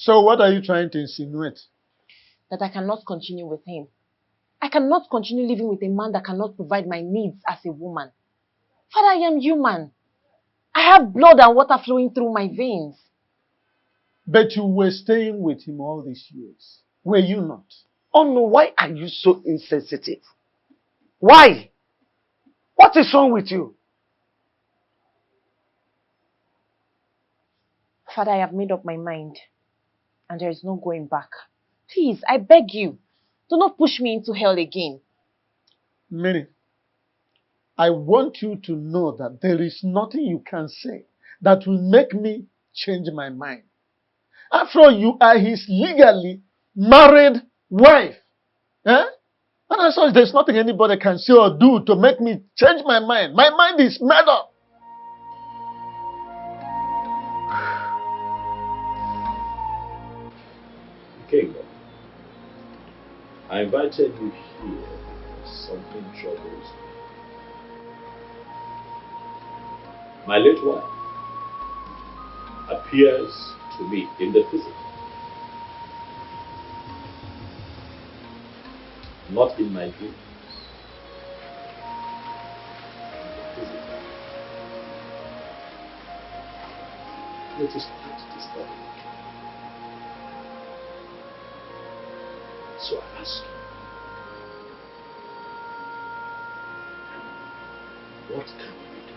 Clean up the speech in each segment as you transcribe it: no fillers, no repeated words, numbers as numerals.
So what are you trying to insinuate? That I cannot continue with him. I cannot continue living with a man that cannot provide my needs as a woman. Father, I am human. I have blood and water flowing through my veins. But you were staying with him all these years. Were you not? Oh no, why are you so insensitive? Why? What is wrong with you? Father, I have made up my mind. And there is no going back. Please, I beg you. Do not push me into hell again. Mary, I want you to know that there is nothing you can say that will make me change my mind. After all, you are his legally married wife. Eh? And as such, there's nothing anybody can say or do to make me change my mind. My mind is made up. Okay, I invited you here because something troubles me. My late wife appears to me in the physical, not in my dreams. Physical. It is quite disturbing. So I ask you, what can we do?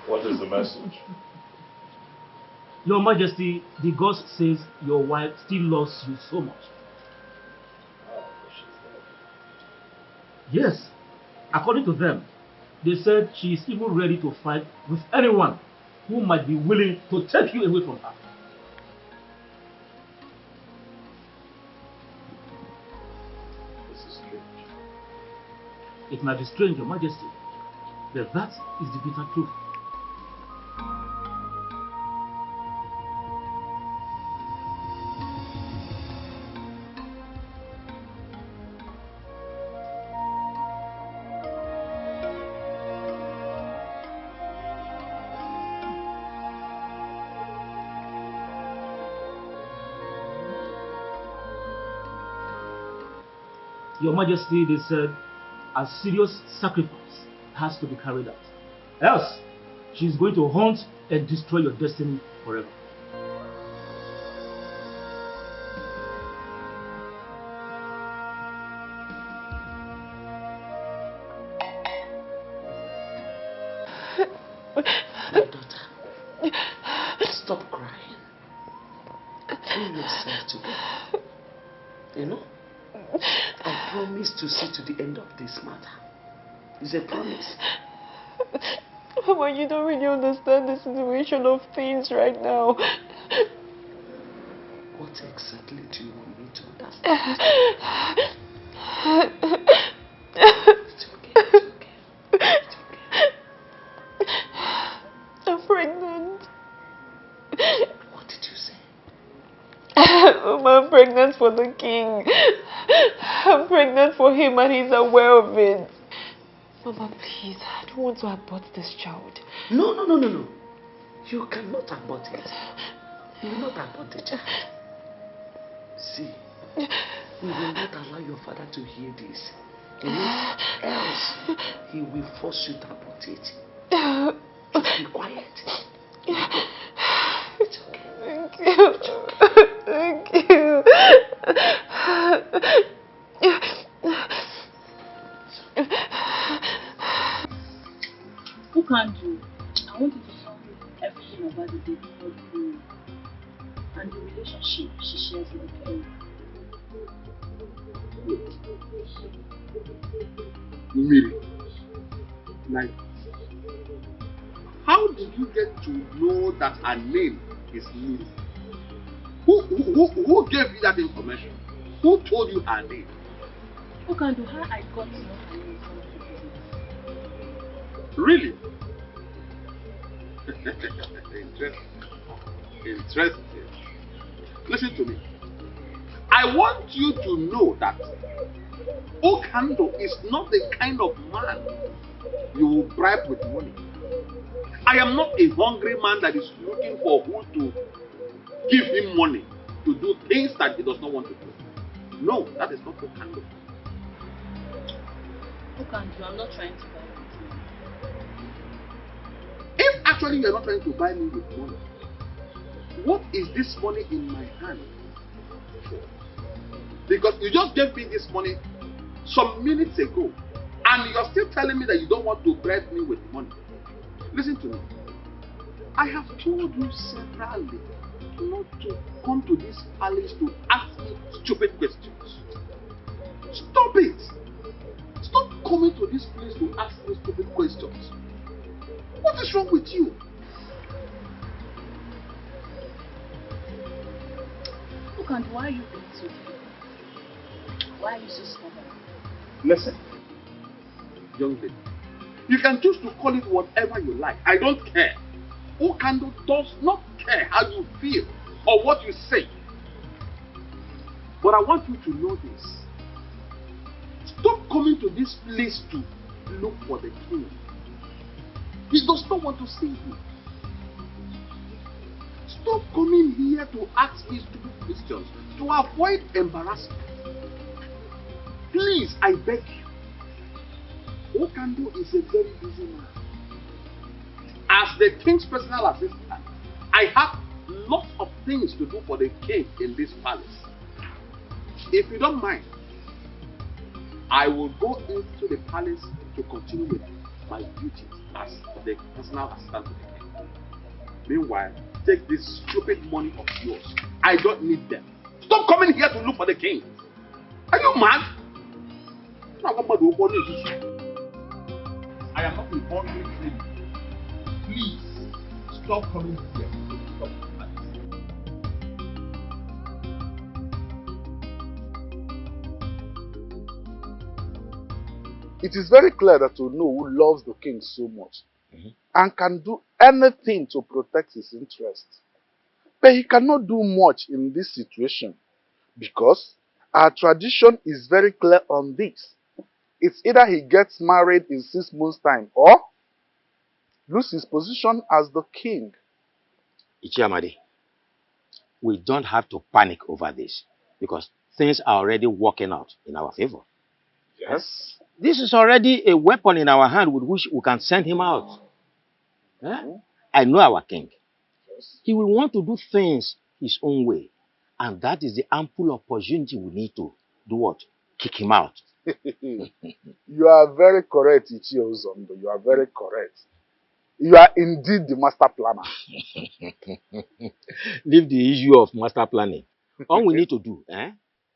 What is the message? Your Majesty, the ghost says your wife still loves you so much. Oh, she's dead. Yes, according to them, they said she is even ready to fight with anyone who might be willing to take you away from her. This is strange. It might be strange, Your Majesty, but that is the bitter truth. Your Majesty, they said, a serious sacrifice has to be carried out. Else, she is going to haunt and destroy your destiny forever. My daughter, stop crying. Pull yourself together. You know? I promise to see to the end of this matter. It's a promise. Mama, you don't really understand the situation of things right now. What exactly do you want me to understand? It's okay, it's okay. It's okay. I'm pregnant. What did you say? Mama, I'm pregnant for the king. I'm pregnant for him and he's aware of it. Mama, please, I don't want to abort this child. No. You cannot abort it. You will not abort the child. See, we will not allow your father to hear this. Else, he will force you to abort it. Just be quiet. It's okay. Thank you. Thank you. Who can do? I want you to tell me everything about the day before the funeral and the relationship she shares with him. Miri, like, how did you get to know that her name is Miri? Who gave you that information? Who told you her name? Who can do how I got to know her name? Really? Interesting. Listen to me. I want you to know that Okando is not the kind of man you will bribe with money. I am not a hungry man that is looking for who to give him money to do things that he does not want to do. No, that is not Okando. Okando, I'm not trying to buy it. If actually you are not trying to buy me with money, what is this money in my hand for? Because you just gave me this money some minutes ago, and you're still telling me that you don't want to bribe me with money. Listen to me. I have told you severally not to come to this palace to ask me stupid questions. Stop it. Stop coming to this place to ask me stupid questions. What is wrong with you? Okando, why are you being so difficult? Why are you so stubborn? Listen, young lady, you can choose to call it whatever you like. I don't care. Okando does not care how you feel or what you say. But I want you to know this. Stop coming to this place to look for the king. He does not want to see you. Stop coming here to ask me stupid questions to avoid embarrassment. Please, I beg you. Okando is a very busy man. As the king's personal assistant, I have lots of things to do for the king in this palace. If you don't mind, I will go into the palace to continue with my duties as the personal assistant to the king. Meanwhile, take this stupid money of yours. I don't need them. Stop coming here to look for the king. Are you mad? I am not a hungry king. Please, stop coming here. Stop. It is very clear that Ono who loves the king so much and can do anything to protect his interests. But he cannot do much in this situation because our tradition is very clear on this. It's either he gets married in 6 months' time or lose his position as the king. Ichiamadi, we don't have to panic over this because things are already working out in our favor. Yes. This is already a weapon in our hand with which we can send him out. I know our king. Yes. He will want to do things his own way. And that is the ample opportunity we need to do what? Kick him out. You are very correct, Ichio Zondo. You are very correct. You are indeed the master planner. Leave the issue of master planning. All we need to do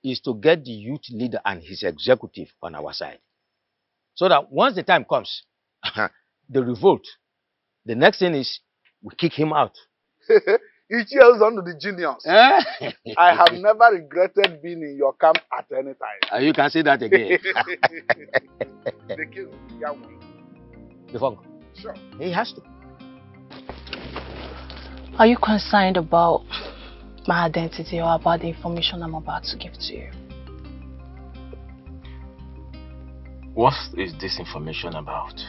is to get the youth leader and his executive on our side. So that once the time comes, they revolt. The next thing is we kick him out. Ichie is on to the genius. I have never regretted being in your camp at any time. You can say that again. The king will be young. The funk. Sure. He has to. Are you concerned about my identity or about the information I'm about to give to you? What is this information about?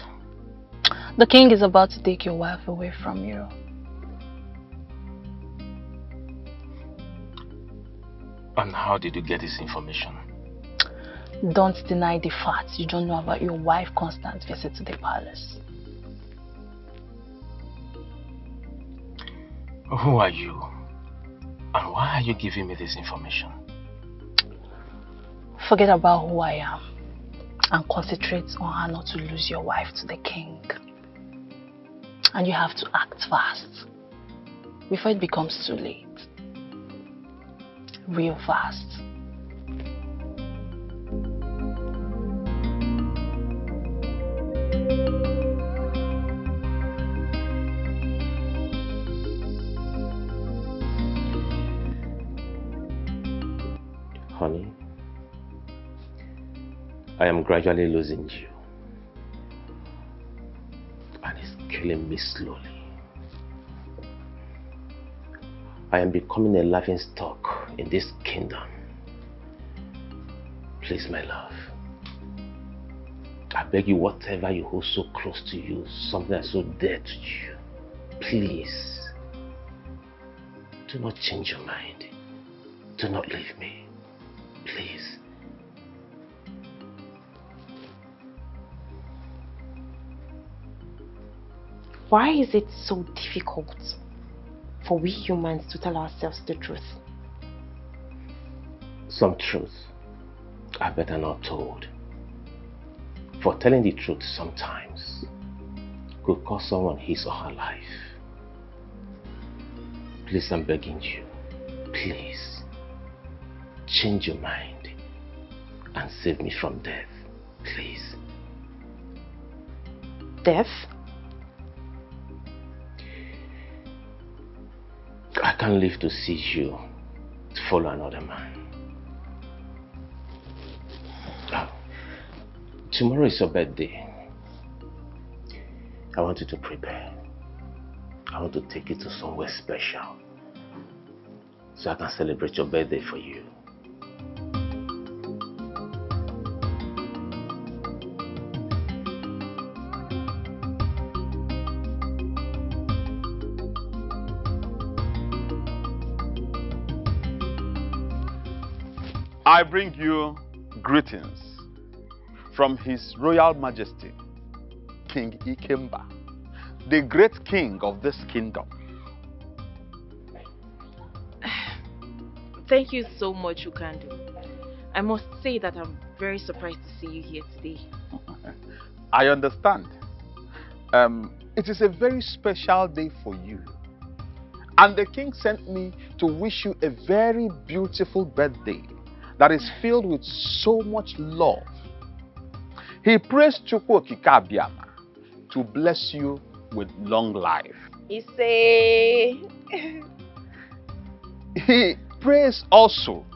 The king is about to take your wife away from you. And how did you get this information? Don't deny the fact you don't know about your wife's constant visit to the palace. Who are you? And why are you giving me this information? Forget about who I am and concentrate on how not to lose your wife to the king. And you have to act fast before it becomes too late. Real fast. Honey, I am gradually losing you. And it's killing me slowly. I am becoming a laughing stock in this kingdom. Please, my love. I beg you, whatever you hold so close to you, something that's so dear to you, please, do not change your mind. Do not leave me. Please. Why is it so difficult for we humans to tell ourselves the truth? Some truths are better not told. For telling the truth sometimes could cost someone his or her life. Please, I'm begging you, please, change your mind and save me from death, please. Death? I can't live to see you follow another man. Tomorrow is your birthday. I want you to prepare. I want to take you to somewhere special so I can celebrate your birthday for you. I bring you greetings from His Royal Majesty, King Ikemba, the great king of this kingdom. Thank you so much, Ukandu. I must say that I'm very surprised to see you here today. I understand. It is a very special day for you. And the king sent me to wish you a very beautiful birthday that is filled with so much love. He prays Chukwu Okike Abiama to bless you with long life. He prays also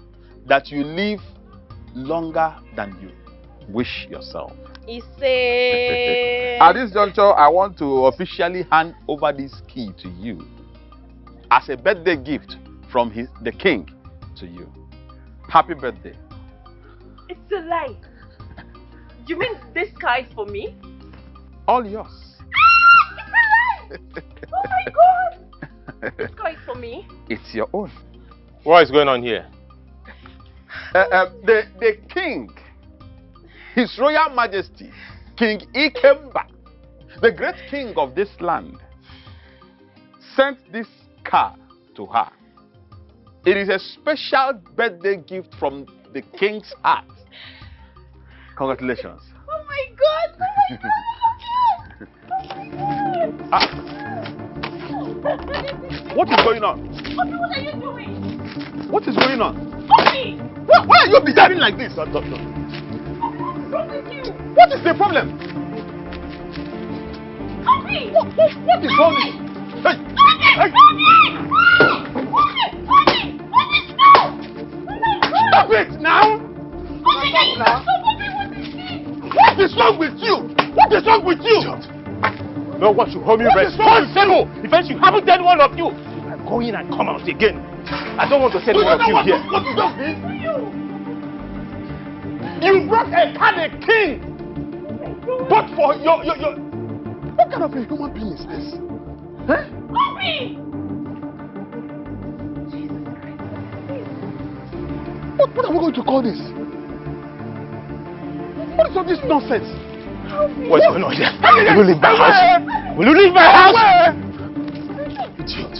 that you live longer than you wish yourself. At this juncture, I want to officially hand over this key to you as a birthday gift from the king to you. Happy birthday. It's a lie. You mean this car is for me? All yours. It's a lie! Oh my god! This car is for me. It's your own. What is going on here? The king, His Royal Majesty, King Ikemba, the great king of this land, sent this car to her. It is a special birthday gift from the king's heart. Congratulations. Oh my god! Oh my god! What is going on? Poppy, what are you doing? What is going on? Poppy! Why are you behaving like this? What's wrong with you? What is the problem? What is all this? Hey! Hey! Stop it now! What is wrong with you? What is wrong with you? No one should hold me responsible. If you haven't done one of you, I'm going and come out again. I don't want to send one of you here. What you done, man? You brought a king. But for your... What kind of a human being is this? Huh? What are we going to call this? What is all this nonsense? What's going on here? Will you leave my house? Will you leave my house? Idiot.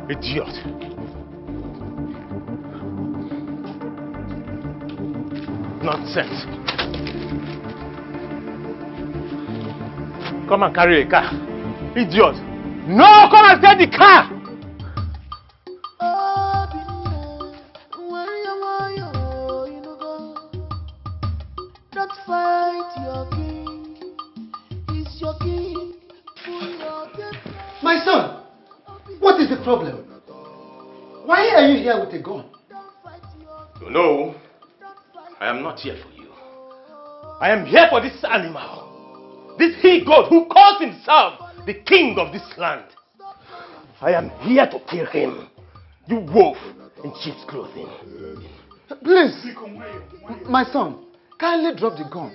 Idiot. Nonsense. Come and carry a car. Idiot. No, come and take the car. My son, what is the problem? Why are you here with a gun? No, I am not here for you. I am here for this animal. This he-goat who calls himself the king of this land. I am here to kill him. You wolf in sheep's clothing. Please, my son, kindly drop the gun.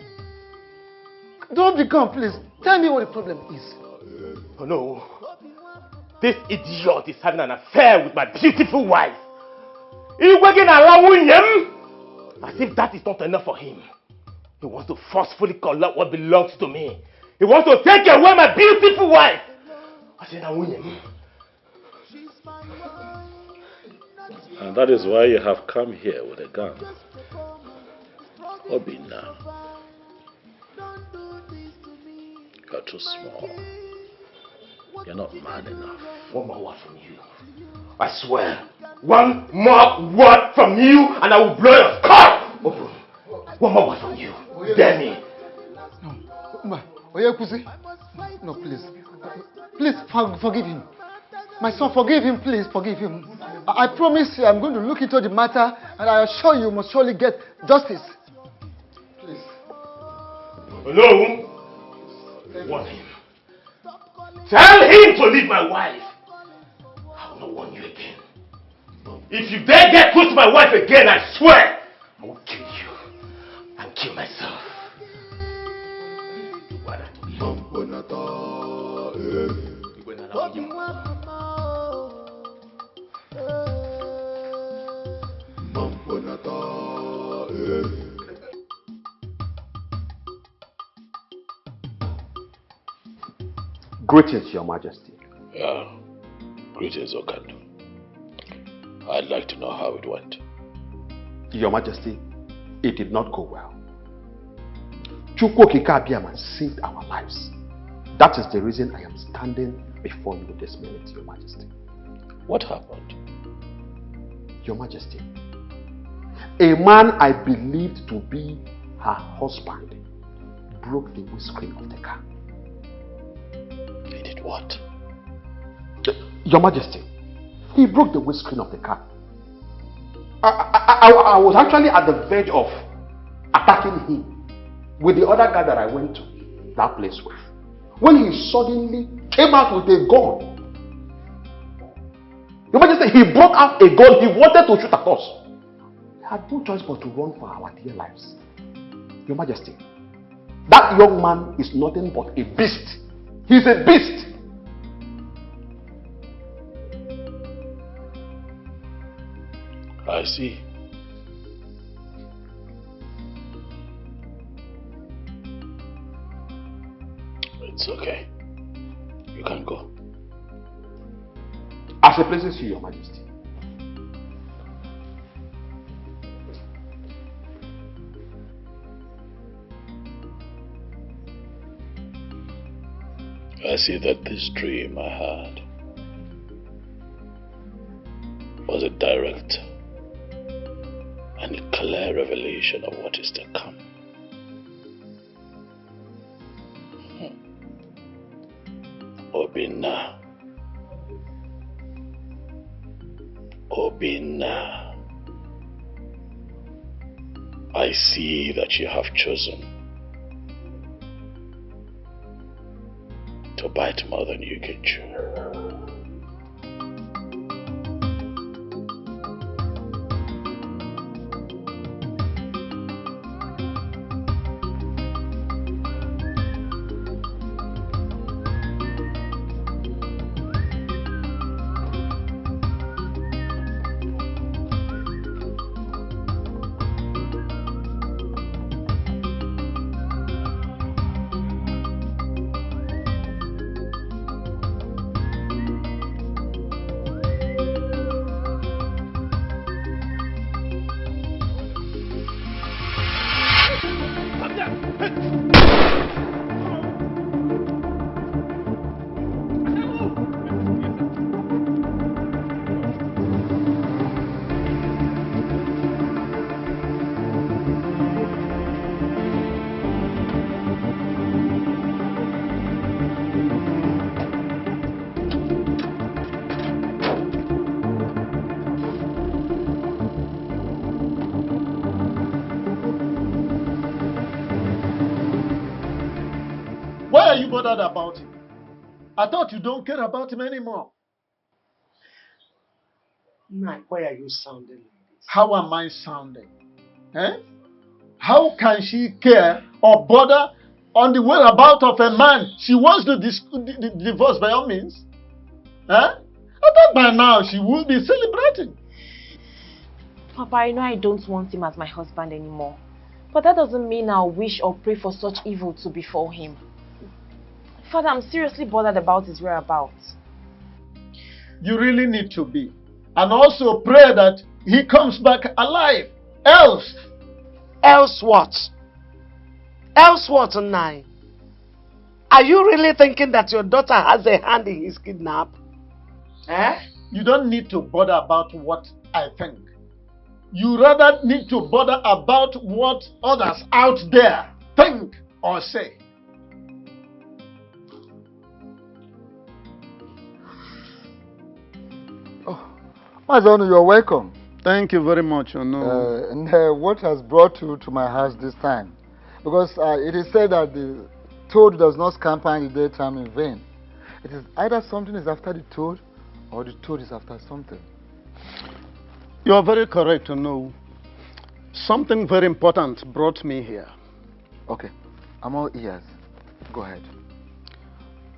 Drop the gun, please. Tell me what the problem is. Oh no. This idiot is having an affair with my beautiful wife. As if that is not enough for him. He wants to forcefully collect what belongs to me. He wants to take away my beautiful wife. And that is why you have come here with a gun. Obina, you're too small. You're not man enough. One more word from you. I swear. One more word from you and I will blow your skull open. One more word from you. Dare me. No, please. Please forgive him. My son, forgive him, please. Forgive him. I promise you I'm going to look into the matter and I assure you must surely get justice. Please. Hello? Warn him. Tell him to leave my wife. I will not warn you again. If you dare get close to my wife again, I swear, I will kill you and kill myself. Greetings, Your Majesty. Yeah, greetings, Okandu. I'd like to know how it went. Your Majesty, it did not go well. Chukwokika Abiyaman saved our lives. That is the reason I am standing before you this minute, Your Majesty. What happened? Your Majesty, a man I believed to be her husband broke the windscreen of the car. He did what? Your Majesty, he broke the windscreen of the car. I was actually at the verge of attacking him with the other guy that I went to that place with, when he suddenly came out with a gun. Your Majesty, he brought out a gun. He wanted to shoot at us. He had no choice but to run for our dear lives. Your Majesty, that young man is nothing but a beast. He's a beast. I see. It's okay. You can go. As it pleases you, Your Majesty. I see that this dream I had was a direct and clear revelation of what is to come. Obinna. Obinna. I see that you have chosen to bite more than you can chew. Why are you bothered about him? I thought you don't care about him anymore. Nah, why are you sounding like this? How am I sounding? Eh? How can she care or bother on the whereabouts of a man she wants to divorce by all means? Eh? I thought by now she would be celebrating. Papa, I know I don't want him as my husband anymore. But that doesn't mean I'll wish or pray for such evil to befall him. Father, I'm seriously bothered about his whereabouts. You really need to be. And also pray that he comes back alive. Else. Else what? Else what, Nai? Are you really thinking that your daughter has a hand in his kidnap? Eh? You don't need to bother about what I think. You rather need to bother about what others out there think or say. Mazonu, you're welcome. Thank you very much. What has brought you to my house this time? Because it is said that the toad does not scamper in the daytime in vain. It is either something is after the toad or the toad is after something. You are very correct to know. Something very important brought me here. Okay, I'm all ears. Go ahead.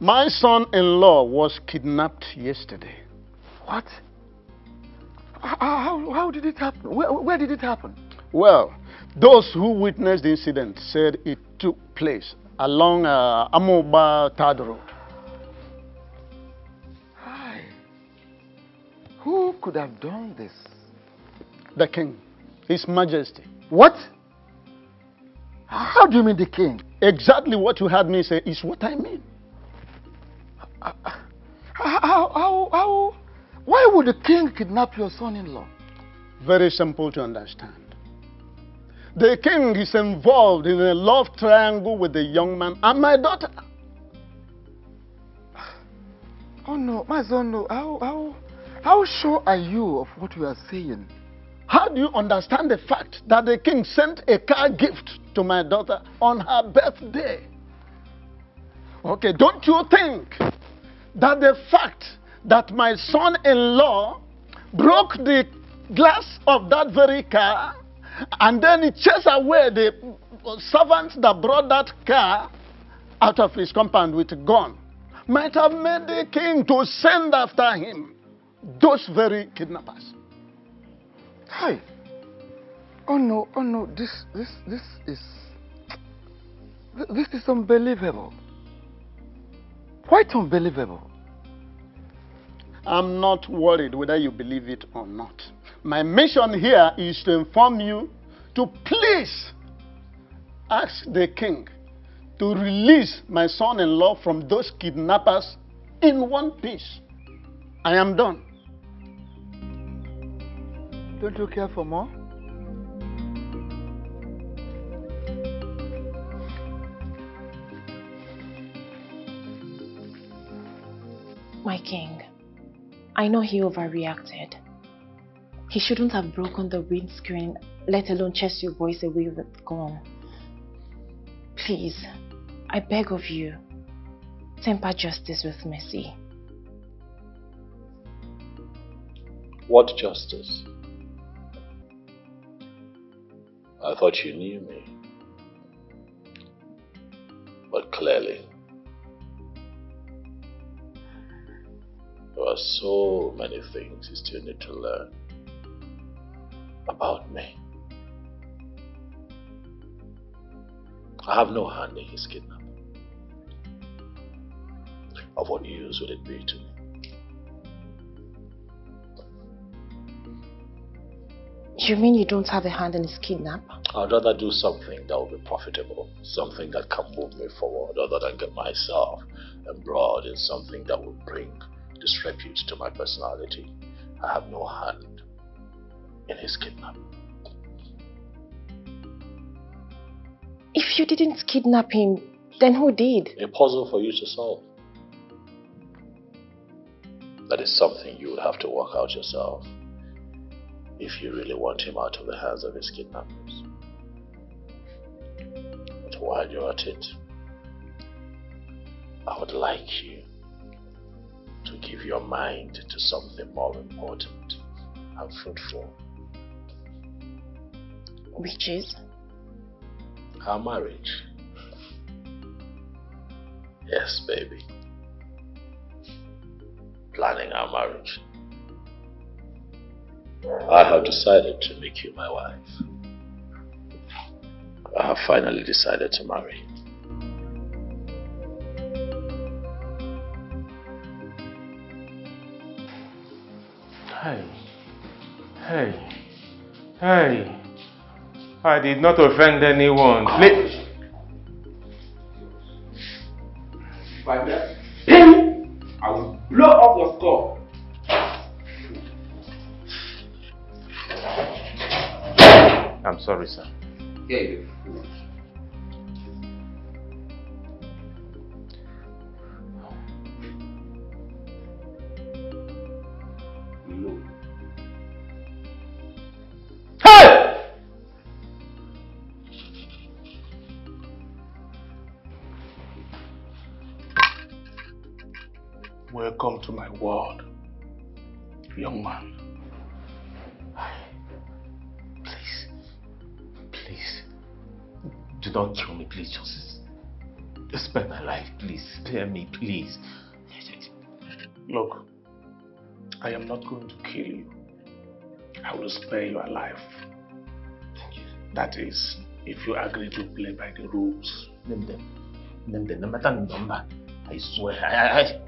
My son-in-law was kidnapped yesterday. What? How did it happen? Where did it happen? Well, those who witnessed the incident said it took place along Amoba Third Road. Hi. Who could have done this? The king, His Majesty. What? How do you mean the king? Exactly what you heard me say is what I mean. Why would the king kidnap your son-in-law? Very simple to understand. The king is involved in a love triangle with the young man and my daughter. Oh no, my son, no. How sure are you of what you are saying? How do you understand the fact that the king sent a car gift to my daughter on her birthday? Okay, don't you think that the fact that my son-in-law broke the glass of that very car and then he chased away the servants that brought that car out of his compound with a gun might have made the king to send after him those very kidnappers? Hi. Oh no, this is unbelievable. Quite unbelievable. I'm not worried whether you believe it or not. My mission here is to inform you to please ask the king to release my son-in-law from those kidnappers in one piece. I am done. Don't you care for more? My king, I know he overreacted. He shouldn't have broken the windscreen, let alone chase you boys away with a gun. Please, I beg of you, temper justice with mercy. What justice? I thought you knew me. But clearly, there are so many things you still need to learn about me. I have no hand in his kidnapping. Of what use would it be to me? You mean you don't have a hand in his kidnap? I'd rather do something that will be profitable, something that can move me forward, other than get myself embroiled in something that will bring disrepute to my personality. I have no hand in his kidnap. If you didn't kidnap him, then who did? A puzzle for you to solve. That is something you would have to work out yourself if you really want him out of the hands of his kidnappers. But while you're at it, I would like you to give your mind to something more important and fruitful. Which is? Our marriage. Yes, baby. Planning our marriage. I have decided to make you my wife. I have finally decided to marry. Hey. I did not offend anyone. Please. If I get him, I will blow off your skull. I'm sorry, sir. Yeah, you fool. No. Hey! Welcome to my world, young man. Please, do not kill me, please. Just spare my life, please. Spare me, please. Look, I am not going to kill you. I will spare your life. Thank you. That is, if you agree to play by the rules. Name them. No matter the number. I swear.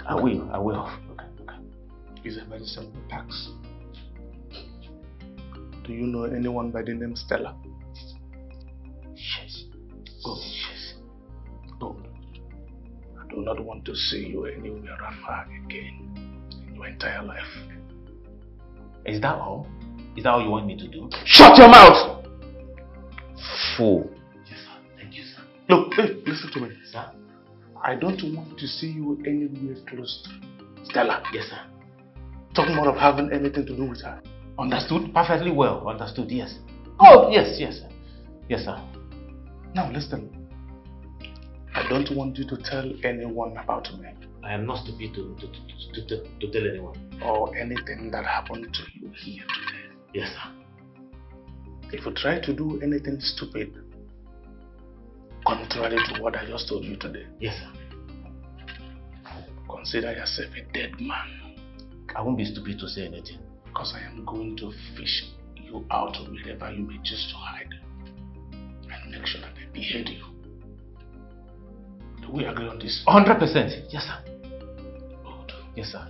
I will. Okay. It's a very simple task. Do you know anyone by the name Stella? Yes. Good. Yes. Good. I do not want to see you anywhere around her again in your entire life. Is that all? Is that all you want me to do? Shut your mouth! Fool. Yes, sir. Thank you, sir. Look, hey, listen to me. Sir? I don't want to see you anywhere close to Stella. Yes, sir. Talking more of having anything to do with her. Understood? Perfectly well. Understood, yes. Oh, yes, sir. Yes, sir. Now listen. I don't want you to tell anyone about me. I am not stupid to tell anyone. Or anything that happened to you here today. Yes, sir. If you try to do anything stupid, contrary to what I just told you today. Yes, sir. Consider yourself a dead man. I won't be stupid to say anything. Because I am going to fish you out of wherever you may choose to hide. And make sure that they behead you. Do we agree on this? 100%. Yes, sir. Good. Yes, sir.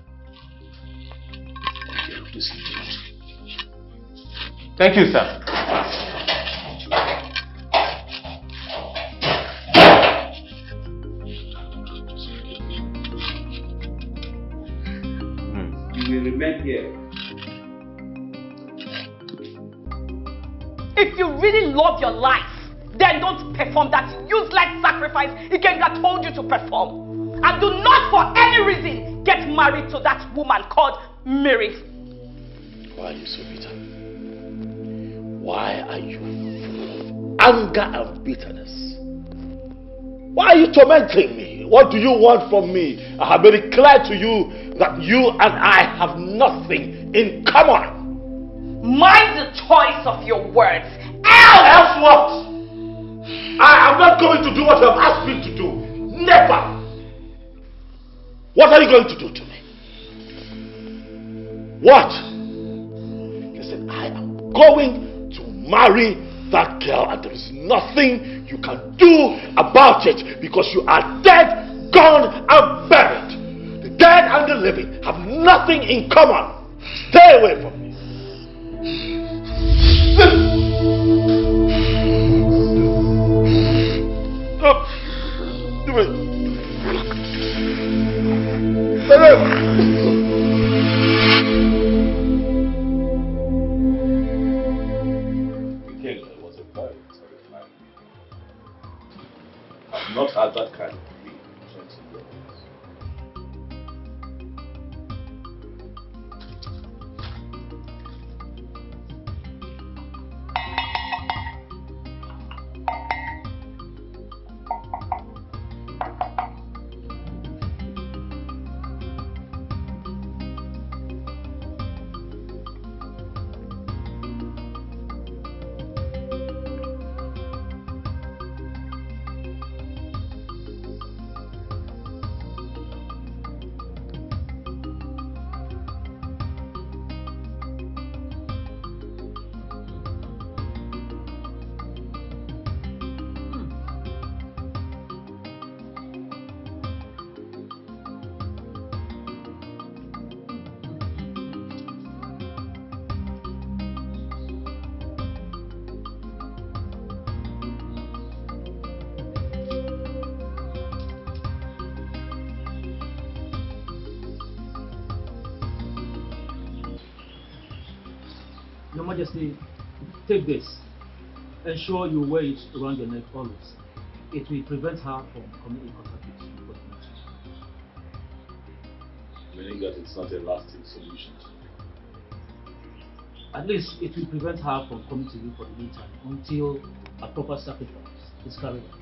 Take care of this idiot. Thank you, sir. You will remain here. If you really love your life, then don't perform that useless sacrifice Ikenga told you to perform. and do not for any reason get married to that woman called Mary. Why are you so bitter? Why are you full of anger and bitterness? Why are you tormenting me? What do you want from me? I have made it clear to you that you and I have nothing in common. Mind the choice of your words. Else what? I am not going to do what you have asked me to do. Never. What are you going to do to me? What? Listen, I am going to marry that girl and there is nothing you can do about it because you are dead, gone and buried. The dead and the living have nothing in common. Stay away from me. I've not had that kind of dream in 20 years. Your Majesty, take this. Ensure you wear it around your neck always. It will prevent her from coming in contact with you. Meaning that it's not a lasting solution. At least it will prevent her from coming to you for the meantime until a proper sacrifice is carried out.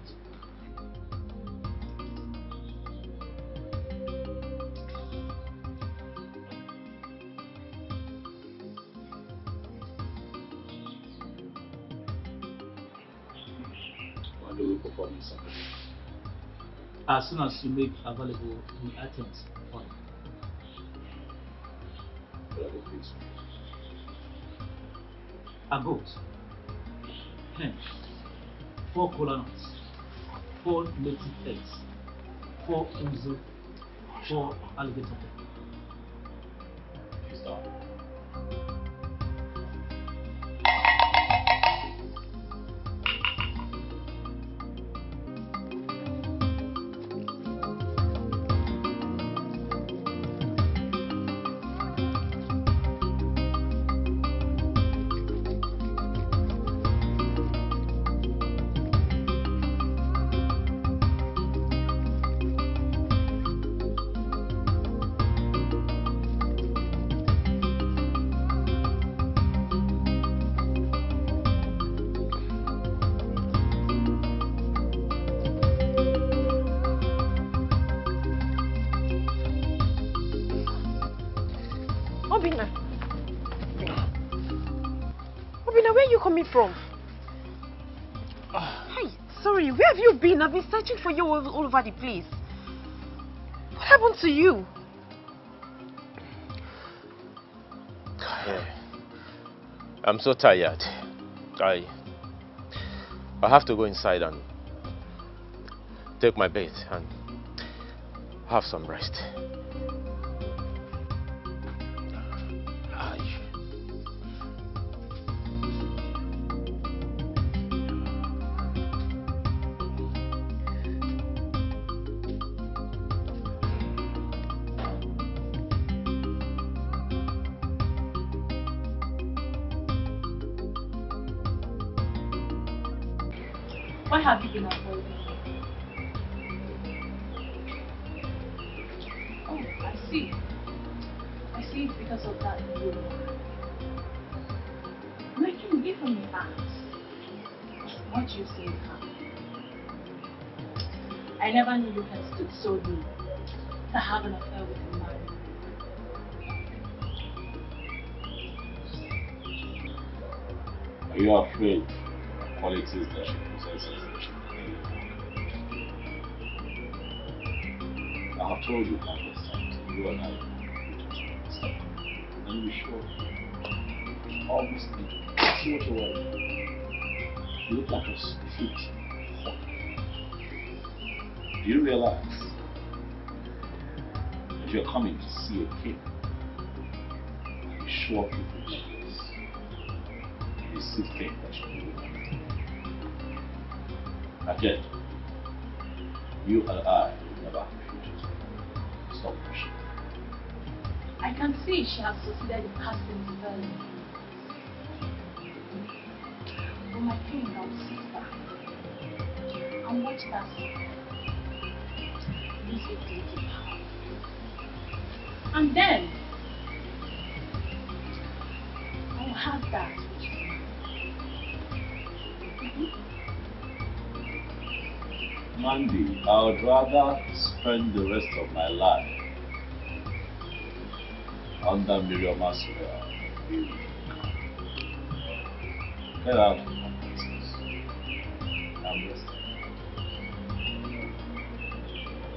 When do we perform this sacrifice? As soon as you make available the items for it. A goat, hen, 4 kola nuts, 4 native eggs, 4 uzu, 4 alligator pepper. Please stop. Obina, where are you coming from? Hey, sorry, where have you been? I've been searching for you all over the place. What happened to you? I'm so tired. I have to go inside and take my bath and have some rest. Why have you been avoiding me? Oh, I see. I see it's because of that rule. Making me from the act. What you say, huh? I never knew you can stoop so low to have an affair with a man. Are you afraid of qualities that she possesses that she can I have told you countless times, you and I just understand. And you sure? Obviously, see what you're wearing. You look like a defeat. Do you realize that you're coming to see a king? And you show up your riches. You still think that you do that. Again, you and I will never have a future together. Stop pushing. I can see she has succeeded in casting spells. But my king, I will sit back and watch that use it to keep power. And then I will have that which is Mandy, I would rather spend the rest of my life under Miriam Maxwell. Get out of my business. I'm resting.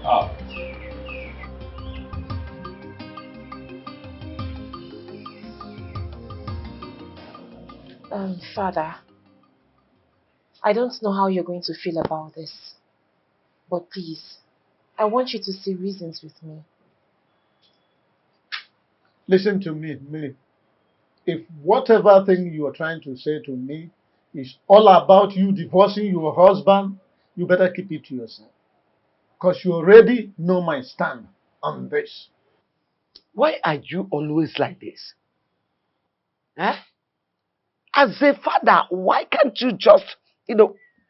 Out. Father, I don't know how you're going to feel about this, but please, I want you to see reasons with me. Listen to me, Millie. If whatever thing you are trying to say to me is all about you divorcing your husband, you better keep it to yourself. Because you already know my stand on this. Why are you always like this? Huh? As a father, why can't you just,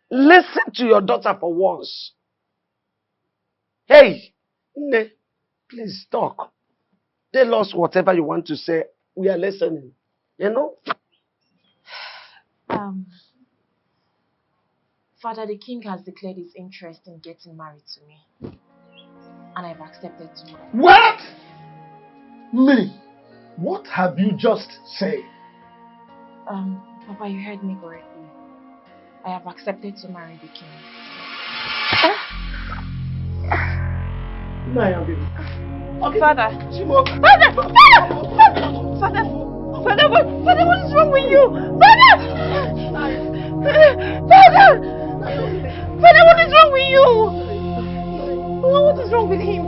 listen to your daughter for once? Hey, Nne, please talk. Tell us whatever you want to say. We are listening. You know? Father, the king has declared his interest in getting married to me. And I've accepted to marry. What? Millie, what have you just said? Papa, you heard me correctly. I have accepted to marry the king. No, I am baby. Okay. Father. Chimo. Father! Father, what is wrong with you? Father! Father! Father, what is wrong with you? What is wrong with him?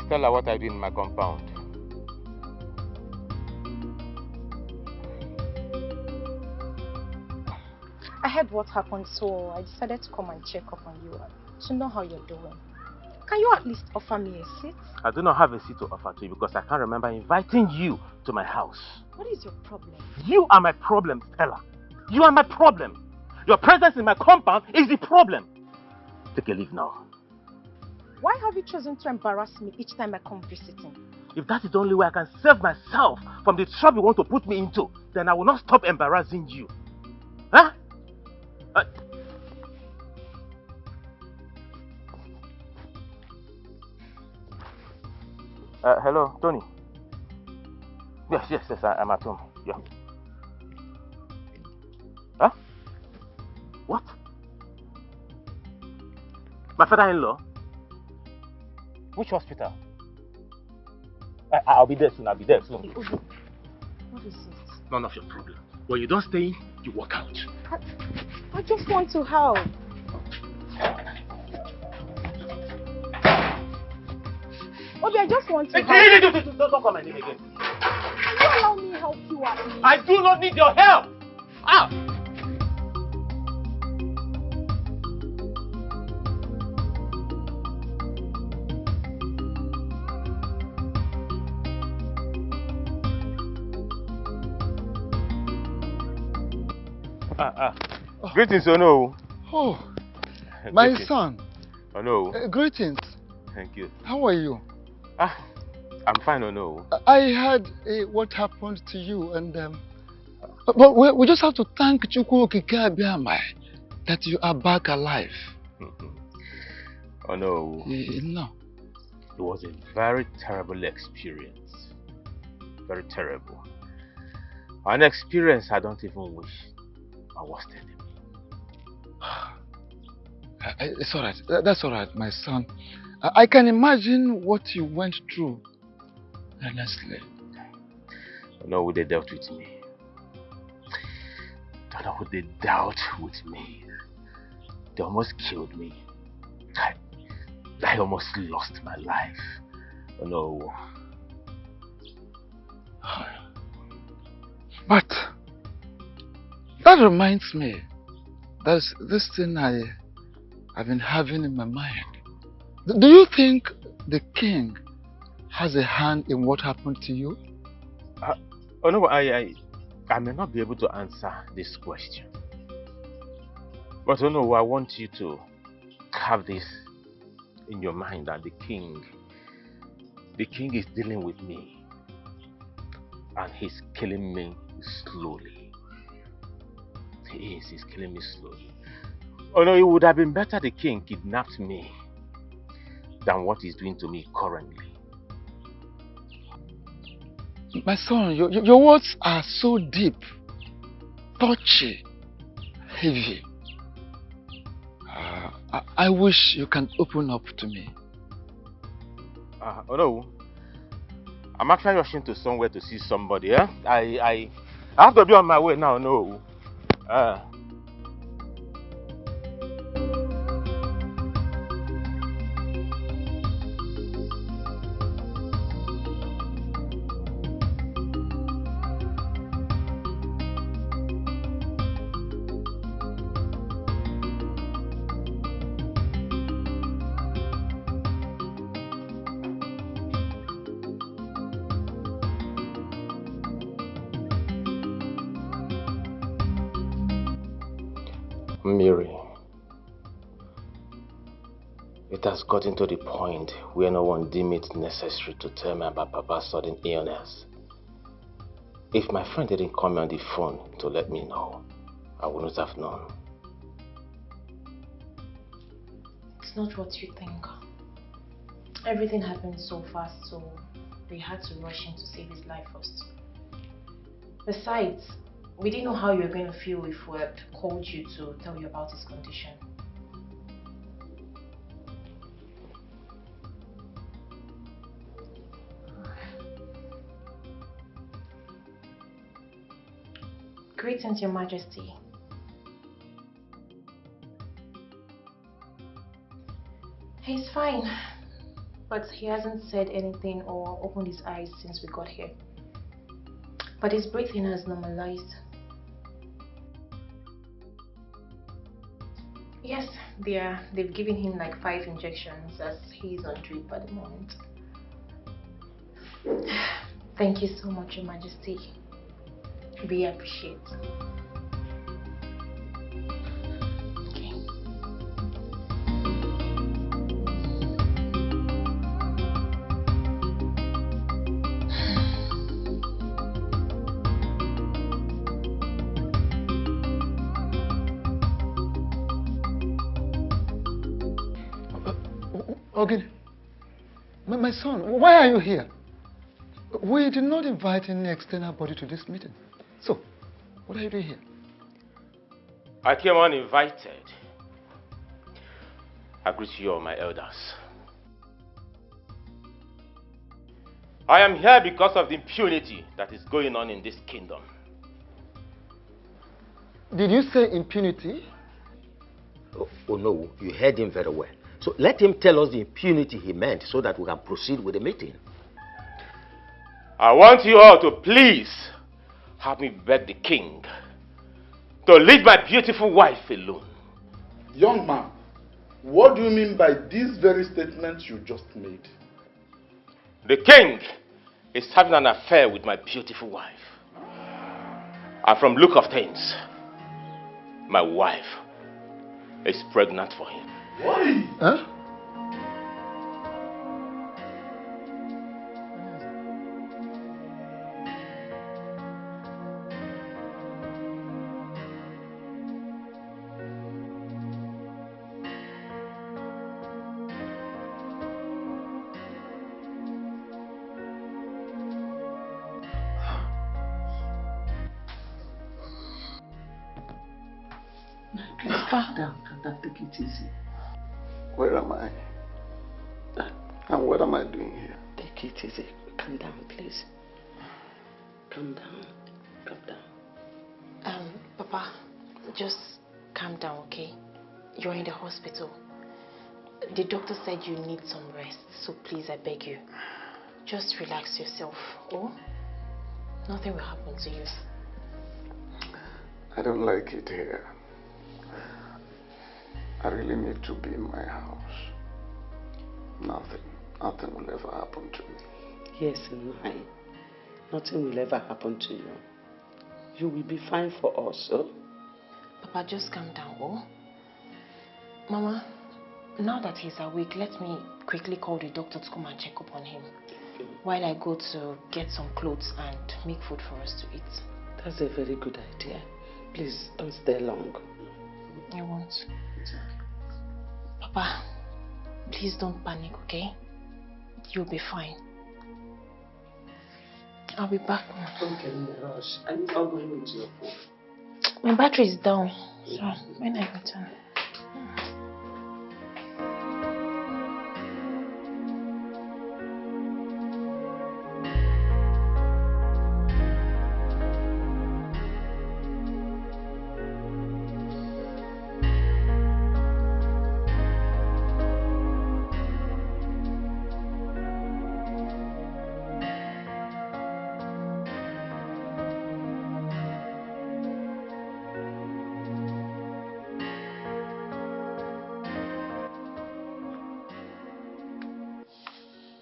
Tell her what I did in my compound. I heard what happened, so I decided to come and check up on you to know how you're doing. Can you at least offer me a seat? I do not have a seat to offer to you because I can't remember inviting you to my house. What is your problem? You are my problem, Stella. You are my problem. Your presence in my compound is the problem. Take a leave now. Why have you chosen to embarrass me each time I come visiting? If that is the only way I can save myself from the trouble you want to put me into, then I will not stop embarrassing you. Huh? Hello, Tony. Yes, I'm at home. Yeah. Huh? What? My father-in-law? Which hospital? I'll be there soon. What is it? None of your problem. When you don't stay in, you walk out. I just want to help. Obi, I just want to help. Don't call my name again. You allow me help you at least. I do not need your help. Ah. Greetings, Ono. Oh, my Greetings. son. Ono. Greetings. Thank you. How are you? I'm fine, Ono. I heard what happened to you, and but we just have to thank Chukwu Okike that you are back alive. Ono. No. It was a very terrible experience. Very terrible. An experience I don't even wish I was telling you. It's all right. That's all right, my son. I can imagine what you went through. Honestly. No, they dealt with me. Don't know what they dealt with me. They almost killed me. I almost lost my life. Oh no. But that reminds me, there's this thing I've been having in my mind. Do you think the king has a hand in what happened to you? Oh no, I may not be able to answer this question. But oh no, I want you to have this in your mind that the king is dealing with me. And he's killing me slowly. He's killing me slowly. Oh no, it would have been better the king kidnapped me than what he's doing to me currently. My son, your words are so deep, touchy, heavy. I wish you can open up to me. Oh no, I'm actually rushing to somewhere to see somebody. I have to be on my way now. No. Mary, it has gotten to the point where no one deemed it necessary to tell me about Papa's sudden illness. If my friend didn't call me on the phone to let me know, I wouldn't have known. It's not what you think. Everything happened so fast, so we had to rush in to save his life first. Besides, we didn't know how you were going to feel if we had called you to tell you about his condition. Greetings, Your Majesty. He's fine, but he hasn't said anything or opened his eyes since we got here. But his breathing has normalized. Yes, they've given him like 5 injections as he's on drip at the moment. Thank you so much, Your Majesty. We appreciate. Okay. Okay. My son, why are you here? We did not invite any external body to this meeting. So, what are you doing here? I came uninvited. I greet you all, my elders. I am here because of the impunity that is going on in this kingdom. Did you say impunity? Oh no, you heard him very well. So let him tell us the impunity he meant so that we can proceed with the meeting. I want you all to please have me beg the king to leave my beautiful wife alone. Young man, what do you mean by these very statements you just made? The king is having an affair with my beautiful wife. And from look of things, my wife is pregnant for him. Why? Huh? Calm down, take it easy. Where am I? And what am I doing here? Take it easy. Calm down, please. Calm down. Calm down. Papa, just calm down, okay? You're in the hospital. The doctor said you need some rest, so please, I beg you. Just relax yourself, oh? Nothing will happen to you. I don't like it here. I really need to be in my house. Nothing will ever happen to me. Yes, mine. Nothing will ever happen to you. You will be fine for us, oh? Papa, just calm down, oh? Mama, now that he's awake, let me quickly call the doctor to come and check up on him. Okay. While I go to get some clothes and make food for us to eat. That's a very good idea. Please, don't stay long. I won't. Papa, please don't panic, okay? You'll be fine. I'll be back. Okay, rush. Are you not going with your phone? My battery is down, so when I return.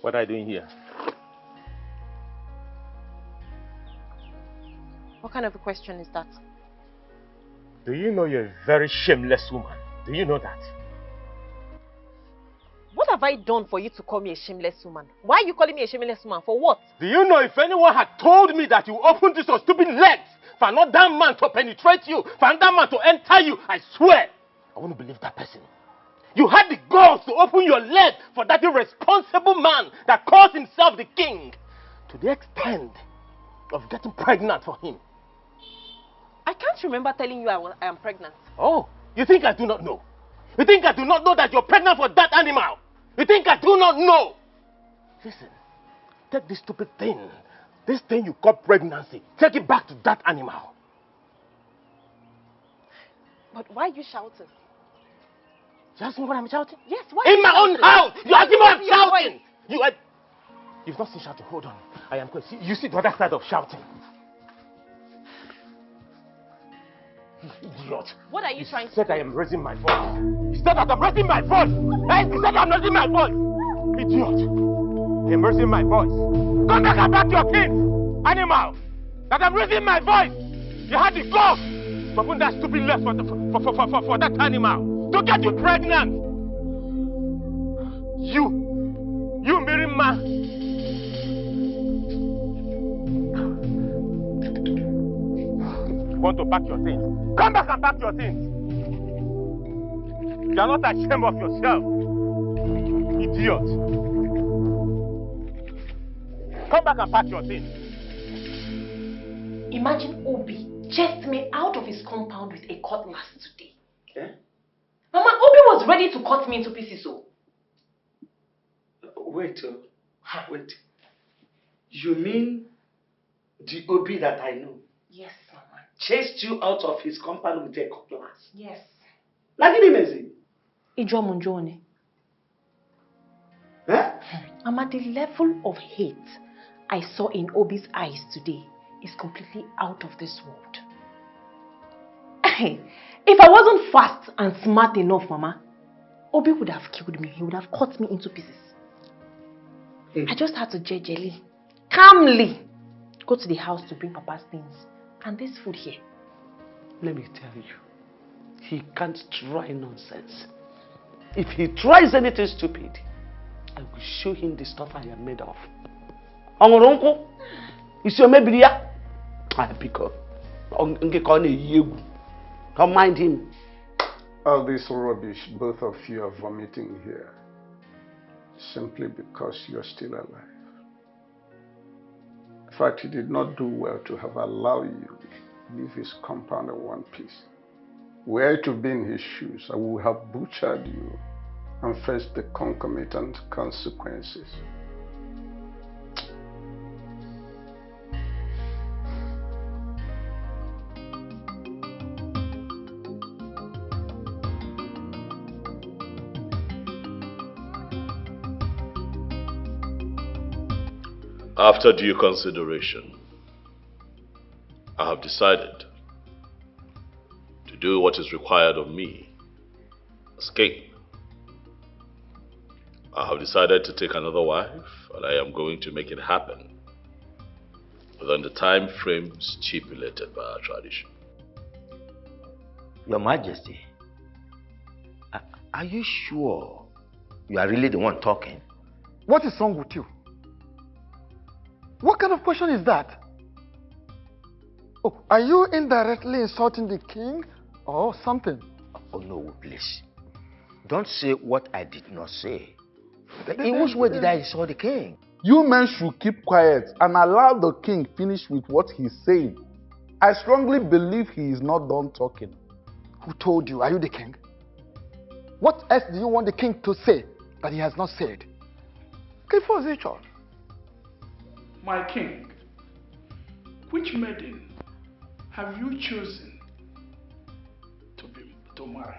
What are you doing here? What kind of a question is that? Do you know you're a very shameless woman? Do you know that? What have I done for you to call me a shameless woman? Why are you calling me a shameless woman? For what? Do you know if anyone had told me that you opened this stupid legs for another man to penetrate you, for another man to enter you, I swear, I wouldn't believe that person. You had the balls to open your leg for that irresponsible man that calls himself the king, to the extent of getting pregnant for him. I can't remember telling you I am pregnant. Oh, you think I do not know? You think I do not know that you're pregnant for that animal? You think I do not know? Listen, take this stupid thing, this thing you call pregnancy, take it back to that animal. But why are you shouting? You ask me what I'm shouting? Yes, why? In my own house! You ask me what I'm shouting! You've not seen shouting. Hold on. I am going. You see the other side of shouting. Idiot. What are you trying to do? He said I am raising my voice. He said that I'm raising my voice. He said I'm raising my voice. Idiot. I am raising my voice. Come back and back your things, animal. That I'm raising my voice. You had the gall to open that stupid leg for that animal. To get you pregnant. You married man. You want to pack your things? Come back and pack your things. You are not ashamed of yourself. Idiot. Come back and pack your things. Imagine Obi chased me out of his compound with a cutlass today. Okay? Mama, Obi was ready to cut me into pieces, so. Wait. You mean the Obi that I know? Yes, Mama. Chased you out of his compound with a cutlass? Yes. Lagini mezi? Ijo Munjone. Huh? Mama, the level of hate I saw in Obi's eyes today is completely out of this world. If I wasn't fast and smart enough, Mama, Obi would have killed me. He would have cut me into pieces. I just had to gingerly, calmly go to the house to bring Papa's things and this food here. Let me tell you, he can't try nonsense. If he tries anything stupid, I will show him the stuff I am made of. Uncle, is your maybe ya? I pick up. Don't mind him. All this rubbish both of you are vomiting here, simply because you're still alive. In fact, he did not do well to have allowed you leave his compound in one piece. Were to be in his shoes, I would have butchered you and faced the concomitant consequences. After due consideration, I have decided to do what is required of me as king. I have decided to take another wife, and I am going to make it happen within the time frame stipulated by our tradition. Your Majesty, are you sure you are really the one talking? What is wrong with you? What kind of question is that? Oh, are you indirectly insulting the king or something? Oh no, please. Don't say what I did not say. In which way did I insult the king? You men should keep quiet and allow the king finish with what he's saying. I strongly believe he is not done talking. Who told you? Are you the king? What else do you want the king to say that he has not said? My king, which maiden have you chosen to marry?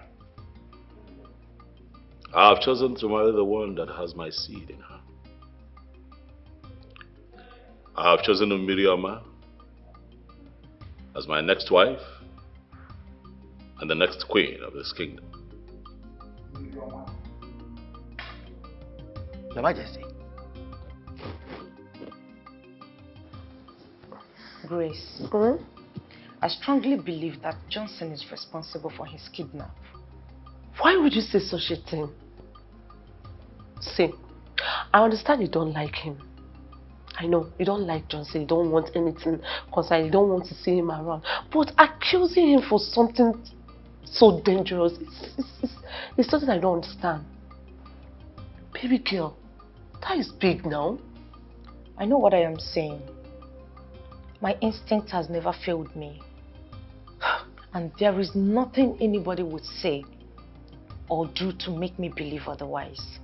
I have chosen to marry the one that has my seed in her. I have chosen Miriama as my next wife and the next queen of this kingdom. Your Majesty. Grace, I strongly believe that Johnson is responsible for his kidnap. Why would you say such a thing? See, I understand you don't like him. I know, you don't like Johnson, you don't want anything concerning, you don't want to see him around. But accusing him for something so dangerous, it's something I don't understand. Baby girl, that is big now. I know what I am saying. My instinct has never failed me. And there is nothing anybody would say or do to make me believe otherwise.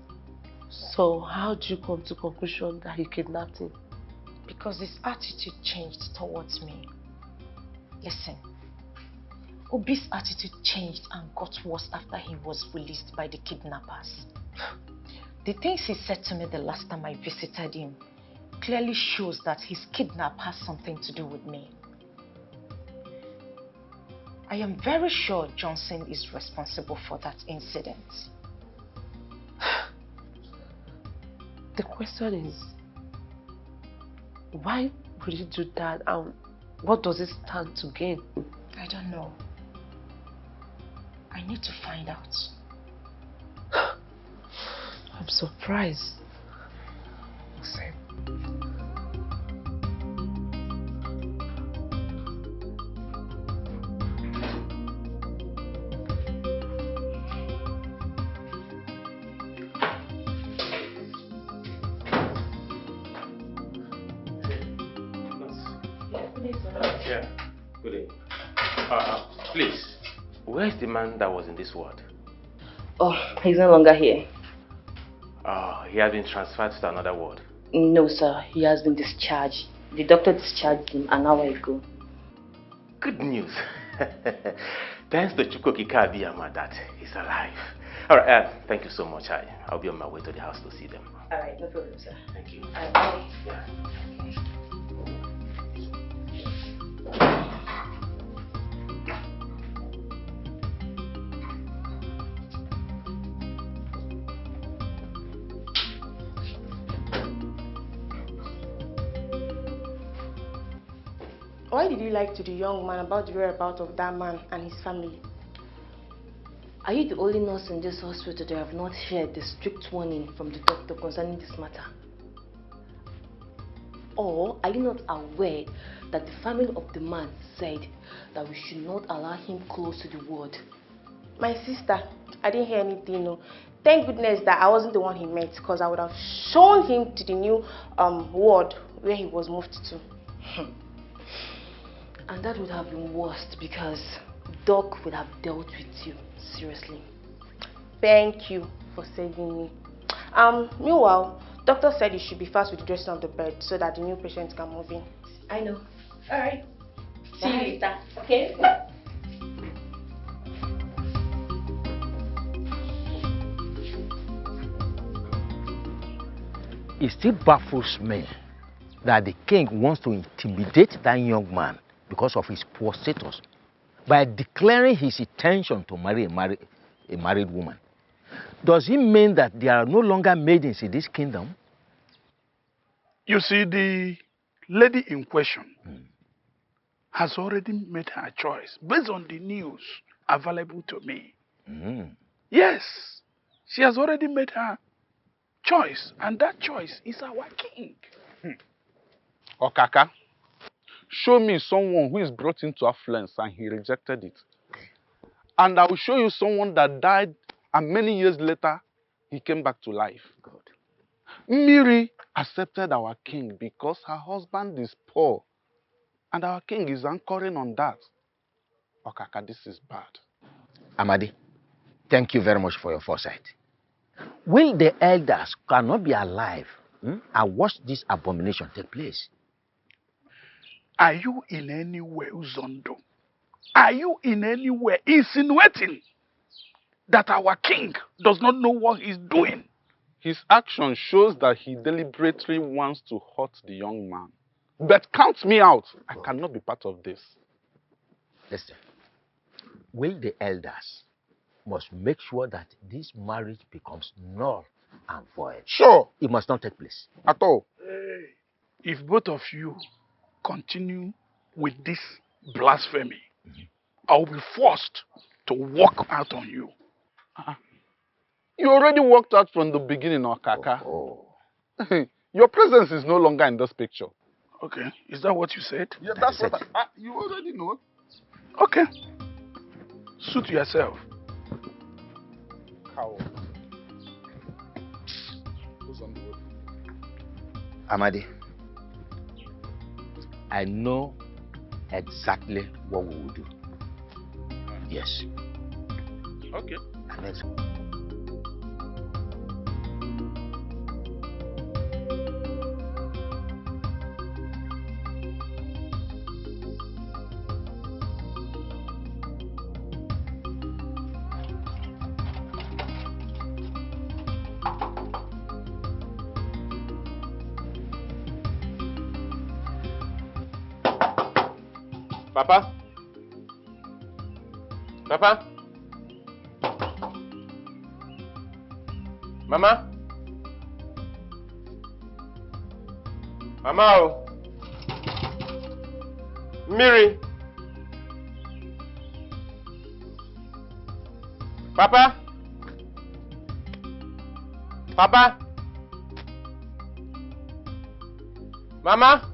So how do you come to the conclusion that he kidnapped him? Because his attitude changed towards me. Listen, Obi's attitude changed and got worse after he was released by the kidnappers. The things he said to me the last time I visited him clearly shows that his kidnap has something to do with me. I am very sure Johnson is responsible for that incident. The question is, why would he do that and what does it stand to gain? I don't know. I need to find out. I'm surprised. Same. Yeah, good day. Please, where's the man that was in this ward? Oh, he's no longer here. He has been transferred to another ward. No, sir. He has been discharged. The doctor discharged him an hour ago. Good news. Thanks to Chukwokika Abiyama that he's alive. Alright, thank you so much. I'll be on my way to the house to see them. Alright, no problem, sir. Thank you. Bye. Yeah. Why did you lie to the young man about the whereabouts of that man and his family? Are you the only nurse in this hospital that have not heard the strict warning from the doctor concerning this matter? Or are you not aware that the family of the man said that we should not allow him close to the ward? My sister, I didn't hear anything. No. Thank goodness that I wasn't the one he met, because I would have shown him to the new ward where he was moved to. And that would have been worse because Doc would have dealt with you seriously. Thank you for saving me. Meanwhile, doctor said you should be fast with the dressing of the bed so that the new patient can move in. I know. Alright. See you later. Okay? It still baffles me that the king wants to intimidate that young man because of his poor status by declaring his intention to marry a married woman. Does it mean that there are no longer maidens in this kingdom? You see, the lady in question has already made her choice based on the news available to me. Yes, she has already made her choice, and that choice is our king. Okaka, show me someone who is brought into affluence and he rejected it. And I will show you someone that died and many years later he came back to life. God. Miri accepted our king because her husband is poor. And our king is anchoring on that. Okaka, this is bad. Amadi, thank you very much for your foresight. Will the elders cannot be alive and watch this abomination take place? Are you in any way, Uzondo? Are you in any way insinuating that our king does not know what he's doing? His action shows that he deliberately wants to hurt the young man. But count me out. I cannot be part of this. Listen, we the elders must make sure that this marriage becomes null and void. Sure. It must not take place. At all. Hey, if both of you continue with this blasphemy, I will be forced to walk out on you. You already walked out from the beginning, Okaka. Your presence is no longer in this picture. Okay, is that what you said? Yeah, that's what you already know. Okay. Suit yourself. Coward. Amadi, I know exactly what we will do. Yes. Okay. Papa? Papa? Mama? Mama? Oh. Miri? Papa? Papa? Mama?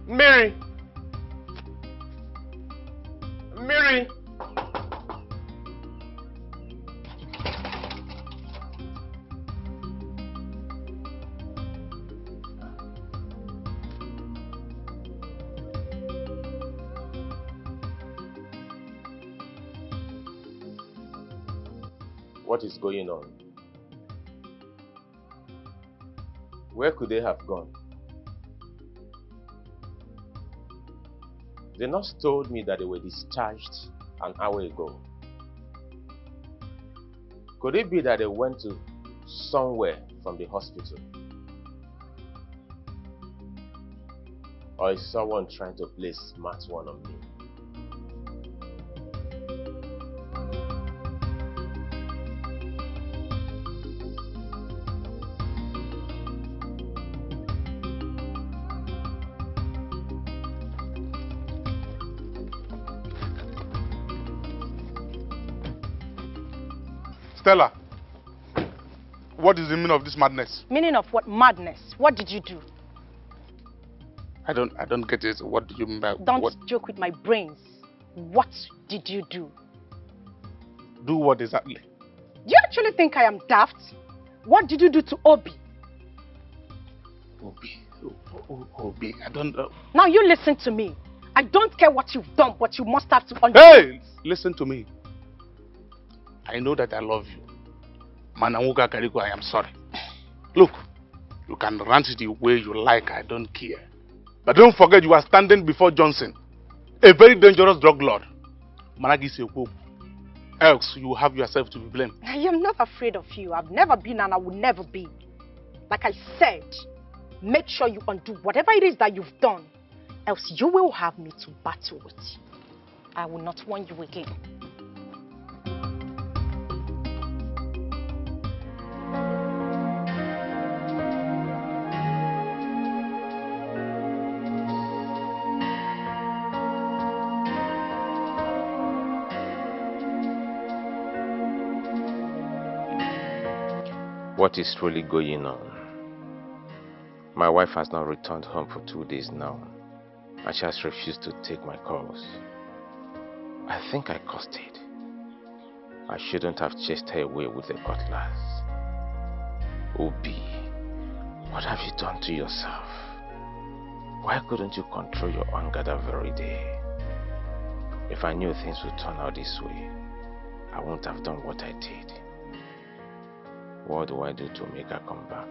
Miri? Miri? What is going on? Where could they have gone? The nurse told me that they were discharged an hour ago. Could it be that they went to somewhere from the hospital? Or is someone trying to play smart one on me? Stella, what is the meaning of this madness? Meaning of what? Madness. What did you do? I don't get it. What do you mean by Don't what? joke with my brains. What did you do? Do what exactly? Do you actually think I am daft? What did you do to Obi? Obi, I don't know. Now you listen to me. I don't care what you've done, but you must have to understand. Hey, listen to me. I know that I love you. Manamuka Kariko, I am sorry. Look, you can rant the way you like, I don't care. But don't forget you are standing before Johnson, a very dangerous drug lord. Managi Seko. Else you have yourself to be blamed. I am not afraid of you. I've never been and I will never be. Like I said, make sure you undo whatever it is that you've done. Else you will have me to battle with. I will not warn you again. What is really going on? My wife has not returned home for 2 days now, and she has refused to take my calls. I think I caused it. I shouldn't have chased her away with a cutlass. Obi, what have you done to yourself? Why couldn't you control your anger that very day? If I knew things would turn out this way, I wouldn't have done what I did. What do I do to make her come back?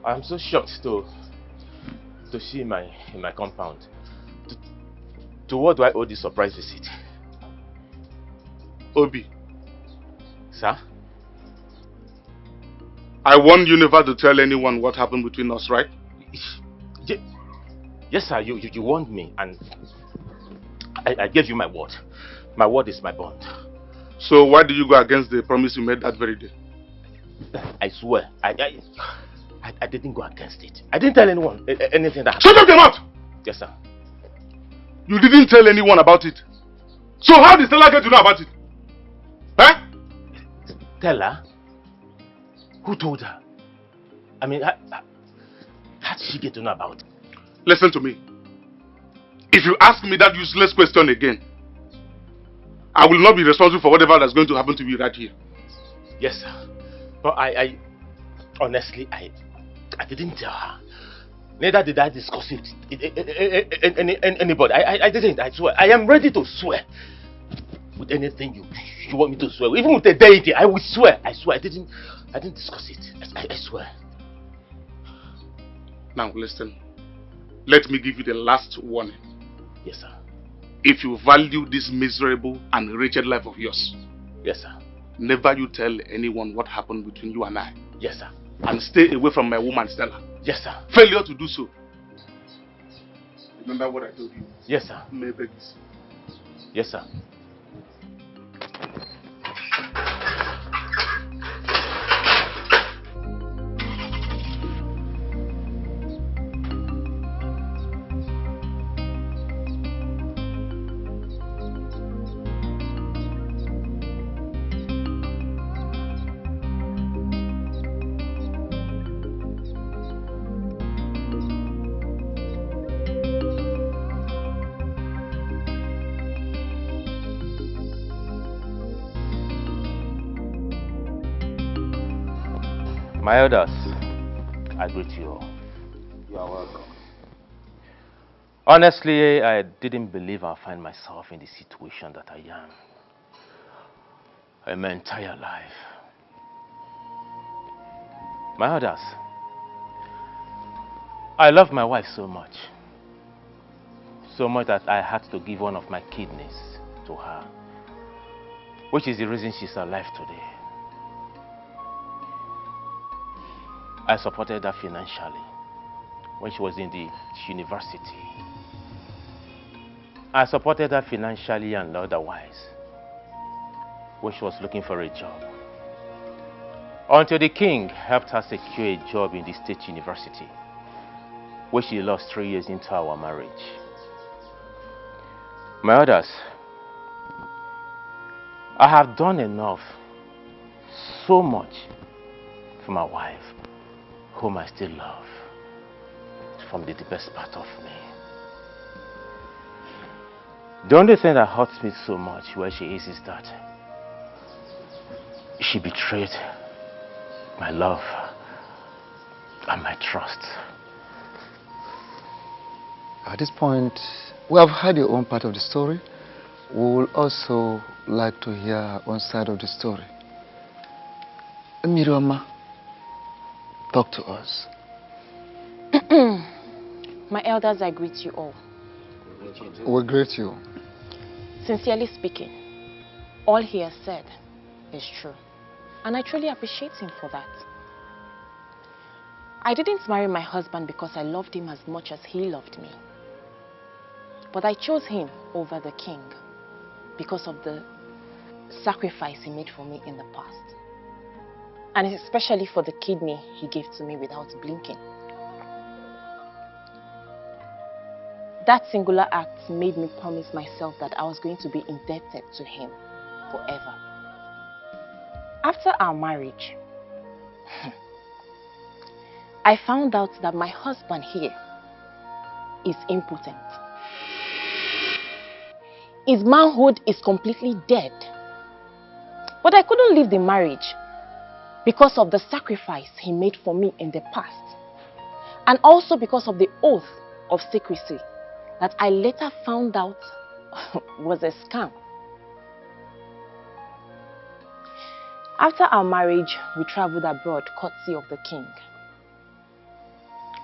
I'm so shocked to see in my compound. To what do I owe this surprise visit? Obi. Sir? I warned you never to tell anyone what happened between us, right? Yes, sir. You warned me, and I gave you my word. My word is my bond. So why did you go against the promise you made that very day? I swear, I didn't go against it. I didn't tell anyone anything that happened. Shut up your mouth! Yes, sir. You didn't tell anyone about it. So how did Stella get to know about it? Huh? Stella? Who told her? I mean, how did she get to know about it? Listen to me. If you ask me that useless question again, I will not be responsible for whatever that's going to happen to you right here. Yes, sir. But I honestly, I didn't tell her. Neither did I discuss it with anybody. I didn't, I swear. I am ready to swear. With anything you want me to swear. Even with a deity, I will swear. I swear. I didn't discuss it. I swear. Now listen. Let me give you the last warning. Yes, sir. If you value this miserable and wretched life of yours. Yes, sir. Never you tell anyone what happened between you and I. Yes, sir. And stay away from my woman Stella. Yes, sir. Failure to do so. Remember what I told you? Yes, sir. Yes, sir. My elders, I greet you all. You are welcome. Honestly, I didn't believe I'll find myself in the situation that I am in my entire life. My elders, I love my wife so much. So much that I had to give one of my kidneys to her, which is the reason she's alive today. I supported her financially when she was in the university. I supported her financially and otherwise when she was looking for a job. Until the king helped her secure a job in the state university, where she lost 3 years into our marriage. My others, I have done enough, so much, for my wife, whom I still love, from the deepest part of me. The only thing that hurts me so much where she is that she betrayed my love and my trust. At this point, we have heard your own part of the story. We will also like to hear our own side of the story. Miriama, talk to us. My elders, I greet you all. We greet you. Sincerely speaking, all he has said is true. And I truly appreciate him for that. I didn't marry my husband because I loved him as much as he loved me. But I chose him over the king because of the sacrifice he made for me in the past. And especially for the kidney he gave to me without blinking. That singular act made me promise myself that I was going to be indebted to him forever. After our marriage, I found out that my husband here is impotent. His manhood is completely dead. But I couldn't leave the marriage because of the sacrifice he made for me in the past. And also because of the oath of secrecy that I later found out was a scam. After our marriage, we traveled abroad courtesy of the king.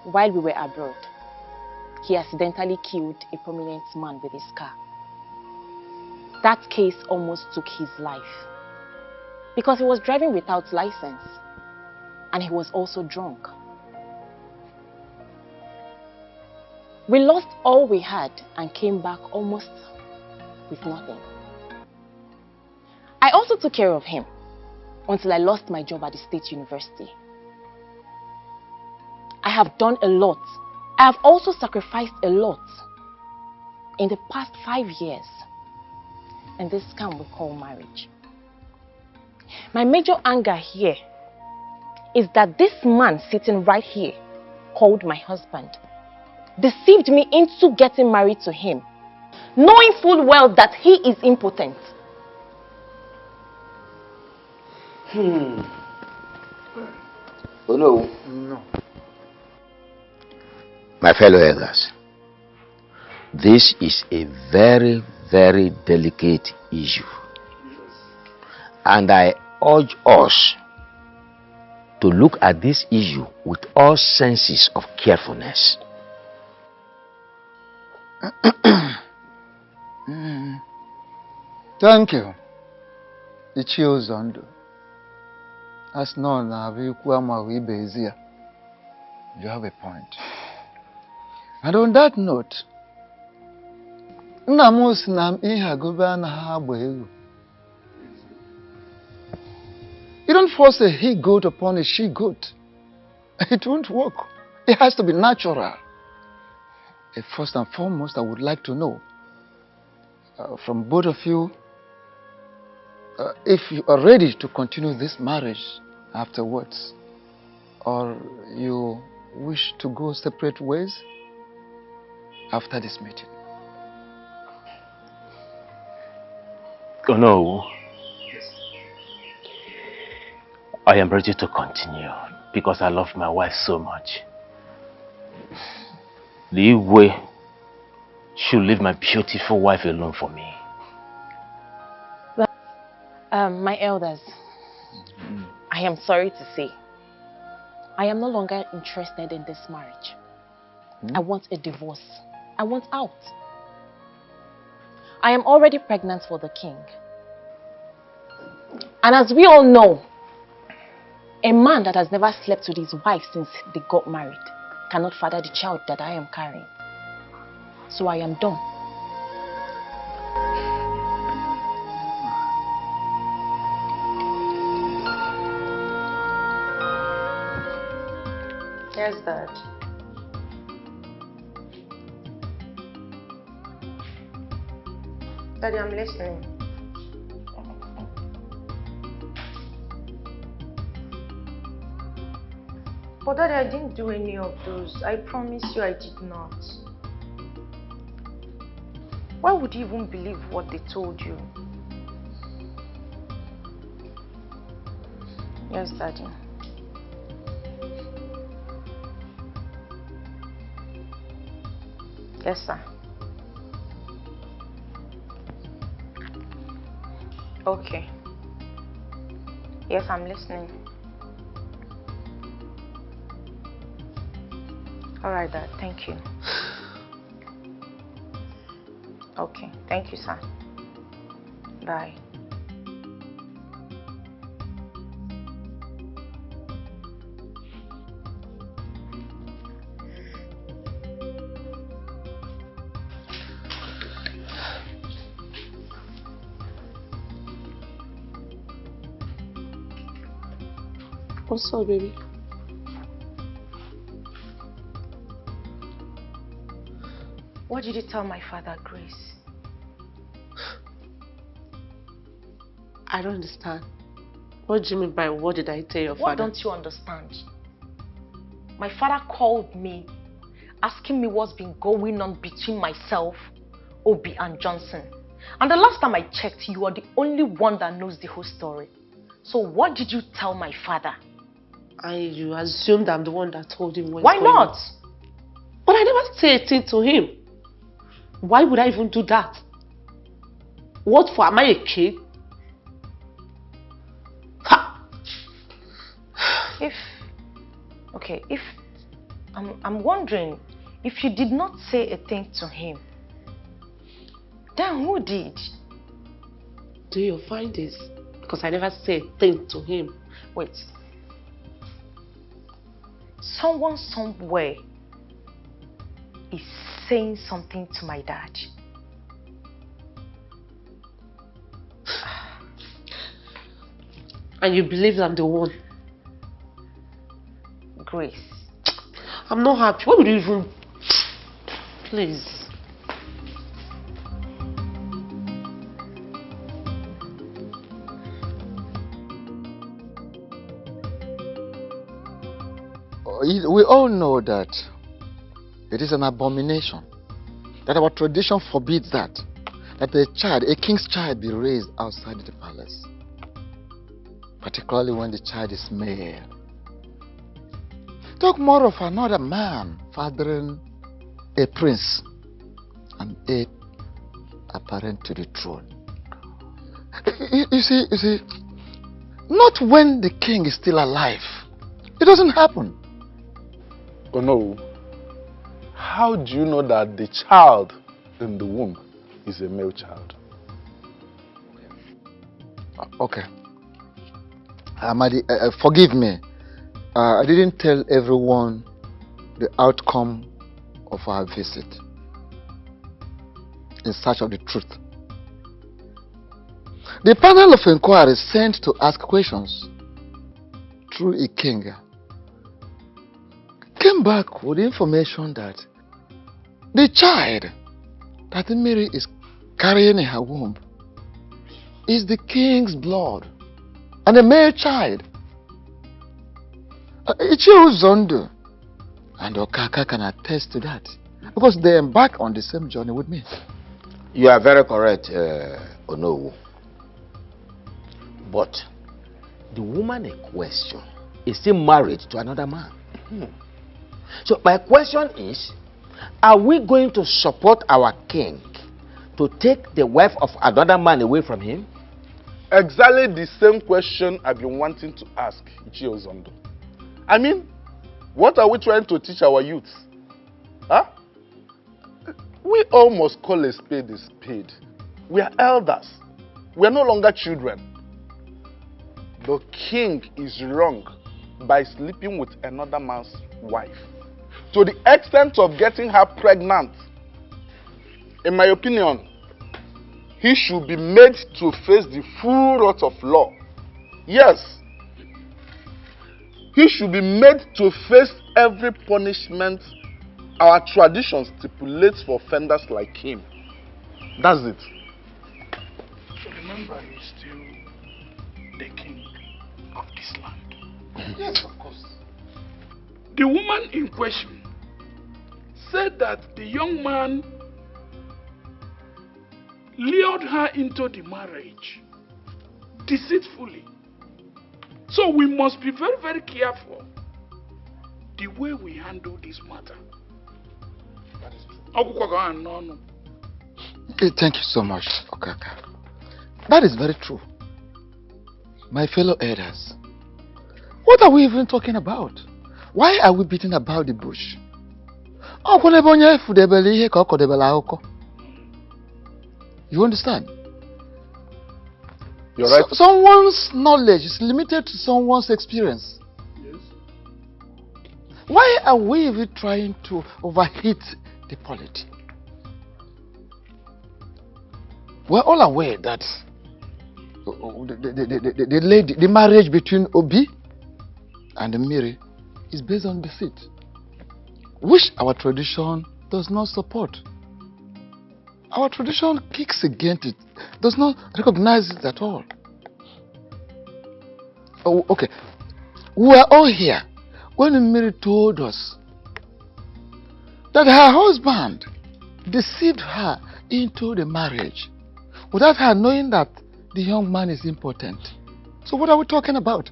While we were abroad, he accidentally killed a prominent man with his car. That case almost took his life because he was driving without license and he was also drunk. We lost all we had and came back almost with nothing. I also took care of him until I lost my job at the state university. I have done a lot. I have also sacrificed a lot in the past 5 years in this scam we call marriage. My major anger here is that this man sitting right here, called my husband, deceived me into getting married to him, knowing full well that he is impotent. Oh no. No. My fellow elders, this is a very, very delicate issue. And I urge us to look at this issue with all senses of carefulness. Thank you. Ichie Ozondo. As known, you have a point. And on that note, you don't force a he-goat upon a she-goat. It won't work. It has to be natural. First and foremost, I would like to know from both of you if you are ready to continue this marriage afterwards, or you wish to go separate ways after this meeting. Oh no. I am ready to continue because I love my wife so much. The Igwe should leave my beautiful wife alone for me. Well, my elders, I am sorry to say, I am no longer interested in this marriage. I want a divorce. I want out. I am already pregnant for the king. And as we all know, a man that has never slept with his wife since they got married cannot father the child that I am carrying. So I am done. Yes, Dad. Daddy, I'm listening. But Daddy, I didn't do any of those. I promise you I did not. Why would you even believe what they told you? Yes, Daddy. Yes, sir. Okay. Yes, I'm listening. All right, Dad. Thank you. Okay. Thank you, sir. Bye. What's up, baby? What did you tell my father, Grace? I don't understand. What do you mean by what did I tell your father? What don't you understand? My father called me, asking me what's been going on between myself, Obi, and Johnson. And the last time I checked, you are the only one that knows the whole story. So what did you tell my father? You assumed I'm the one that told him what's Why going not? on. But I never said a thing to him. Why would I even do that? What for? Am I a kid? If I'm wondering, if you did not say a thing to him, then who did? Do your findings, because I never said a thing to him. Wait. Someone somewhere is saying something to my dad. And you believe I'm the one? Grace. I'm not happy. Why would you even... Please. We all know that it is an abomination, that our tradition forbids that a king's child be raised outside the palace, particularly when the child is male. Talk more of another man fathering a prince and heir apparent to the throne. You see, not when the king is still alive. It doesn't happen. Oh no. How do you know that the child in the womb is a male child? Okay. Amadi, forgive me. I didn't tell everyone the outcome of our visit in search of the truth. The panel of inquiry sent to ask questions through a king came back with information that the child that Mary is carrying in her womb is the king's blood and a male child. Ichio Zondo and Okaka can attest to that because they embark on the same journey with me. You are very correct, Onowu. But the woman in question is still married to another man. So my question is, are we going to support our king to take the wife of another man away from him? Exactly the same question I've been wanting to ask Ichio Zondo. I mean, what are we trying to teach our youth? Huh? We all must call a spade a spade. We are elders. We are no longer children. The king is wrong by sleeping with another man's wife, to the extent of getting her pregnant. In my opinion, he should be made to face the full wrath of law. Yes. He should be made to face every punishment our tradition stipulates for offenders like him. That's it. So remember, he's still the king of this land. Yes, of course. The woman in question said that the young man lured her into the marriage deceitfully. So we must be very, very careful the way we handle this matter. That is true. Okay, thank you so much, Okaka. That is very true. My fellow elders, what are we even talking about? Why are we beating about the bush? You understand? You're right. Someone's knowledge is limited to someone's experience. Yes. Why are we even trying to overheat the polity? We're all aware that the marriage between Obi and Miri is based on deceit, which our tradition does not support. Our tradition kicks against it, does not recognize it at all. Oh, okay. We were all here when Mary told us that her husband deceived her into the marriage without her knowing that the young man is impotent. So what are we talking about?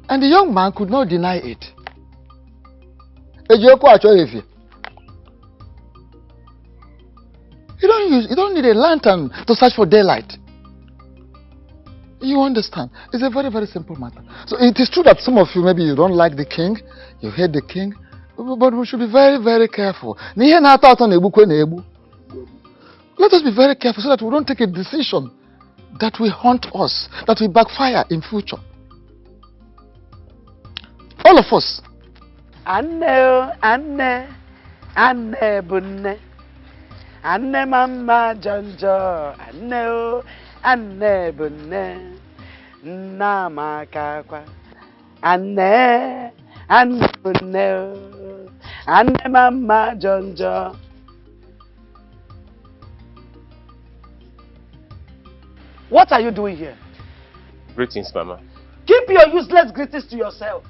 And the young man could not deny it. You don't need a lantern to search for daylight. You understand? It's a very, very simple matter. So it is true that some of you, maybe you don't like the king, you hate the king, but we should be very, very careful. Let us be very careful so that we don't take a decision that will haunt us, that will backfire in future. All of us. Anne mama jonjo, Anne bunne, nama kakwa, Anne bunne, Anne mama jonjo. What are you doing here? Greetings, Mama. Keep your useless greetings to yourself.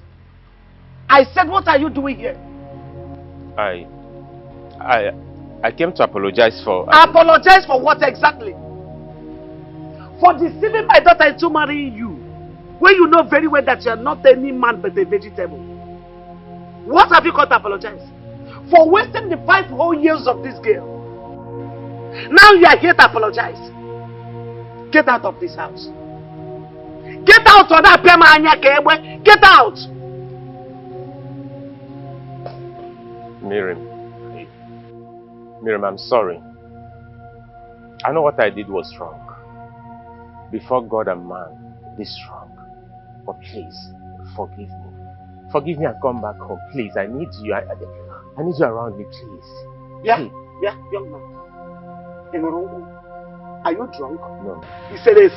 I said, what are you doing here? I came to apologize for... Apologize for what exactly? For deceiving my daughter into marrying you, when you know very well that you are not any man but a vegetable. What have you got to apologize? For wasting the 5 whole years of this girl. Now you are here to apologize. Get out of this house. Get out of that Pema. Get out! Miriam, I'm sorry. I know what I did was wrong. Before God and man, this wrong. But please, forgive me. Forgive me and come back home. Please, I need you. I need you around me, please. Yeah, please. Yeah, young man. Are you drunk? No. He said, He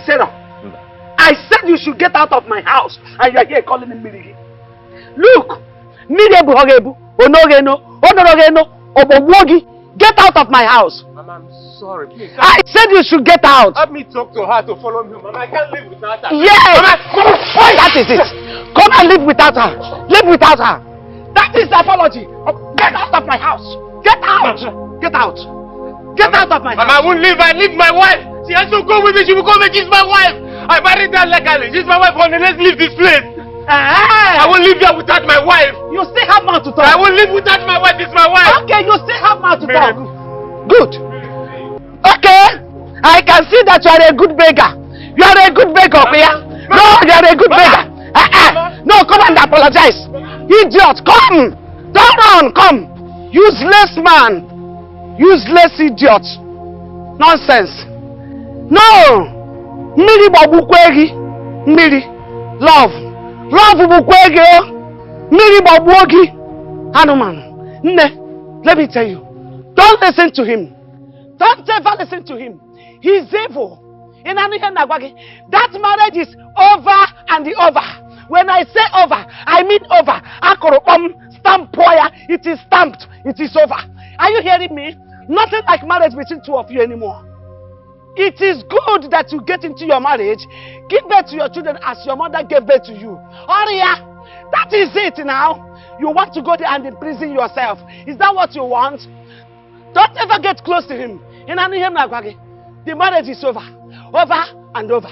said, no. I said you should get out of my house. And you are here calling me Mirigi. Look! Get out of my house. Mama, I'm sorry. Please. I said you should get out. Help me talk to her to follow me. Mama, I can't live without her. Yes! Mama, that is it. Come and live without her. Live without her. That is the apology. Get out of my house. Get out. Get out. Get out of my house. Mama, I won't leave. I leave my wife. She has to go with me. She will come and she's my wife. I married her legally. She's my wife. Let's leave this place. I won't live here without my wife. You still have mouth to talk. I won't live without my wife. It's my wife. Okay, you still have mouth to talk. Good. Okay. I can see that you are a good beggar. You are a good beggar, Pia. No, you are a good beggar. No, come and apologize. Idiot, come. Don't run, come! Useless man! Useless idiot! Nonsense! No! Miri babukwegi! Miri! Love! Love bukwegi! Miri babuogi! Hanuman! Ne! Let me tell you. Don't listen to him. Don't ever listen to him. He's evil. That marriage is over and over. When I say over, I mean over. It is stamped. It is over. Are you hearing me? Nothing like marriage between two of you anymore. It is good that you get into your marriage, give birth to your children as your mother gave birth to you. Aria, that is it now. You want to go there and imprison yourself. Is that what you want? Don't ever get close to him. The marriage is over. Over and over.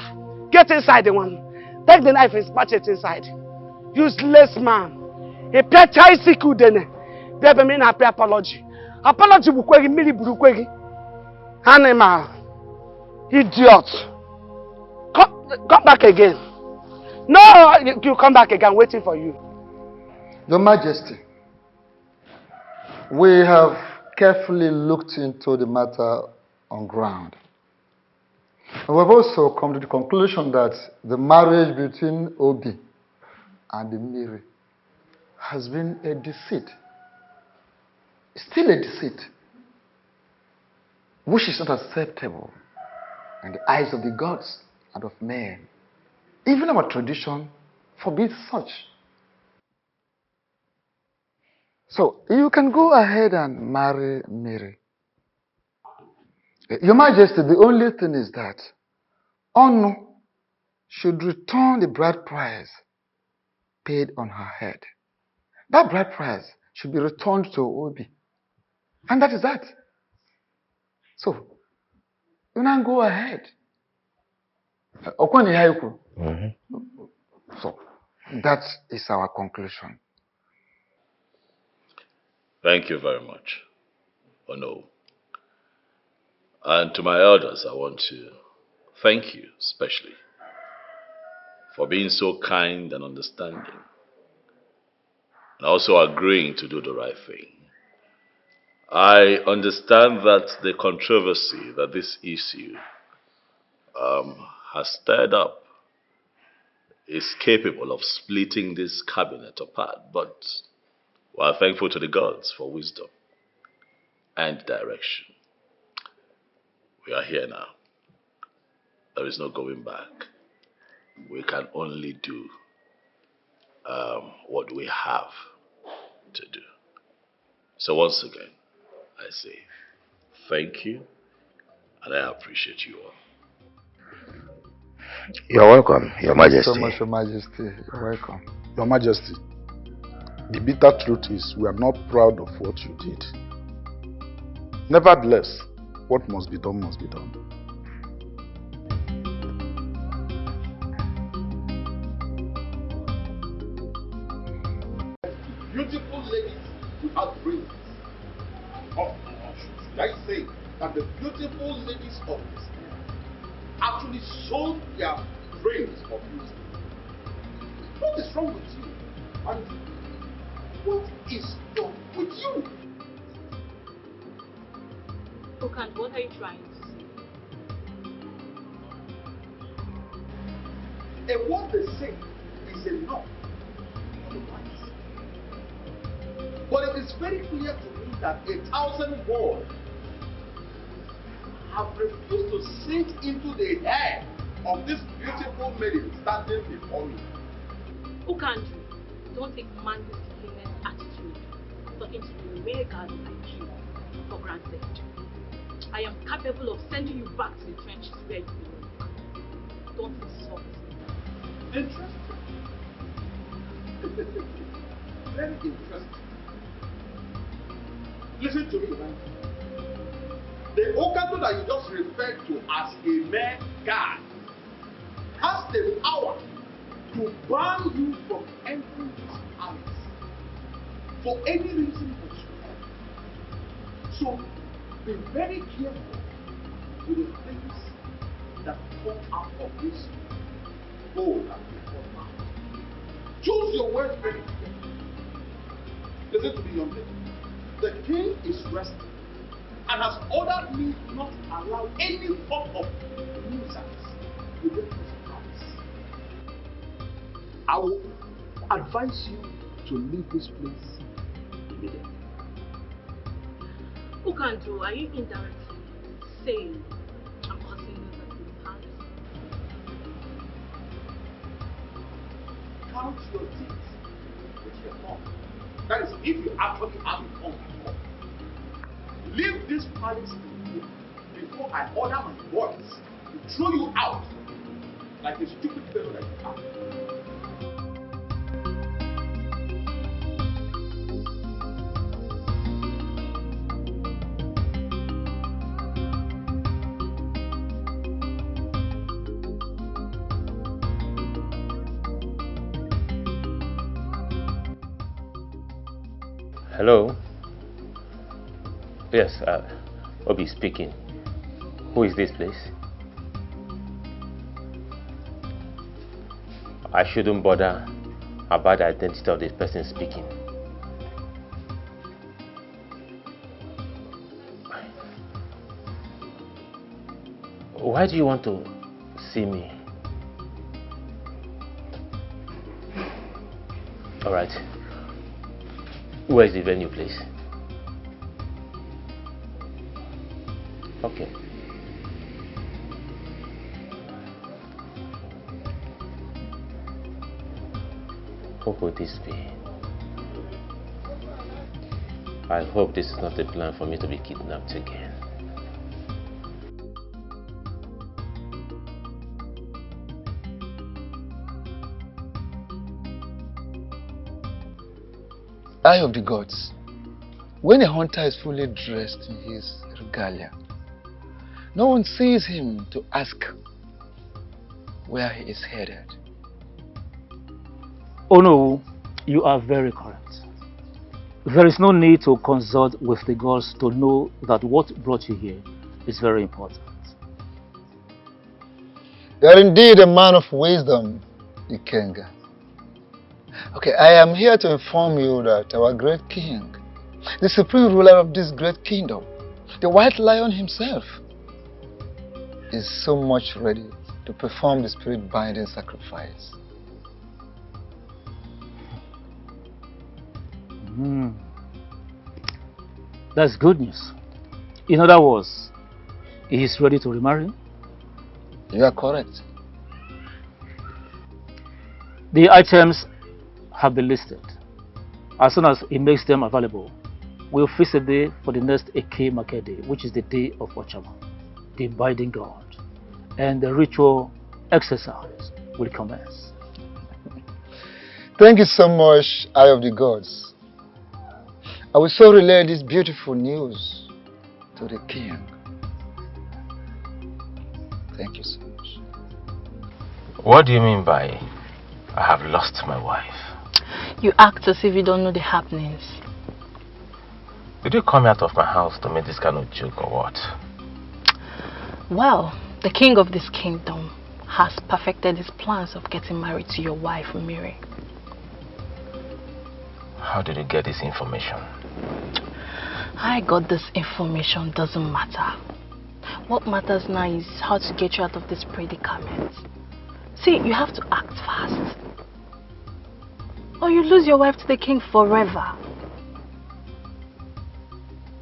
Get inside the one. Take the knife and smash it inside. Useless man. A pia siku dene. Bebe mean happy apology. Apology bukwegi mili bukwegi. Animal. Idiot. Come back again. No, you come back again. Waiting for you. Your Majesty, we have carefully looked into the matter on ground. And we've also come to the conclusion that the marriage between Obi and Miri has been a deceit. Still a deceit, which is not acceptable in the eyes of the gods and of men. Even our tradition forbids such. So, you can go ahead and marry Miri. Your Majesty, the only thing is that Onu should return the bride price paid on her head. That bride price should be returned to Obi. And that is that. So, you now go ahead. So, that is our conclusion. Thank you very much, Ono. And to my elders, I want to thank you especially for being so kind and understanding, and also agreeing to do the right thing. I understand that the controversy that this issue has stirred up is capable of splitting this cabinet apart, but we are thankful to the gods for wisdom and direction. We are here now. There is no going back. We can only do what we have to do. So once again, I say thank you, and I appreciate you all. You're welcome, Your Majesty. Thank you so much, Your Majesty. You're welcome. Your Majesty, the bitter truth is we are not proud of what you did. Nevertheless, what must be done must be done. Beautiful ladies without brains. Or should I say that the beautiful ladies of this world actually sold their brains for beauty? What is wrong with you? And what is wrong with you? Okan, what are you trying to say? And what they say is enough for the wise. But it is very clear to me that 1,000 words have refused to sink into the head of this beautiful maiden standing before me. Okan, don't take man-disciplined attitude talking to the mere girl like you for granted. I am capable of sending you back to the trenches where you belong. Don't insult me. Interesting. Very interesting. Listen to me, man. The Okado that you just referred to as a mere guy has the power to ban you from entering this palace for any reason whatsoever. So be very careful with the things that come out of this bowl that we come out. Choose your words very carefully. Listen to me, young lady. The king is resting and has ordered me not to allow any form of nuisance within his palace. I will advise you to leave this place immediately. Ukandru, are you indirectly saying I'm causing you that in the palace? Count your teeth with your tongue. That is, if you actually have a tongue at all. Leave this palace immediately before I order my boys to throw you out like a stupid fellow that you are. Hello? Yes, Obi speaking. Who is this, please? I shouldn't bother about the identity of this person speaking. Why do you want to see me? All right. Where is the venue, please? Okay. What would this be? I hope this is not a plan for me to be kidnapped again. Eye of the gods. When a hunter is fully dressed in his regalia, no one sees him to ask where he is headed. Oh no, you are very correct. There is no need to consult with the gods to know that what brought you here is very important. You are indeed a man of wisdom, Ikenga. Okay, I am here to inform you that our great king, the supreme ruler of this great kingdom, the white lion himself, is so much ready to perform the spirit binding sacrifice. That's good news. In other words, he is ready to remarry? You are correct. The items have been listed. As soon as he makes them available, we'll fix a day for the next Eke market day, which is the day of Ochama, the binding god, and the ritual exercise will commence. Thank you so much, Eye of the Gods. I will so relay this beautiful news to the king. Thank you so much. What do you mean by I have lost my wife? You act as if you don't know the happenings. Did you come out of my house to make this kind of joke or what? Well, the king of this kingdom has perfected his plans of getting married to your wife, Mary. How did you get this information? I got this information doesn't matter. What matters now is how to get you out of this predicament. See, you have to act fast, or you lose your wife to the king forever.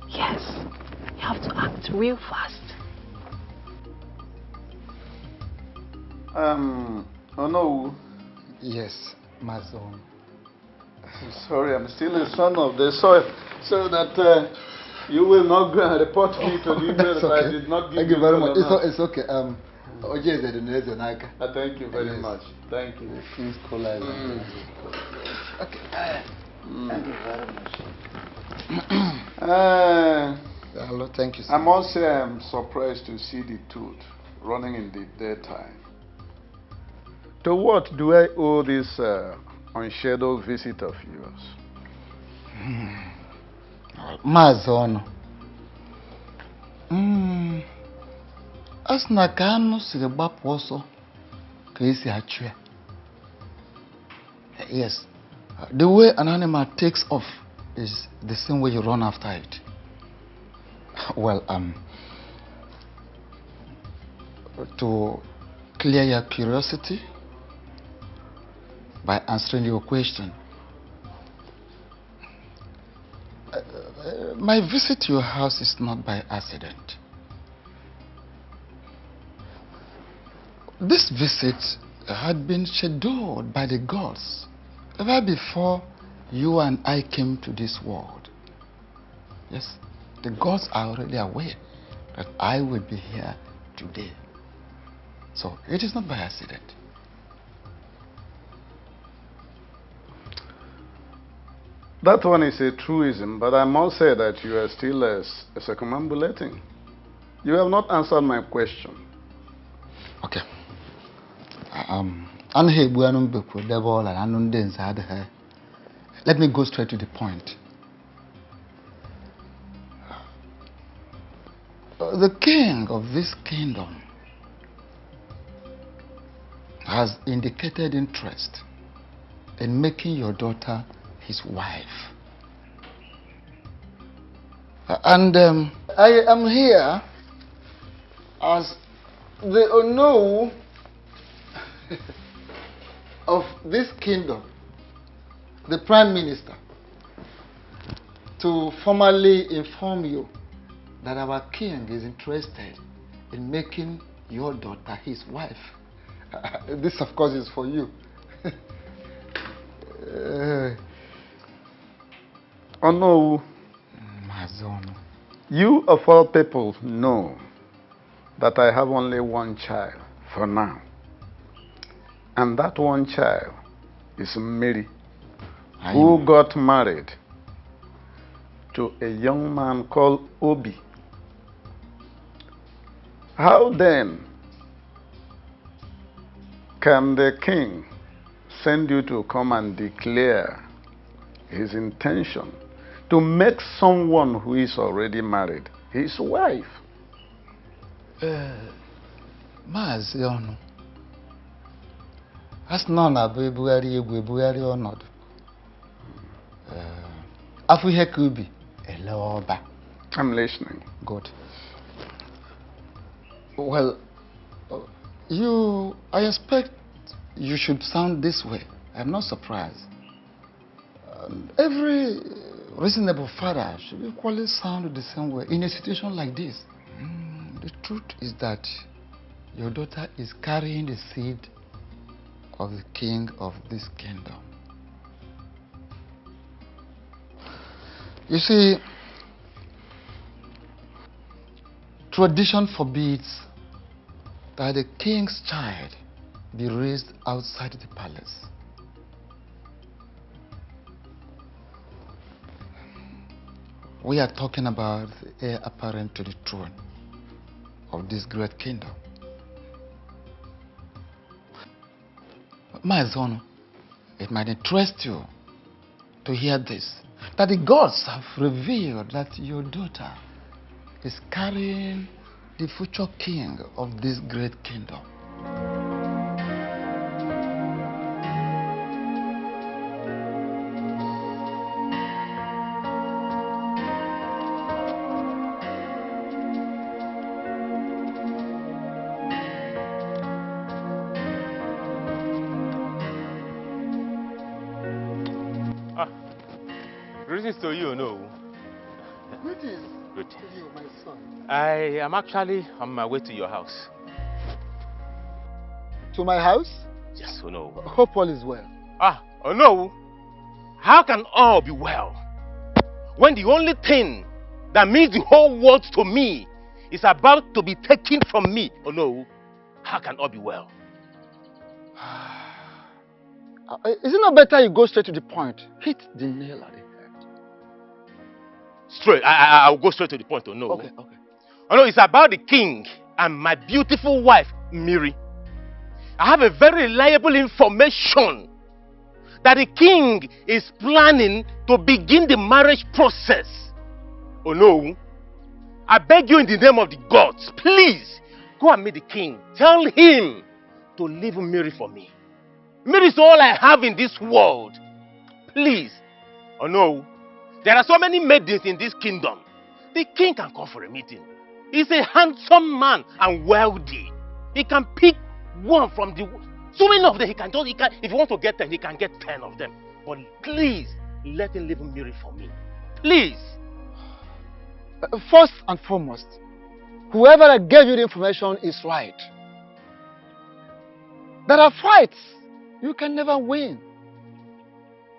Yes, you have to act real fast. Oh no. Yes, my son. Sorry, I'm still a son of the soil, so that you will not go and report me to the email that I did not give Thank you very much. It's okay. Thank you very much. Thank you. The King's Cola. Okay. Thank you very much. Hello, thank you so I must say I'm surprised to see the tooth running in the daytime. To what do I owe this unscheduled visit of yours? Mazon. Asna kanu sigabap also. Yes. The way an animal takes off is the same way you run after it. Well, to clear your curiosity by answering your question, my visit to your house is not by accident. This visit had been scheduled by the gods ever before you and I came to this world. Yes, the gods are already aware that I will be here today. So it is not by accident. That one is a truism, but I must say that you are still circumambulating. You have not answered my question. Okay. Let me go straight to the point. The king of this kingdom has indicated interest in making your daughter his wife. And I am here as the Onowu of this kingdom, the Prime Minister, to formally inform you that our king is interested in making your daughter his wife. This, of course, is for you. Onowu, you of all people know that I have only one child for now. And that one child is Mary, who got married to a young man called Obi. How then can the king send you to come and declare his intention to make someone who is already married his wife? Maazị Ọnụ, as nọ na bụ ebugharị egwu ebugharị ọnọdụ. Afọ ihe ka ubi ele ọba. I'm listening. Good. Well, I expect you should sound this way. I'm not surprised. Every reasonable father should equally sound the same way in a situation like this. The truth is that your daughter is carrying the seed of the king of this kingdom. You see, tradition forbids that the king's child be raised outside the palace. We are talking about the heir apparent to the throne of this great kingdom. My son, it might interest you to hear this, that the gods have revealed that your daughter is carrying the future king of this great kingdom. Greetings to you, no? Greetings Good. to you, my son. I am actually on my way to your house. To my house? Yes, or no? Hope all is well. Oh no. How can all be well when the only thing that means the whole world to me is about to be taken from me? Oh no. How can all be well? Is it not better you go straight to the point? Hit the nail at the head. Straight. I'll go straight to the point. Oh no. Okay. Oh no, it's about the king and my beautiful wife, Miri. I have a very reliable information that the king is planning to begin the marriage process. Oh no. I beg you in the name of the gods, please go and meet the king. Tell him to leave Miri for me. Miri is all I have in this world. Please. Oh no. There are so many maidens in this kingdom. The king can call for a meeting. He's a handsome man and wealthy. He can pick one from the... So many of them, if he wants to get 10, he can get 10 of them. But please, let him leave Miri for me. Please. First and foremost, whoever that gave you the information is right. There are fights you can never win.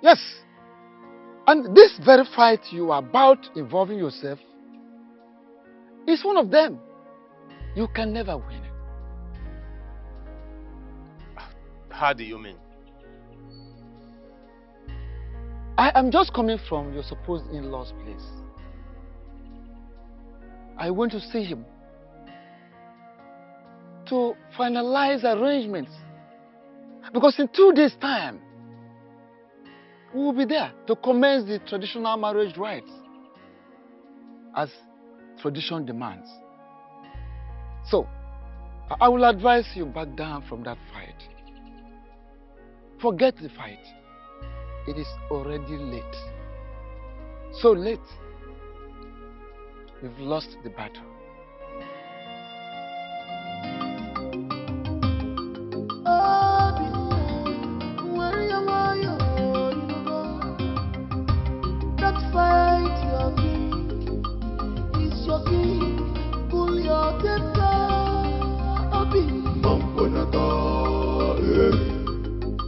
Yes. And this very fight you are about involving yourself is one of them. You can never win it. How do you mean? I am just coming from your supposed in-law's place. I went to see him to finalize arrangements. Because in 2 days' time, we will be there to commence the traditional marriage rites as tradition demands. So, I will advise you back down from that fight. Forget the fight. It is already late. So late. We've lost the battle.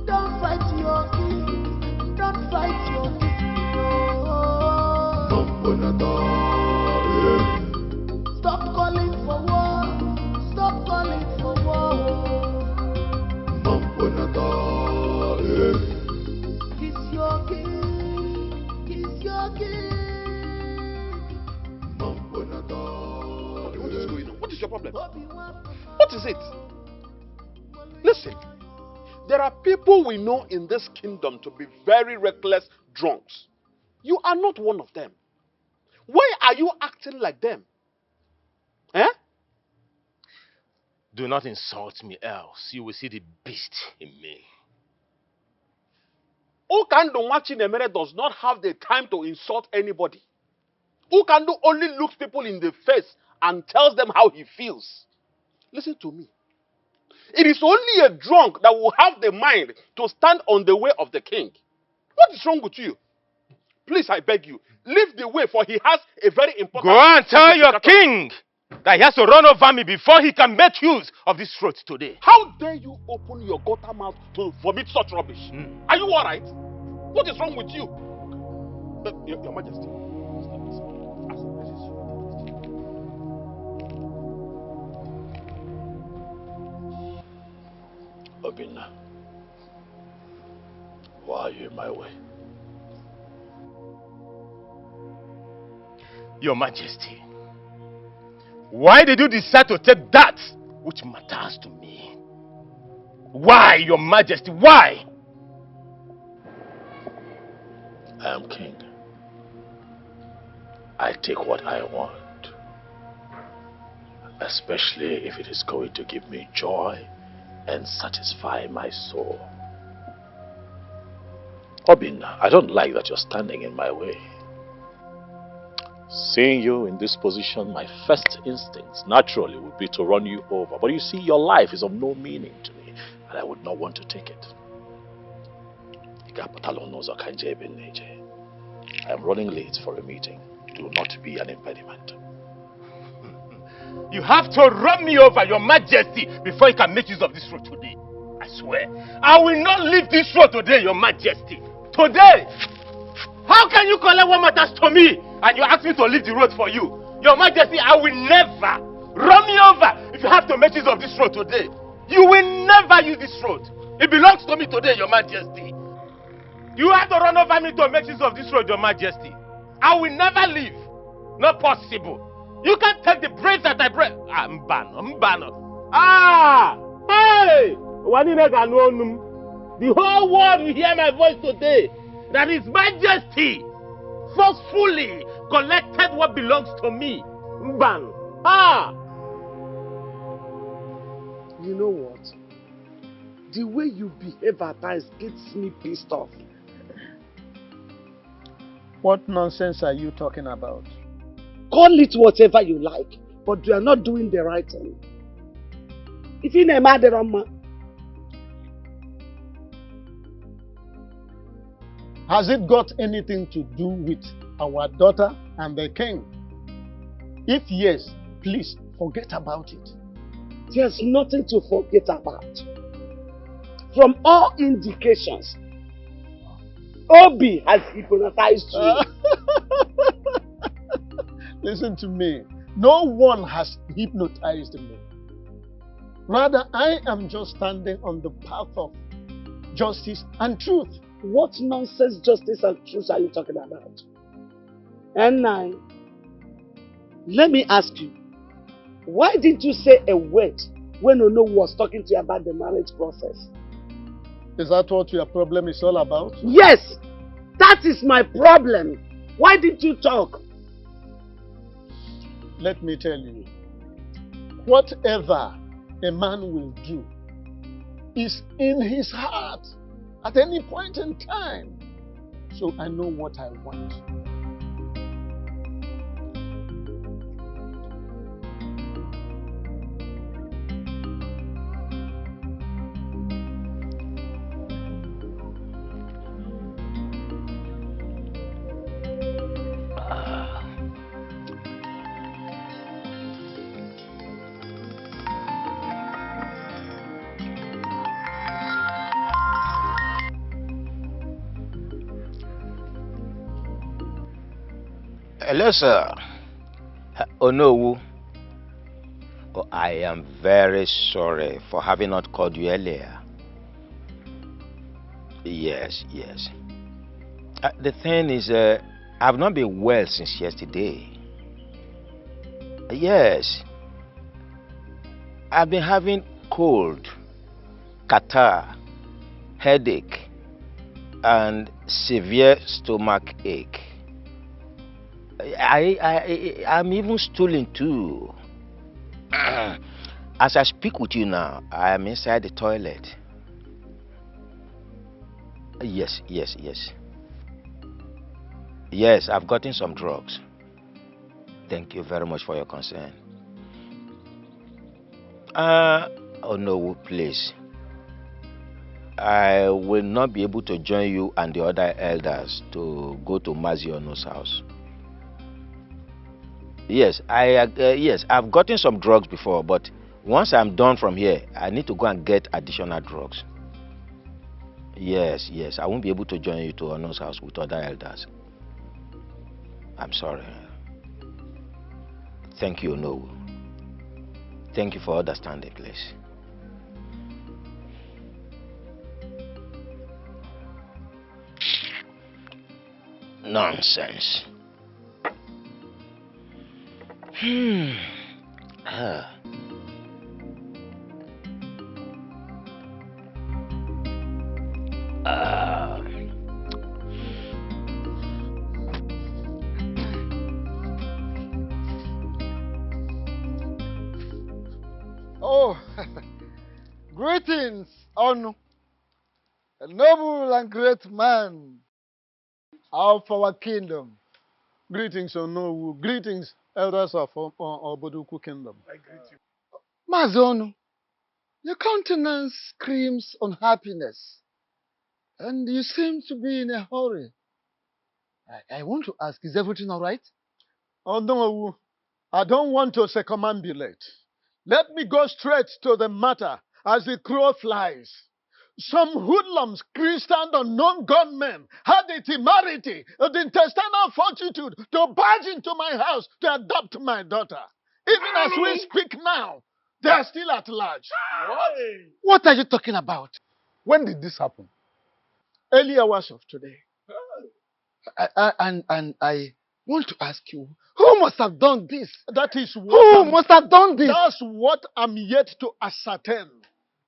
Don't fight your king. Don't fight your king. Stop calling for war. Stop calling for war. He's your king. He's your king. What is going on? What is your problem? What is it? Listen. There are people we know in this kingdom to be very reckless drunks. You are not one of them. Why are you acting like them? Eh? Do not insult me, else you will see the beast in me. Ukando Machinemere does not have the time to insult anybody. Ukando only looks people in the face and tells them how he feels. Listen to me. It is only a drunk that will have the mind to stand on the way of the king. What is wrong with you? Please, I beg you, leave the way, for he has a very important... Go and tell your king that he has to run over me before he can make use of this throat today. How dare you open your gutter mouth to vomit such rubbish? Are you alright? What is wrong with you? Your Majesty. Obinna, why are you in my way? Your Majesty, why did you decide to take that which matters to me? Why, Your Majesty, why? I am king. I take what I want, especially if it is going to give me joy and satisfy my soul. Obinna, I don't like that you're standing in my way. Seeing you in this position, my first instincts naturally would be to run you over. But you see, your life is of no meaning to me, and I would not want to take it. I am running late for a meeting. Do not be an impediment. You have to run me over, Your Majesty, before you can make use of this road today. I swear. I will not leave this road today, Your Majesty. Today! How can you collect what matters to me and you ask me to leave the road for you? Your Majesty, I will never run me over if you have to make use of this road today. You will never use this road. It belongs to me today, Your Majesty. You have to run over me to make use of this road, Your Majesty. I will never leave. Not possible. You can't take the brave that I break. Mbano. Hey! The whole world will hear my voice today. That His Majesty forcefully collected what belongs to me. Mbano. You know what? The way you behave at times gets me pissed off. What nonsense are you talking about? Call it whatever you like, but you are not doing the right thing. If you name Aderoma, has it got anything to do with our daughter and the king? If yes, please forget about it. There's nothing to forget about. From all indications, Obi has hypnotized you. Listen to me. No one has hypnotized me. Rather, I am just standing on the path of justice and truth. What nonsense justice and truth are you talking about? And now, let me ask you, why didn't you say a word when Ono was talking to you about the marriage process? Is that what your problem is all about? Yes! That is my problem. Why didn't you talk? Let me tell you, whatever a man will do is in his heart at any point in time. So I know what I want. Hello, sir. Onowu. Oh, I am very sorry for having not called you earlier. Yes. The thing is, I've not been well since yesterday. Yes. I've been having cold, catarrh, headache, and severe stomach ache. I'm even stooling too. As I speak with you now, I am inside the toilet. Yes. Yes, I've gotten some drugs. Thank you very much for your concern. Oh no, please. I will not be able to join you and the other elders to go to Maziono's house. Yes, I've gotten some drugs before, but once I'm done from here, I need to go and get additional drugs. Yes, I won't be able to join you to Ono's house with other elders. I'm sorry. Thank you, Ono. Thank you for understanding, please. Nonsense. Oh, greetings, Onu, a noble and great man of our kingdom. Greetings, Onowu. Greetings, elders of Oboduku Kingdom. I greet you. Mazonu, your countenance screams unhappiness, and you seem to be in a hurry. I want to ask, is everything all right? Onowu, I don't want to circumambulate. Let me go straight to the matter as the crow flies. Some hoodlums, Christian unknown gunmen, had the temerity, the intestinal fortitude to barge into my house to adopt my daughter. Even as we speak now, they are still at large. What are you talking about? When did this happen? Early hours of today. And I want to ask you, who must have done this? That is what must have done this? That's what I'm yet to ascertain.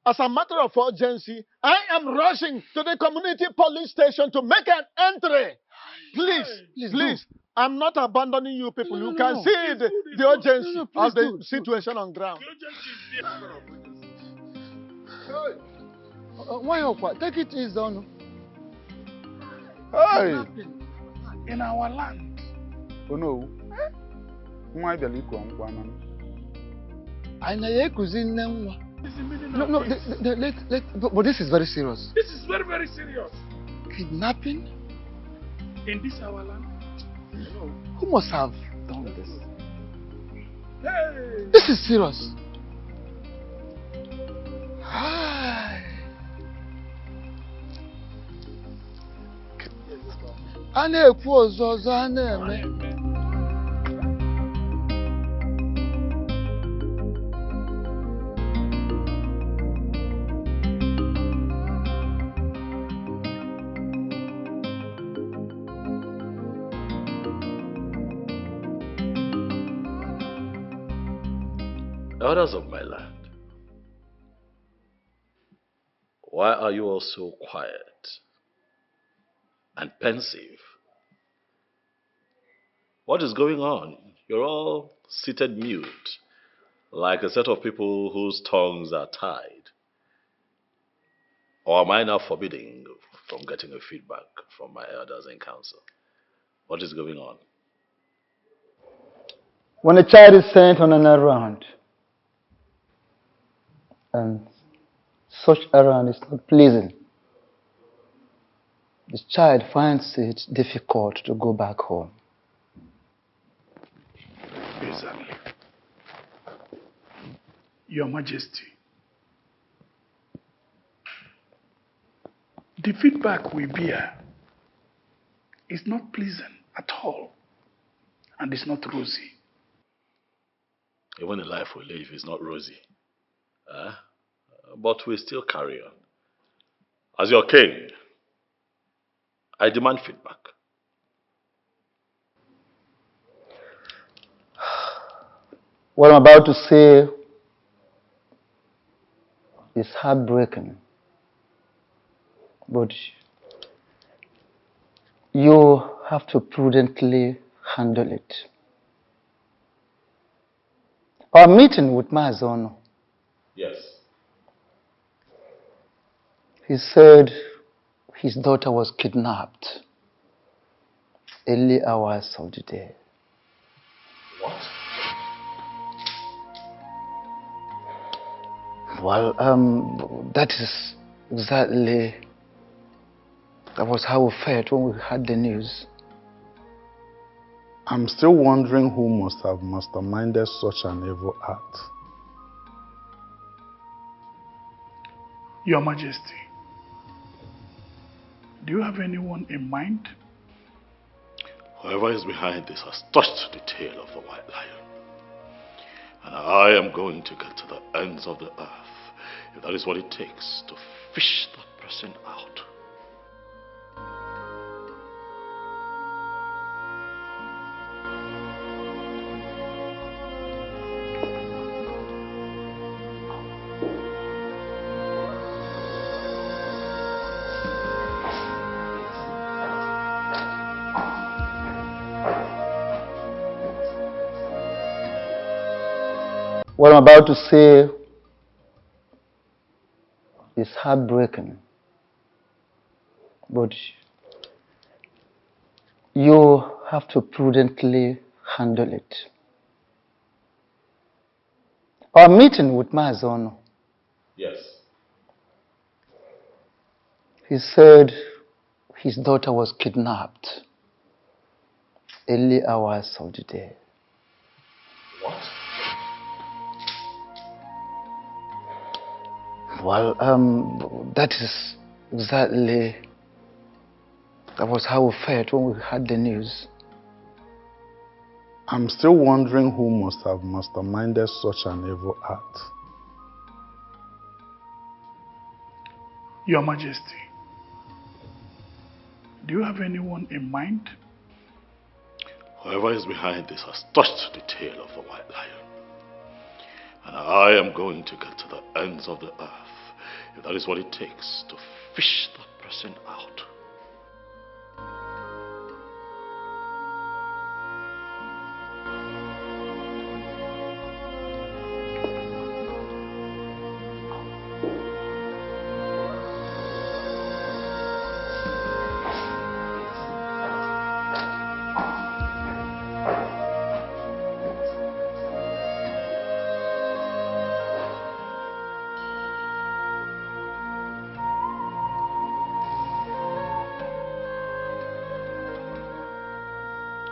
As a matter of urgency, I am rushing to the community police station to make an entry. Please, I'm not abandoning you people. You can see the urgency of the situation on ground. Why, take it easy, Onu. Hey! in our land. Oh no. Why the liquor on one? I know cuisine now. No, But this is very serious. This is very, very serious. Kidnapping? In this our land? No. Who must have done this? Hey. This is serious. A na-ekwu ọzọ a na-eme. Elders of my land, why are you all so quiet and pensive? What is going on? You're all seated mute, like a set of people whose tongues are tied. Or am I now forbidding from getting a feedback from my elders in council? What is going on? When a child is sent on an errand, and such errand is not pleasing, the child finds it difficult to go back home. Exactly. Your Majesty, the feedback we bear is not pleasant at all, and it's not rosy. Even the life we live is not rosy. But we still carry on. As your king, I demand feedback. What I'm about to say is heartbreaking, but you have to prudently handle it. Our meeting with Mazono, Yes. he said his daughter was kidnapped early hours of the day. What? Well, that is exactly, that was how we felt when we heard the news. I'm still wondering who must have masterminded such an evil act. Your Majesty, do you have anyone in mind? Whoever is behind this has touched the tail of the white lion. And I am going to get to the ends of the earth, if that is what it takes to fish that person out. What I'm about to say is heartbreaking, but you have to prudently handle it. Our meeting with Mazono, Yes. he said his daughter was kidnapped early hours of the day. What? Well, that is exactly, that was how we felt when we heard the news. I'm still wondering who must have masterminded such an evil act. Your Majesty, do you have anyone in mind? Whoever is behind this has touched the tail of the white lion. And I am going to get to the ends of the earth, if that is what it takes to fish that person out.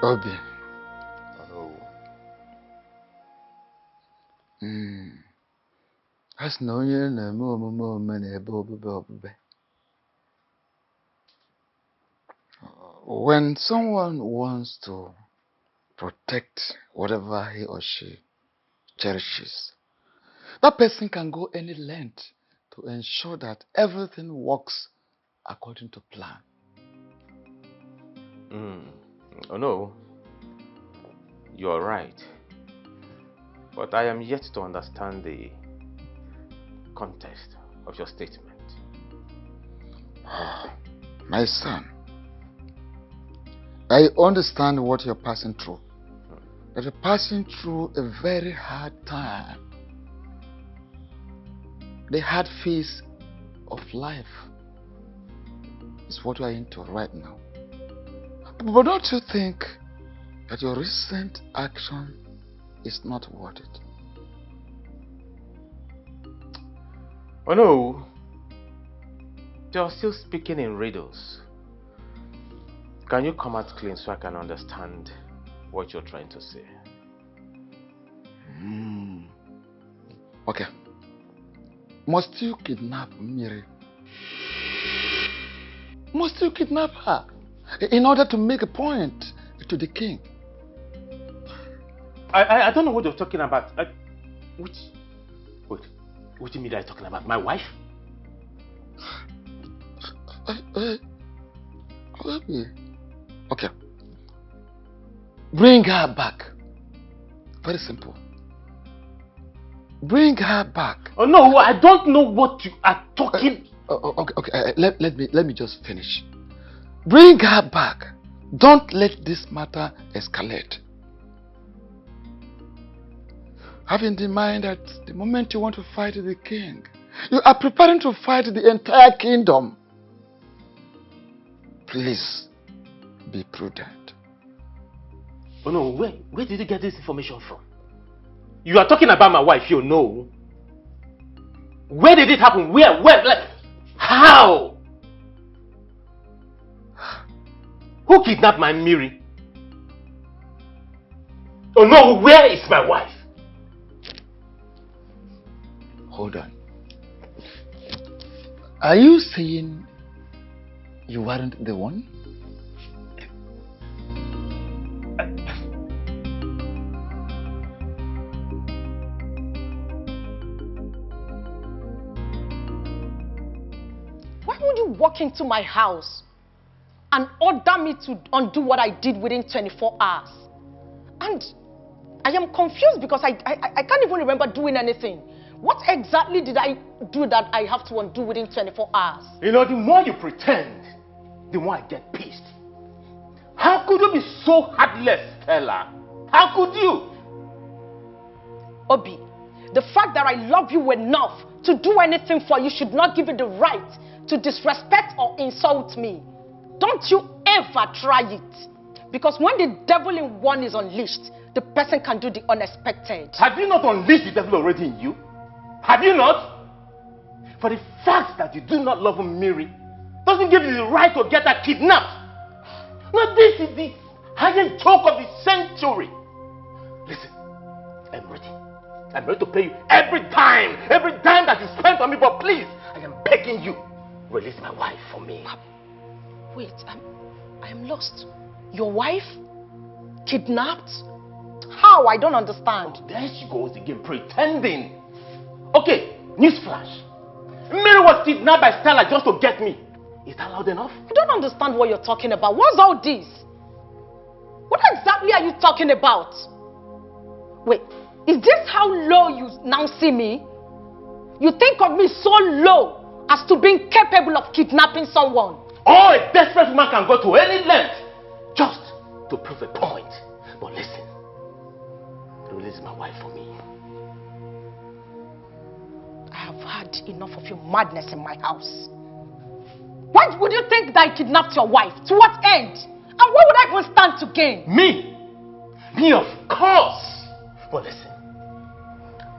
Obi. Oh. As no year no more ebe obube. When someone wants to protect whatever he or she cherishes, that person can go any length to ensure that everything works according to plan. Oh no, you're right. But I am yet to understand the context of your statement. My son, I understand what you're passing through. That you're passing through a very hard time. The hard phase of life is what you are into right now. But don't you think that your recent action is not worth it? Oh no, you're still speaking in riddles. Can you come out clean so I can understand what you're trying to say? Okay. Must you kidnap Miri? Must you kidnap her in order to make a point to the king? I don't know what you're talking about. What do you mean you're talking about? My wife? Okay. Bring her back. Very simple. Bring her back. Oh no, I don't know what you are talking. Okay. Let me just finish. Bring her back. Don't let this matter escalate. Have in mind that the moment you want to fight the king, you are preparing to fight the entire kingdom. Please be prudent. Oh no, where did you get this information from? You are talking about my wife, you know. Where did it happen? Where? Like, how? Who kidnapped my Miri? Oh no, where is my wife? Hold on. Are you saying you weren't the one? Why would you walk into my house and order me to undo what I did within 24 hours? And I am confused because I can't even remember doing anything. What exactly did I do that I have to undo within 24 hours? You know, the more you pretend, the more I get pissed. How could you be so heartless, Stella? How could you? Obi, the fact that I love you enough to do anything for you should not give you the right to disrespect or insult me. Don't you ever try it. Because when the devil in one is unleashed, the person can do the unexpected. Have you not unleashed the devil already in you? Have you not? For the fact that you do not love Miri doesn't give you the right to get her kidnapped. No, this is the highest joke of the century. Listen, I'm ready. I'm ready to pay you every dime that you spent on me, but please, I am begging you, release my wife for me. Wait, I am lost. Your wife? Kidnapped? How? I don't understand. Oh, there she goes again, pretending. Okay, newsflash. Mary was kidnapped by Stella just to get me. Is that loud enough? I don't understand what you're talking about. What's all this? What exactly are you talking about? Wait, is this how low you now see me? You think of me so low as to being capable of kidnapping someone? Oh, a desperate woman can go to any length just to prove a point. But listen, release my wife for me. I have had enough of your madness in my house. Why would you think that I kidnapped your wife? To what end? And what would I even stand to gain? Me? Me, of course. But listen,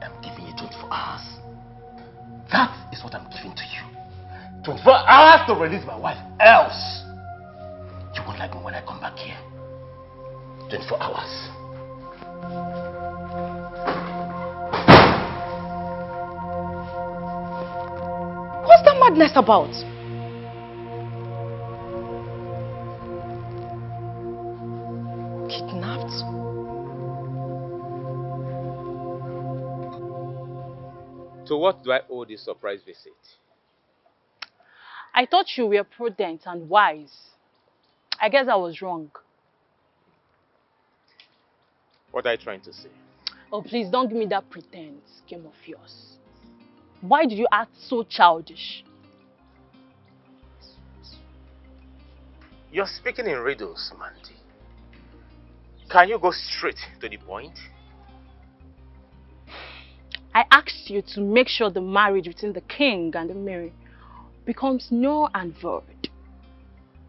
I'm giving you 24 hours. That is what I'm giving to you. 24 hours to release my wife. Else, you won't like me when I come back here. 24 hours. What's that madness about? Kidnapped? To what do I owe this surprise visit? I thought you were prudent and wise. I guess I was wrong. What are you trying to say? Oh, please don't give me that pretense game of yours. Why did you act so childish? You're speaking in riddles, Mandy. Can you go straight to the point? I asked you to make sure the marriage between the king and the Mary becomes null and void.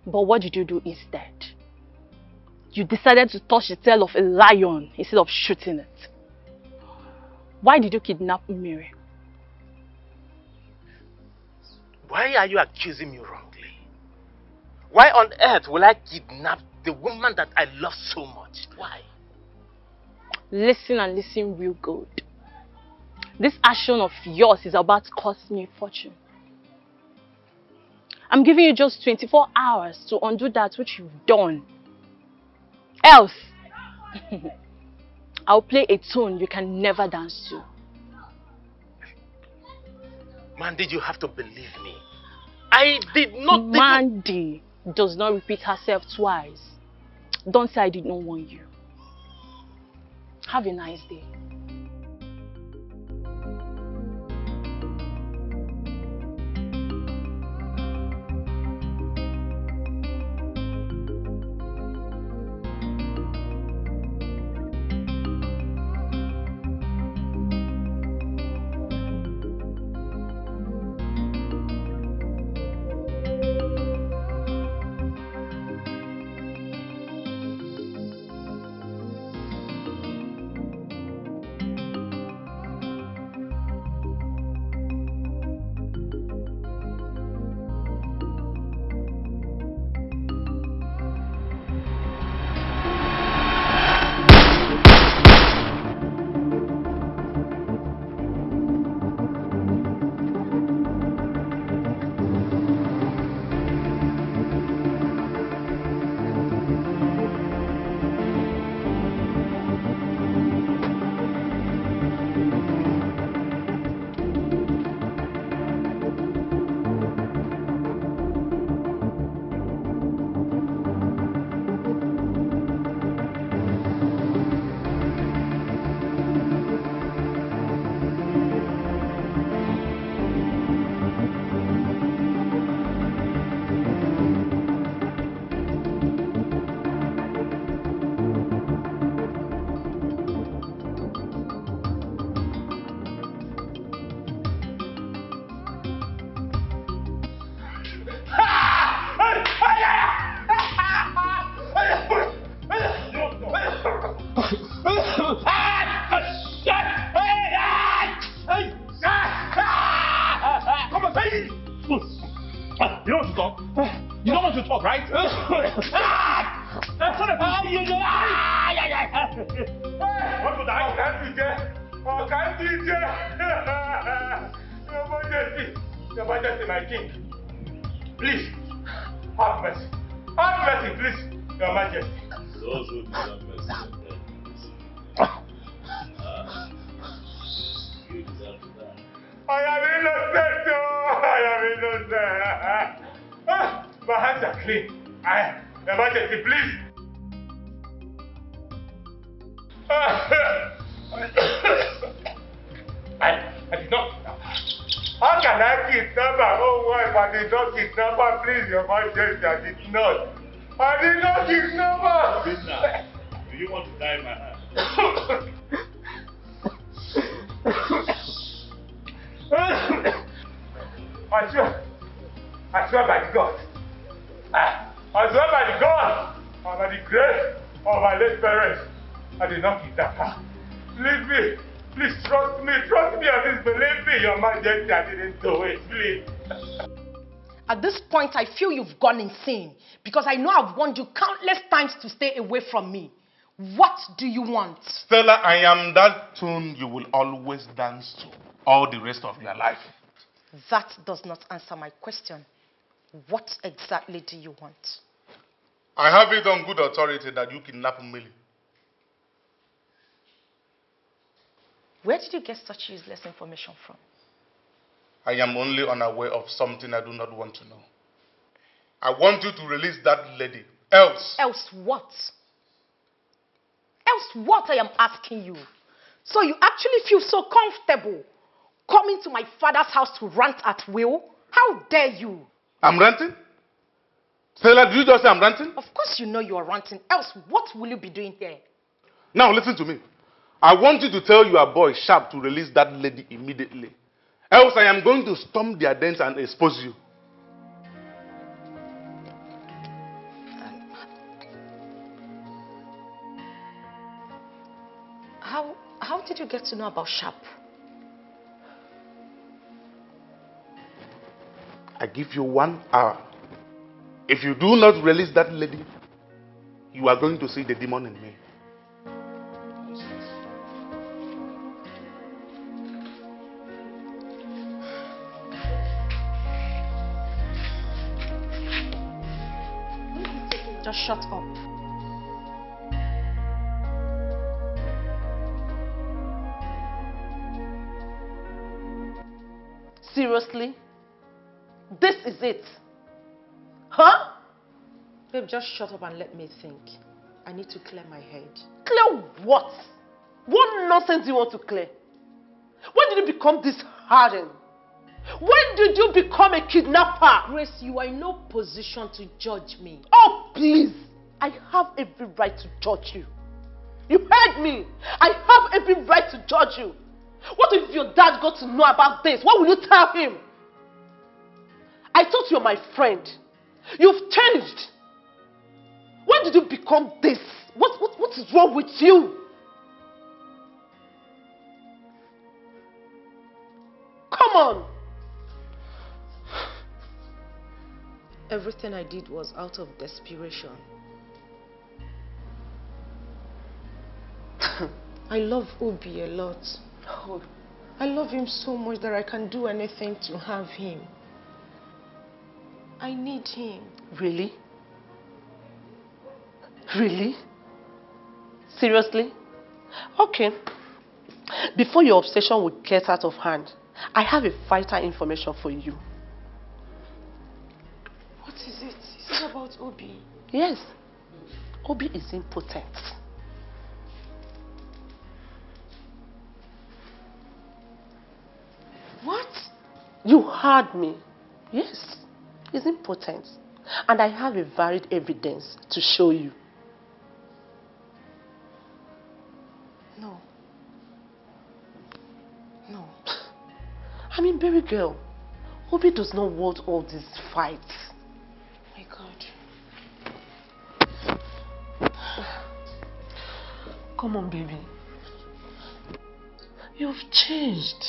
But what did you do instead? You decided to touch the tail of a lion instead of shooting it. Why did you kidnap Mary? Why are you accusing me wrongly? Why on earth will I kidnap the woman that I love so much? Why? Listen and listen real good. This action of yours is about to cost me a fortune. I'm giving you just 24 hours to undo that which you've done. Else, I'll play a tune you can never dance to. Mandy, you have to believe me. I did not... Mandy does not repeat herself twice. Don't say I did not warn you. Have a nice day. I swear by the God. I swear by the God and by the grace of my late parents. I did not kidnap her. Believe me. Please trust me. Trust me and please believe me. Your Majesty, I didn't do it. Please. At this point, I feel you've gone insane because I know I've warned you countless times to stay away from me. What do you want? Stella, I am that tune you will always dance to all the rest of your life. That does not answer my question. What exactly do you want? I have it on good authority that you kidnapped Millie. Where did you get such useless information from? I am only unaware of something I do not want to know. I want you to release that lady. Else. Else what? Else what, I am asking you? So you actually feel so comfortable coming to my father's house to rant at will? How dare you? I'm ranting? Stella, did you just say I'm ranting? Of course you know you are ranting. Else what will you be doing here? Now listen to me. I want you to tell your boy Sharp to release that lady immediately. Else I am going to storm their dens and expose you. How did you get to know about Sharp? I give you 1 hour. If you do not release that lady, you are going to see the demon in me. Just shut up. Seriously? This is it? Huh? Babe, just shut up and let me think. I need to clear my head. Clear what? What nonsense do you want to clear? When did you become this hardened? When did you become a kidnapper? Grace, you are in no position to judge me. Oh, please. I have every right to judge you. You heard me. I have every right to judge you. What if your dad got to know about this? What will you tell him? I thought you were my friend. You've changed. When did you become this? What is wrong with you? Come on. Everything I did was out of desperation. I love Obi a lot. Oh, I love him so much that I can do anything to have him. I need him. Really? Really? Seriously? Okay. Before your obsession would get out of hand, I have a vital information for you. What is it? Is it about Obi? Yes. Obi is impotent. What? You heard me. Yes. He's impotent. And I have a varied evidence to show you. No. No. I mean, baby girl, Obi does not want all these fights. My God. Come on, baby. You've changed.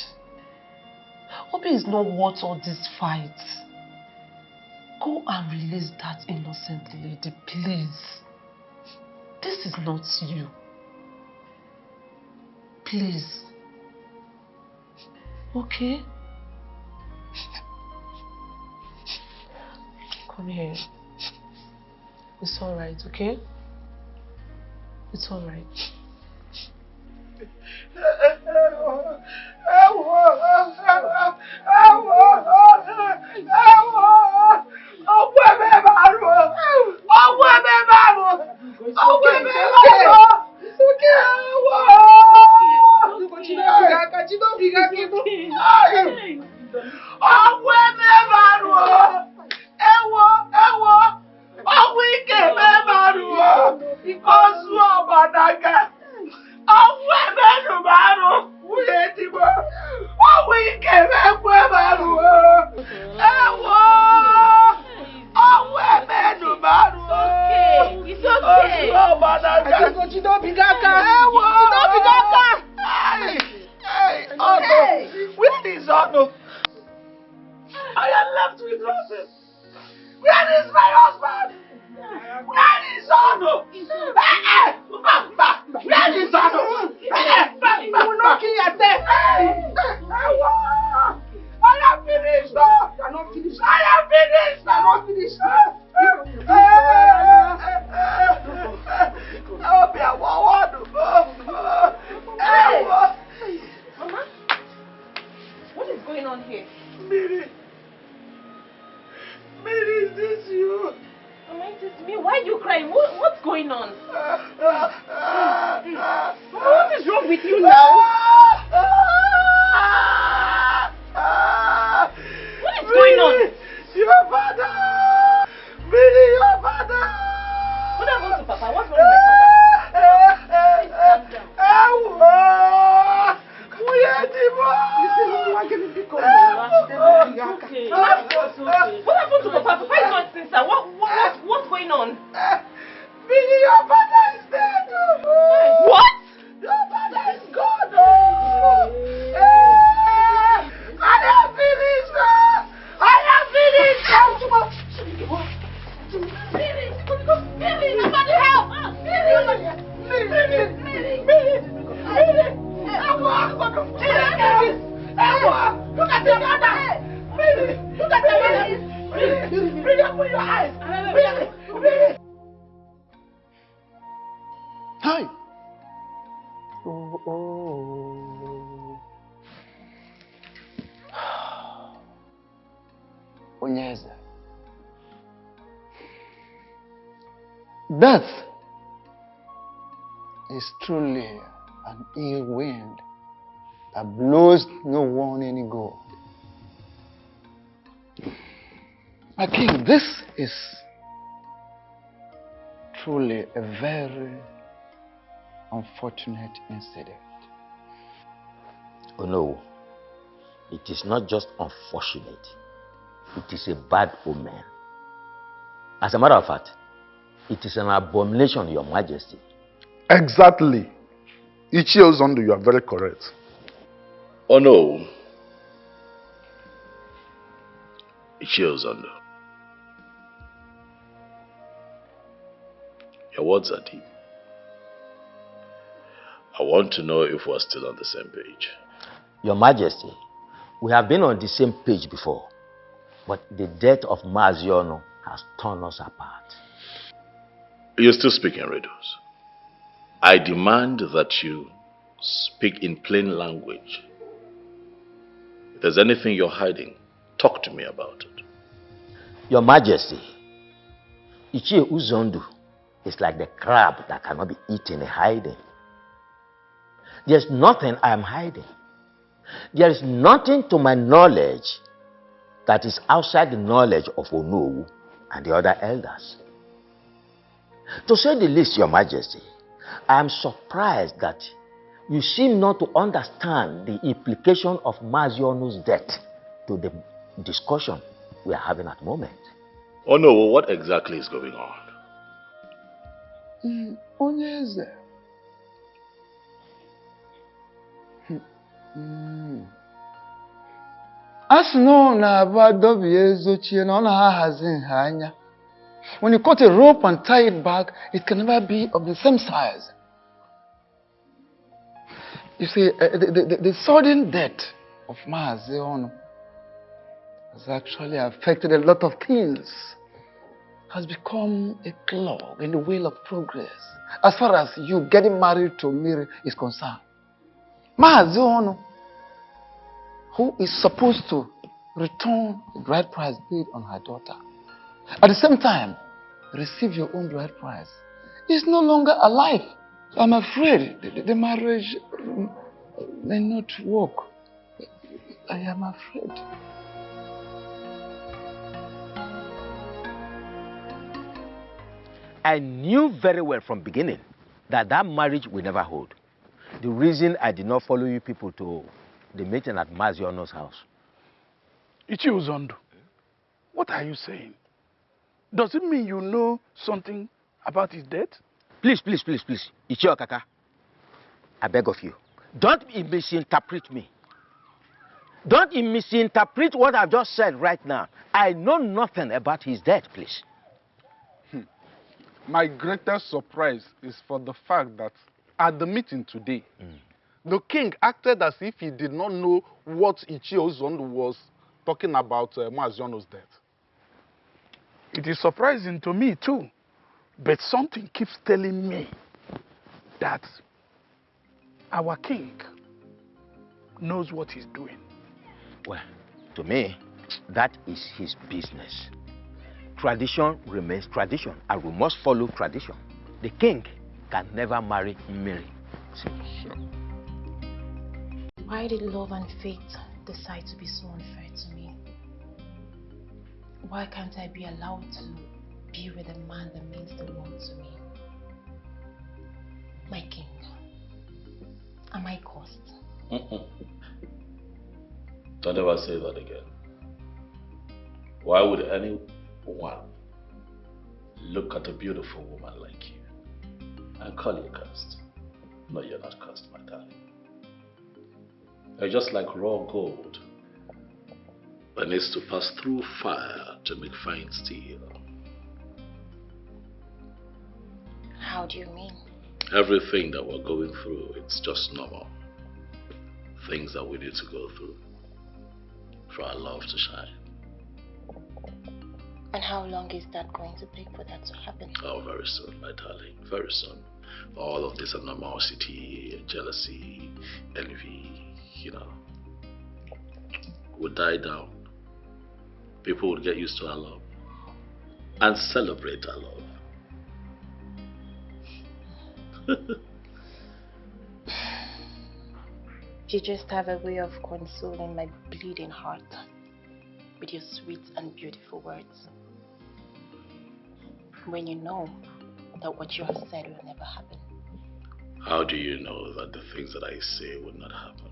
Obi is not worth all these fights. Go and release that innocent lady, please. This is not you. Please. Okay? Come here. It's alright, okay? It's alright. going on here? Mary! Mary, is this you? Mama, it is me. Why are you crying? What's going on? Mama, what is wrong with you now? What is going on? Your father! Mary, your father! What happened to Papa? What's wrong with my father? Please calm down. Okay. What happened to Papa? Papa is not sister. What's going on? Billy, your father is dead. What? Your father is gone. I am finished. I am finished. Billy, somebody help. Billy. Look at your mother! Look at your mother! Bring up your eyes! Hi! Onyeza. Death is truly an ill wind that blows no one any good. My king, this is truly a very unfortunate incident. Oh no, it is not just unfortunate, it is a bad omen. As a matter of fact, it is an abomination, Your Majesty. Exactly. Ichie Ozondo, you are very correct. Oh no. Ichie Ozondo. Your words are deep. I want to know if we're still on the same page. Your Majesty, we have been on the same page before, but the death of Maziono has torn us apart. You're still speaking riddles. I demand that you speak in plain language. If there's anything you're hiding, talk to me about it. Your Majesty, Ichie Uzondu is like the crab that cannot be eaten and hiding. There's nothing I am hiding. There is nothing to my knowledge that is outside the knowledge of Onowu and the other elders. To say the least, Your Majesty, I am surprised that you seem not to understand the implication of Mazionu's death to the discussion we are having at the moment. Oh no, what exactly is going on? Onyeze. Asno na abadobi ezochie na ona hahazi nha anya. When you cut a rope and tie it back, it can never be of the same size. You see, the sudden death of Maazi Ono has actually affected a lot of things. Has become a clog in the wheel of progress as far as you getting married to Miri is concerned. Maazi Ono, who is supposed to return the bride price paid on her daughter, at the same time receive your own bride price, is no longer alive. I'm afraid the marriage may not work. I am afraid. I knew very well from beginning that that marriage will never hold. The reason I did not follow you people to the meeting at Maziono's house. Ichie Ozondo, what are you saying? Does it mean you know something about his death? Please, please, please, please. Ichie Okaka, I beg of you, don't misinterpret me. Don't misinterpret what I've just said right now. I know nothing about his death, please. My greatest surprise is for the fact that at the meeting today, the king acted as if he did not know what Ichie Ozondo was talking about Maziono's death. It is surprising to me too, but something keeps telling me that our king knows what he's doing. Well, to me, that is his business. Tradition remains tradition, and we must follow tradition. The king can never marry Mary. Why did love and fate decide to be so unfair to me? Why can't I be allowed to be with a man that means the world to me? My king, am I cursed? Don't ever say that again. Why would anyone look at a beautiful woman like you and call you cursed? No, you're not cursed, my darling. You're just like raw gold that needs to pass through fire to make fine steel. How do you mean? Everything that we're going through, it's just normal. Things that we need to go through for our love to shine. And how long is that going to take for that to happen? Oh, very soon, my darling, very soon. All of this animosity, jealousy, envy, would die down. People would get used to our love and celebrate our love. You just have a way of consoling my bleeding heart with your sweet and beautiful words. When you know that what you have said will never happen. How do you know that the things that I say would not happen?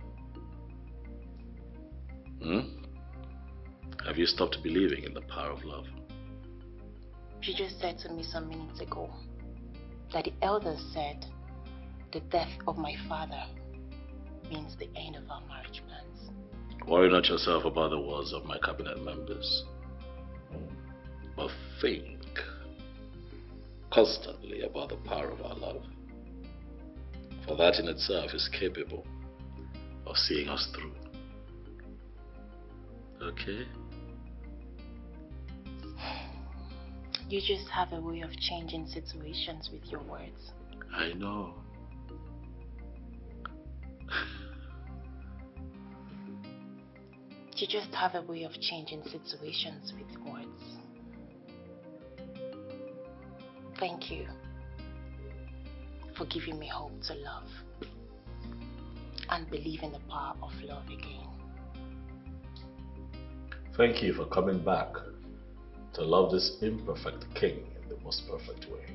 Have you stopped believing in the power of love? You just said to me some minutes ago that the elders said the death of my father means the end of our marriage plans. Worry not yourself about the words of my cabinet members, but think constantly about the power of our love. For that in itself is capable of seeing us through. Okay? You just have a way of changing situations with your words. I know. You just have a way of changing situations with words. Thank you for giving me hope to love and believe in the power of love again. Thank you for coming back to love this imperfect king in the most perfect way.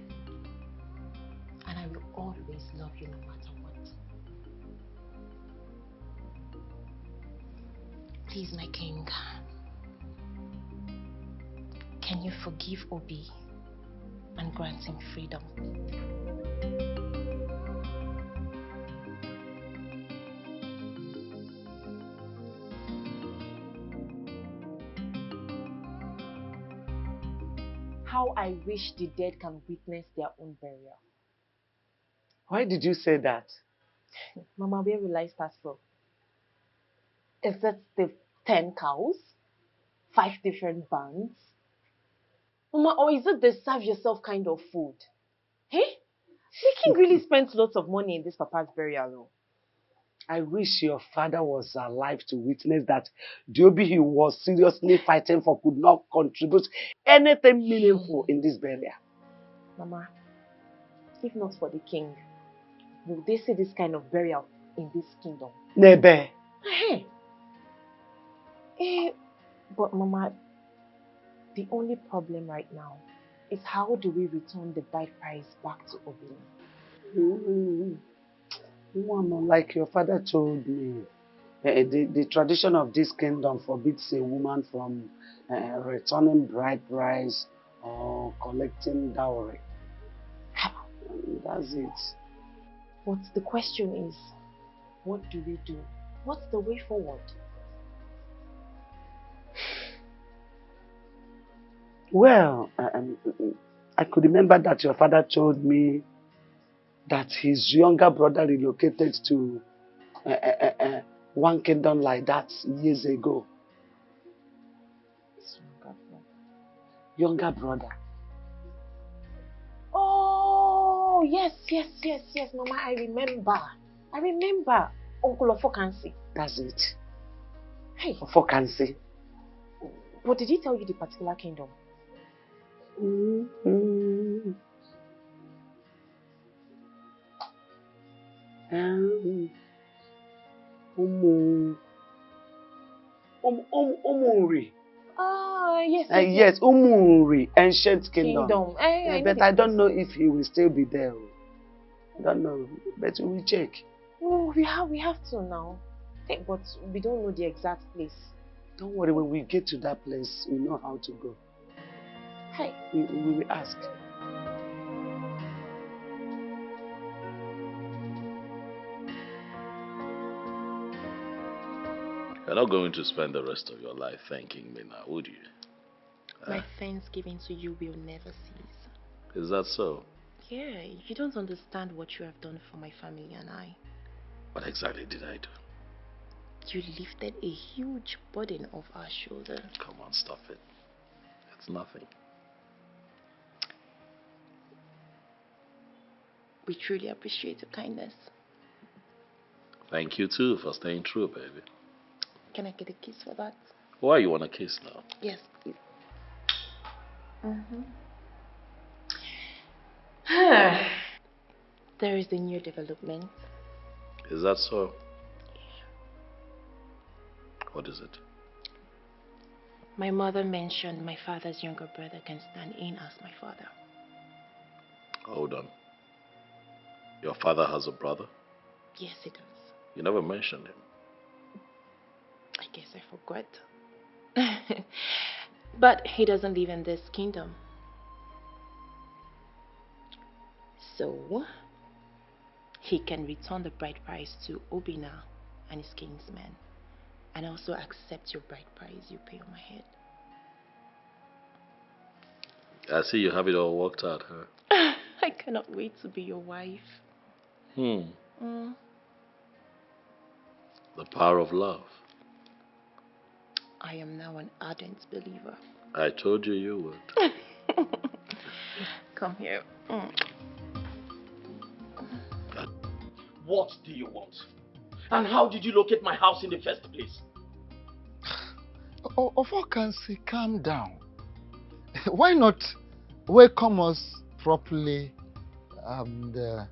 And I will always love you no matter what. Please, my king, can you forgive Obi and grant him freedom? How I wish the dead can witness their own burial. Why did you say that? Mama, where will I start from? Is it the 10 cows? 5 different bands? Mama, or is it the serve yourself kind of food? Hey? The king really spent lots of money in this papa's burial. I wish your father was alive to witness that the Obi he was seriously fighting for could not contribute anything meaningful in this burial. Mama, if not for the king, will they see this kind of burial in this kingdom? Nebe. But Mama, the only problem right now is how do we return the bride price back to Obi? Like your father told me, the tradition of this kingdom forbids a woman from returning bride price or collecting dowry. That's it. But the question is, what do we do? What's the way forward? Well, I could remember that your father told me that his younger brother relocated to one kingdom like that years ago. Younger brother. Oh, yes, Mama, I remember. Uncle Ofokansi. That's it. Hey. For Kansi. But did he tell you the particular kingdom? Mm-hmm. Umunri. Yes. Yes, Umunri, ancient kingdom. But I don't know if he will still be there. I don't know, but we will check. Oh, we have to now. Hey, but we don't know the exact place. Don't worry, when we get to that place, we know how to go. Hey. We will ask. You're not going to spend the rest of your life thanking me now, would you? My thanksgiving to you will never cease. Is that so? Yeah, you don't understand what you have done for my family and I. What exactly did I do? You lifted a huge burden off our shoulders. Come on, stop it. It's nothing. We truly appreciate your kindness. Thank you too for staying true, baby. Can I get a kiss for that? Why you want a kiss now? Yes, please. There is a new development. Is that so? What is it? My mother mentioned my father's younger brother can stand in as my father. Hold on. Your father has a brother? Yes, he does. You never mentioned him. I guess I forgot. But he doesn't live in this kingdom. So, he can return the bride price to Obina and his kinsmen, and also accept your bride price you pay on my head. I see you have it all worked out, huh? I cannot wait to be your wife. The power of love. I am now an ardent believer. I told you you would. Come here. What do you want? And how did you locate my house in the first place? Ofokansi, calm down. Why not welcome us properly? The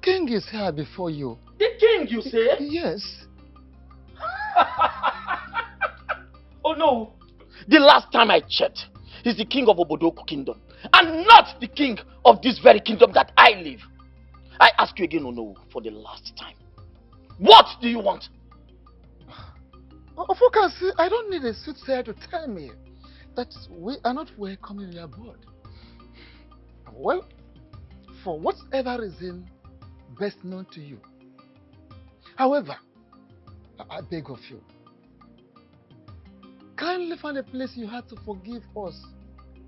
king is here before you. The king, you say? Yes. Oh no! The last time I checked, he's the king of Obodoku kingdom, and not the king of this very kingdom that I live. I ask you again, Ono, for the last time. What do you want? Ofokansi, I don't need a soothsayer to tell me that we are not welcoming you aboard. Well, for whatever reason best known to you. However, I beg of you, kindly find a place you have to forgive us.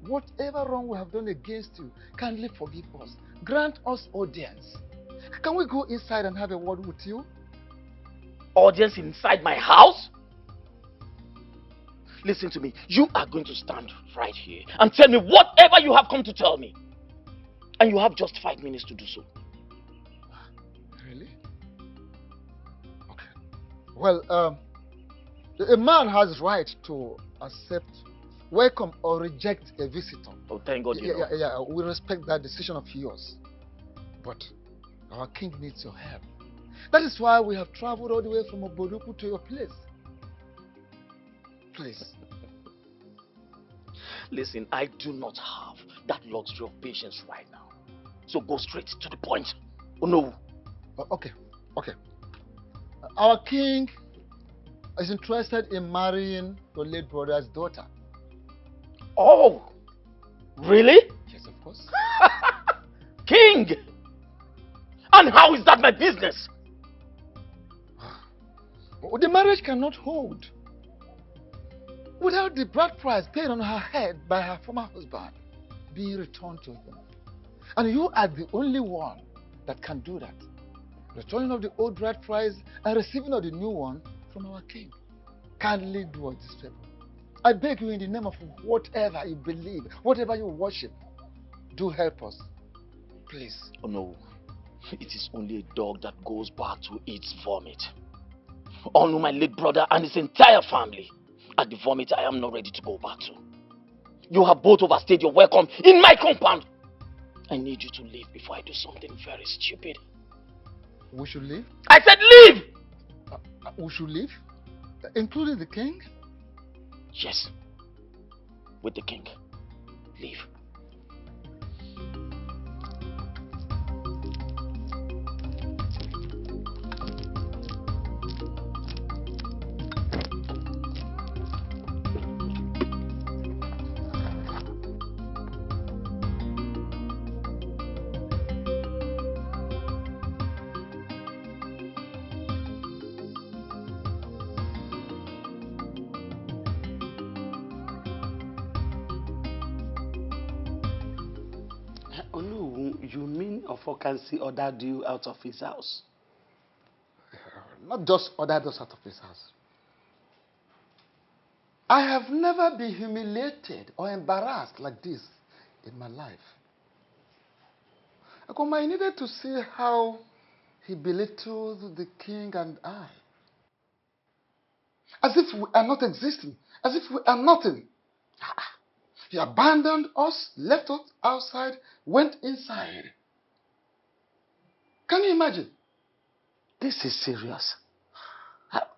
Whatever wrong we have done against you, kindly forgive us. Grant us audience. Can we go inside and have a word with you? Audience inside my house? Listen to me. You are going to stand right here and tell me whatever you have come to tell me. And you have just 5 minutes to do so. Really? Okay. Well, a man has right to accept, welcome or reject a visitor. Oh, thank God you know. Yeah, we respect that decision of yours. But our king needs your help. That is why we have traveled all the way from Obodoku to your place. Please. Listen, I do not have that luxury of patience right now. So go straight to the point. Oh no. Okay. Our king is interested in marrying your late brother's daughter. Oh, really? Yes, of course. King! And how is that my business? The marriage cannot hold without the bride price paid on her head by her former husband being returned to him. And you are the only one that can do that. Returning of the old bride price and receiving of the new one from our king. Kindly do us this favor. I beg you in the name of whatever you believe, whatever you worship, do help us. Please. Oh no. It is only a dog that goes back to its vomit. honor my late brother and his entire family, and the vomit I am not ready to go back to. You have both overstayed your welcome in my compound. I need you to leave before I do something very stupid. We should leave? I said leave! We should leave? Including the king? Yes. With the king. Leave. You mean Ofokansi ordered you out of his house? Not just ordered us out of his house. I have never been humiliated or embarrassed like this in my life. I needed to see how he belittled the king and I. As if we are not existing. As if we are nothing. He abandoned us, left us outside, went inside. Can you imagine? This is serious.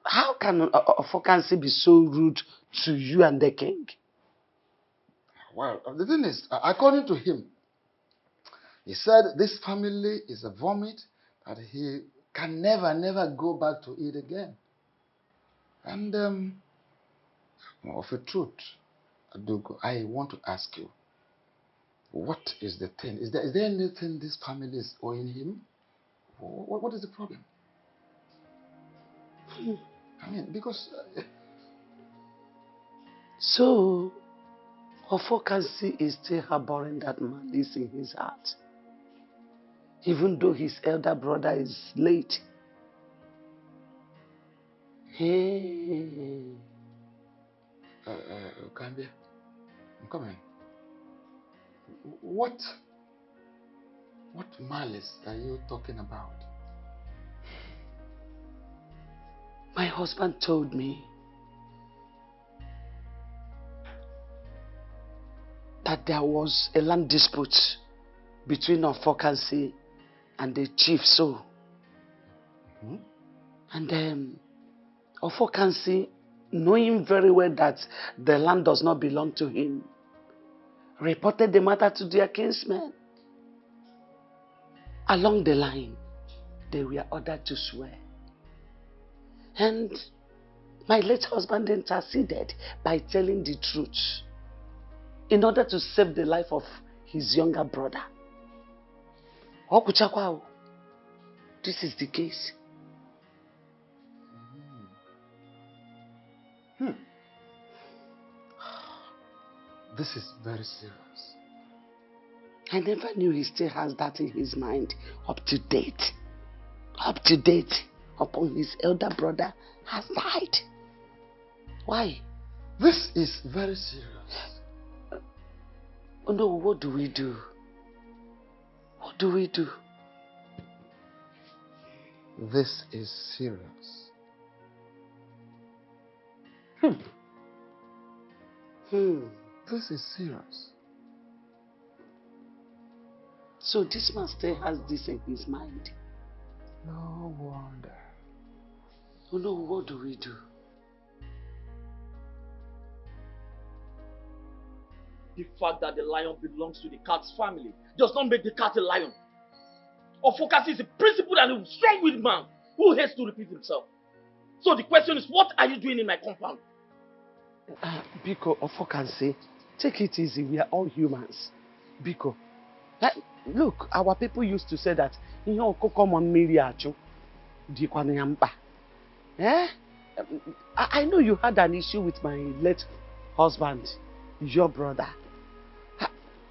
How can Ofokansi be so rude to you and the king? Well, the thing is, according to him, he said this family is a vomit that he can never go back to it again. And of a truth, Adugo, I want to ask you, what is the thing? Is there anything this family is owing him? What is the problem? I mean, because... So, Ofokansi is still harboring that malice in his heart. Even though his elder brother is late. Hey. Kambia, I'm coming. What malice are you talking about? My husband told me that there was a land dispute between Ofokansi and the chief, so. And Ofokansi, knowing very well that the land does not belong to him, reported the matter to their kinsmen. Along the line, they were ordered to swear. And my late husband interceded by telling the truth in order to save the life of his younger brother. Okuchakwa, this is the case. This is very serious. I never knew he still has that in his mind. Up to date. Upon his elder brother has died. Why? This is very serious. Oh no, what do we do? What do we do? This is serious. This is serious. So this man still has this in his mind. No wonder. Oh no, what do we do? The fact that the lion belongs to the cat's family does not make the cat a lion. Ofokansi is a principled and a strong-willed man who hates to repeat himself. So the question is, what are you doing in my compound? Biko, Ofokansi, take it easy. We are all humans. Biko, look, our people used to say that I know you had an issue with my late husband, your brother.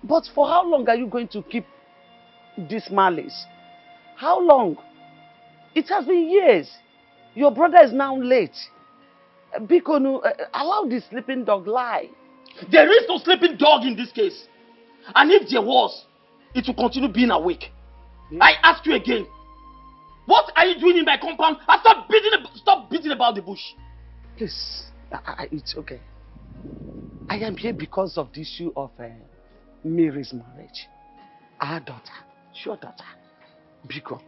But for how long are you going to keep this malice? How long? It has been years. Your brother is now late. Biko, allow the sleeping dog lie. There is no sleeping dog in this case. And if there was, it will continue being awake. I ask you again, what are you doing in my compound? And stop beating around the bush. Please, it's okay. I am here because of the issue of Mary's marriage. Our daughter, your daughter, Biko.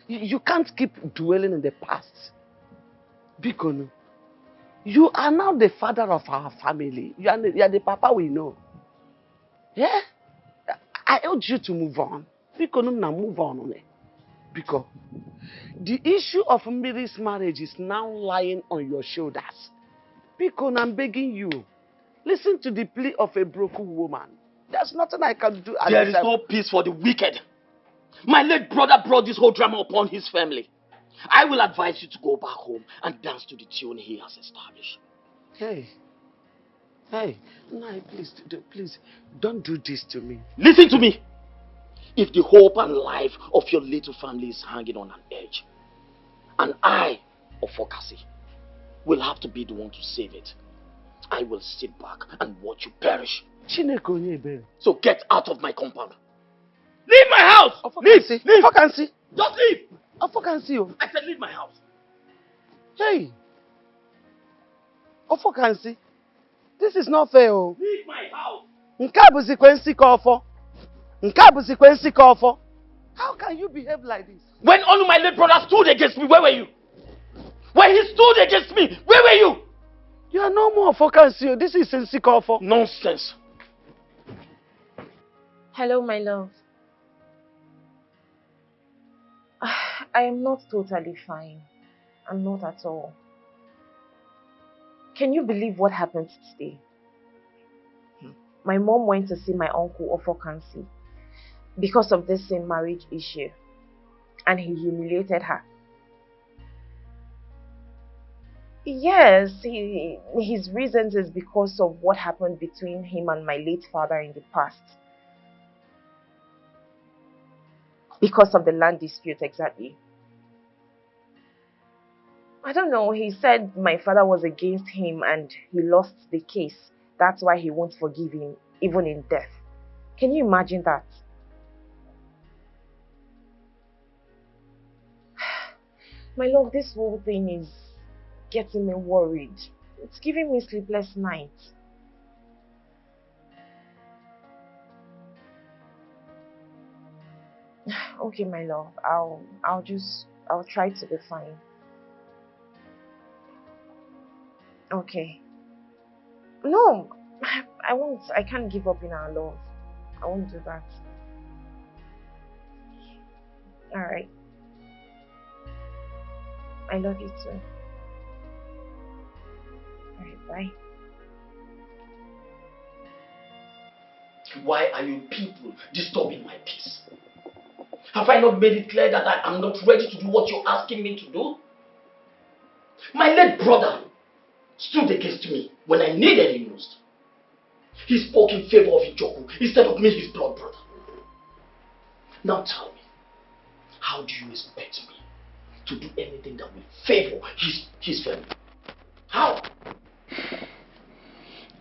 You can't keep dwelling in the past. Biko, no. You are now the father of our family. You are the papa we know. Yeah? I urge you to move on. Biko, no, now move on. Because the issue of Mary's marriage is now lying on your shoulders. Biko, I'm begging you. Listen to the plea of a broken woman. There's nothing I can do. There is no peace for the wicked. My late brother brought this whole drama upon his family. I will advise you to go back home and dance to the tune he has established. Hey, no, please, don't do this to me. Listen to me. If the hope and life of your little family is hanging on an edge, and I, Ofokasi, will have to be the one to save it, I will sit back and watch you perish. So get out of my compound. Leave my house! Leave! Ofokansi! Just leave! Ofokansi! I said leave my house. Hey! Ofokansi! This is not fair. Leave my house! How can you behave like this? When only my late brother stood against me, where were you? When he stood against me, where were you? You are no more Ofokansi. This is Nsikofo. Nonsense. Hello, my love. I am not totally fine. I'm not at all. Can you believe what happened today? My mom went to see my uncle Ofokansi because of this same marriage issue, and he humiliated her. Yes, his reasons is because of what happened between him and my late father in the past. Because of the land dispute, exactly. I don't know, he said my father was against him and he lost the case. That's why he won't forgive him, even in death. Can you imagine that? My love, this whole thing is getting me worried. It's giving me sleepless nights. Okay, my love, I'll try to be fine. Okay. No, I won't. I can't give up in our love. I won't do that. Alright. I love you too. Alright, bye. Why are you people disturbing my peace? Have I not made it clear that I am not ready to do what you're asking me to do? My late brother stood against me when I needed him most. He spoke in favor of Ijoku instead of me, his blood brother. Now tell me, how do you expect me to do anything that will favor his family? How?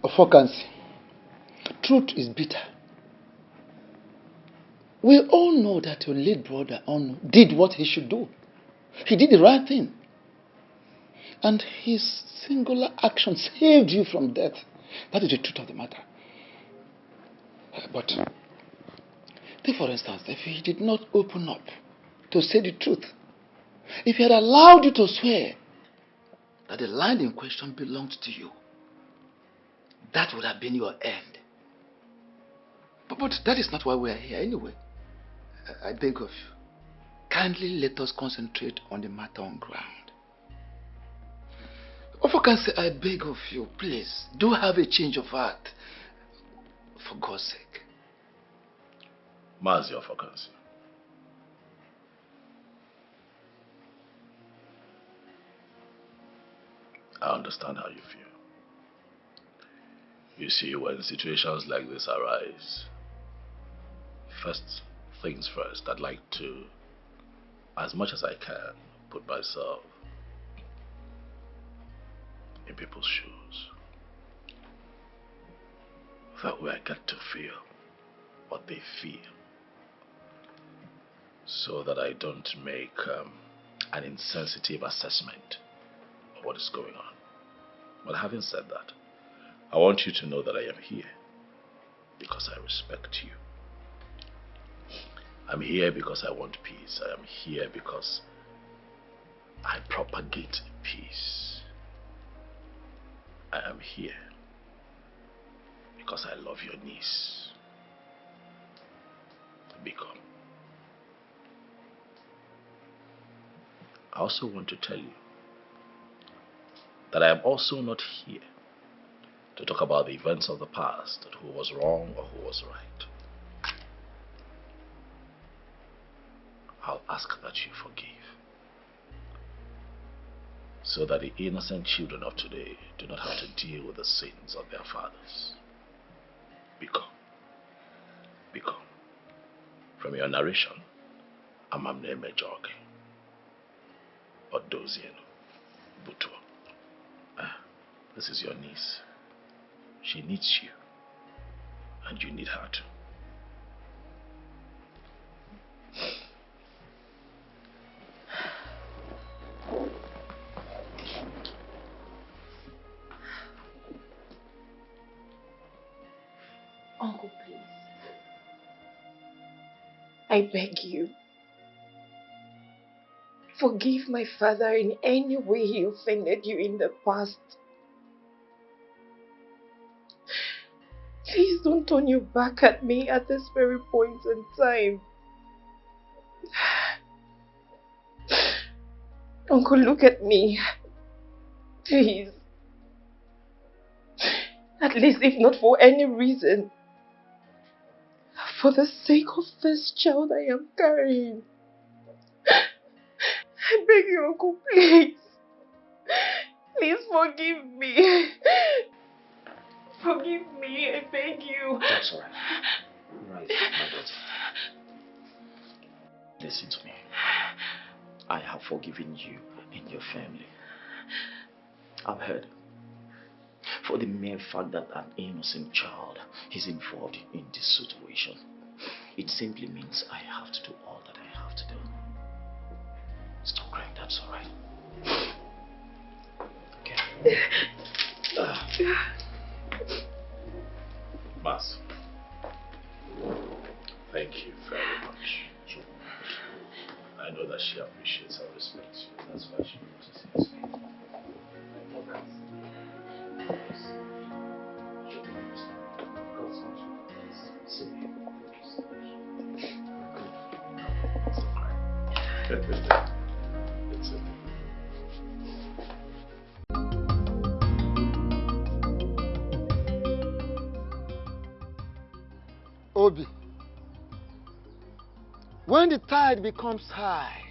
Ofokansi, truth is bitter. We all know that your late brother did what he should do. He did the right thing. And his singular action saved you from death. That is the truth of the matter. But take for instance, if he did not open up to say the truth, if he had allowed you to swear that the land in question belonged to you, that would have been your end. But that is not why we are here anyway. I beg of you, kindly let us concentrate on the matter on ground. Ofokansi, I beg of you, please, do have a change of heart. For God's sake. Mazi Ofokansi. I understand how you feel. You see, when situations like this arise, first things first, I'd like to, as much as I can, put myself in people's shoes. That way I get to feel what they feel, so that I don't make an insensitive assessment of what is going on. But having said that, I want you to know that I am here because I respect you. I'm here because I want peace. I am here because I propagate peace. I am here because I love your niece. Biko. I also want to tell you that I am also not here to talk about the events of the past, who was wrong or who was right. I'll ask that you forgive, so that the innocent children of today do not have to deal with the sins of their fathers. Biko. From your narration, Amamne Mejoge, Odozien, Buto. This is your niece. She needs you, and you need her too. Uncle, please. I beg you. Forgive my father in any way he offended you in the past. Please don't turn your back at me at this very point in time. Uncle, look at me. Please. At least if not for any reason, for the sake of this child I am carrying. I beg you, Uncle, please. Please forgive me. Forgive me, I beg you. That's alright. Right, my daughter. Listen to me. I have forgiven you and your family. I've heard. For the mere fact that an innocent child is involved in this situation, it simply means I have to do all that I have to do. Stop crying, that's alright. Okay. Mas, thank you very much. I know that she appreciates and respects you. That's why she notices you. It's okay. Obi, when the tide becomes high,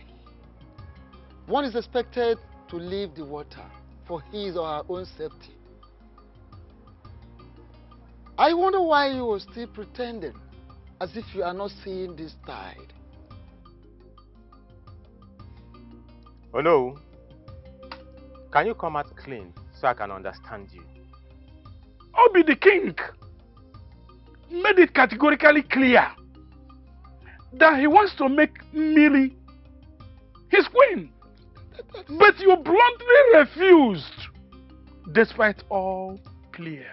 one is expected to leave the water for his or her own safety. I wonder why you are still pretending as if you are not seeing this tide. Oh no. Can you come out clean so I can understand you? Obi the king made it categorically clear that he wants to make Millie his queen. But you bluntly refused, despite all pleas.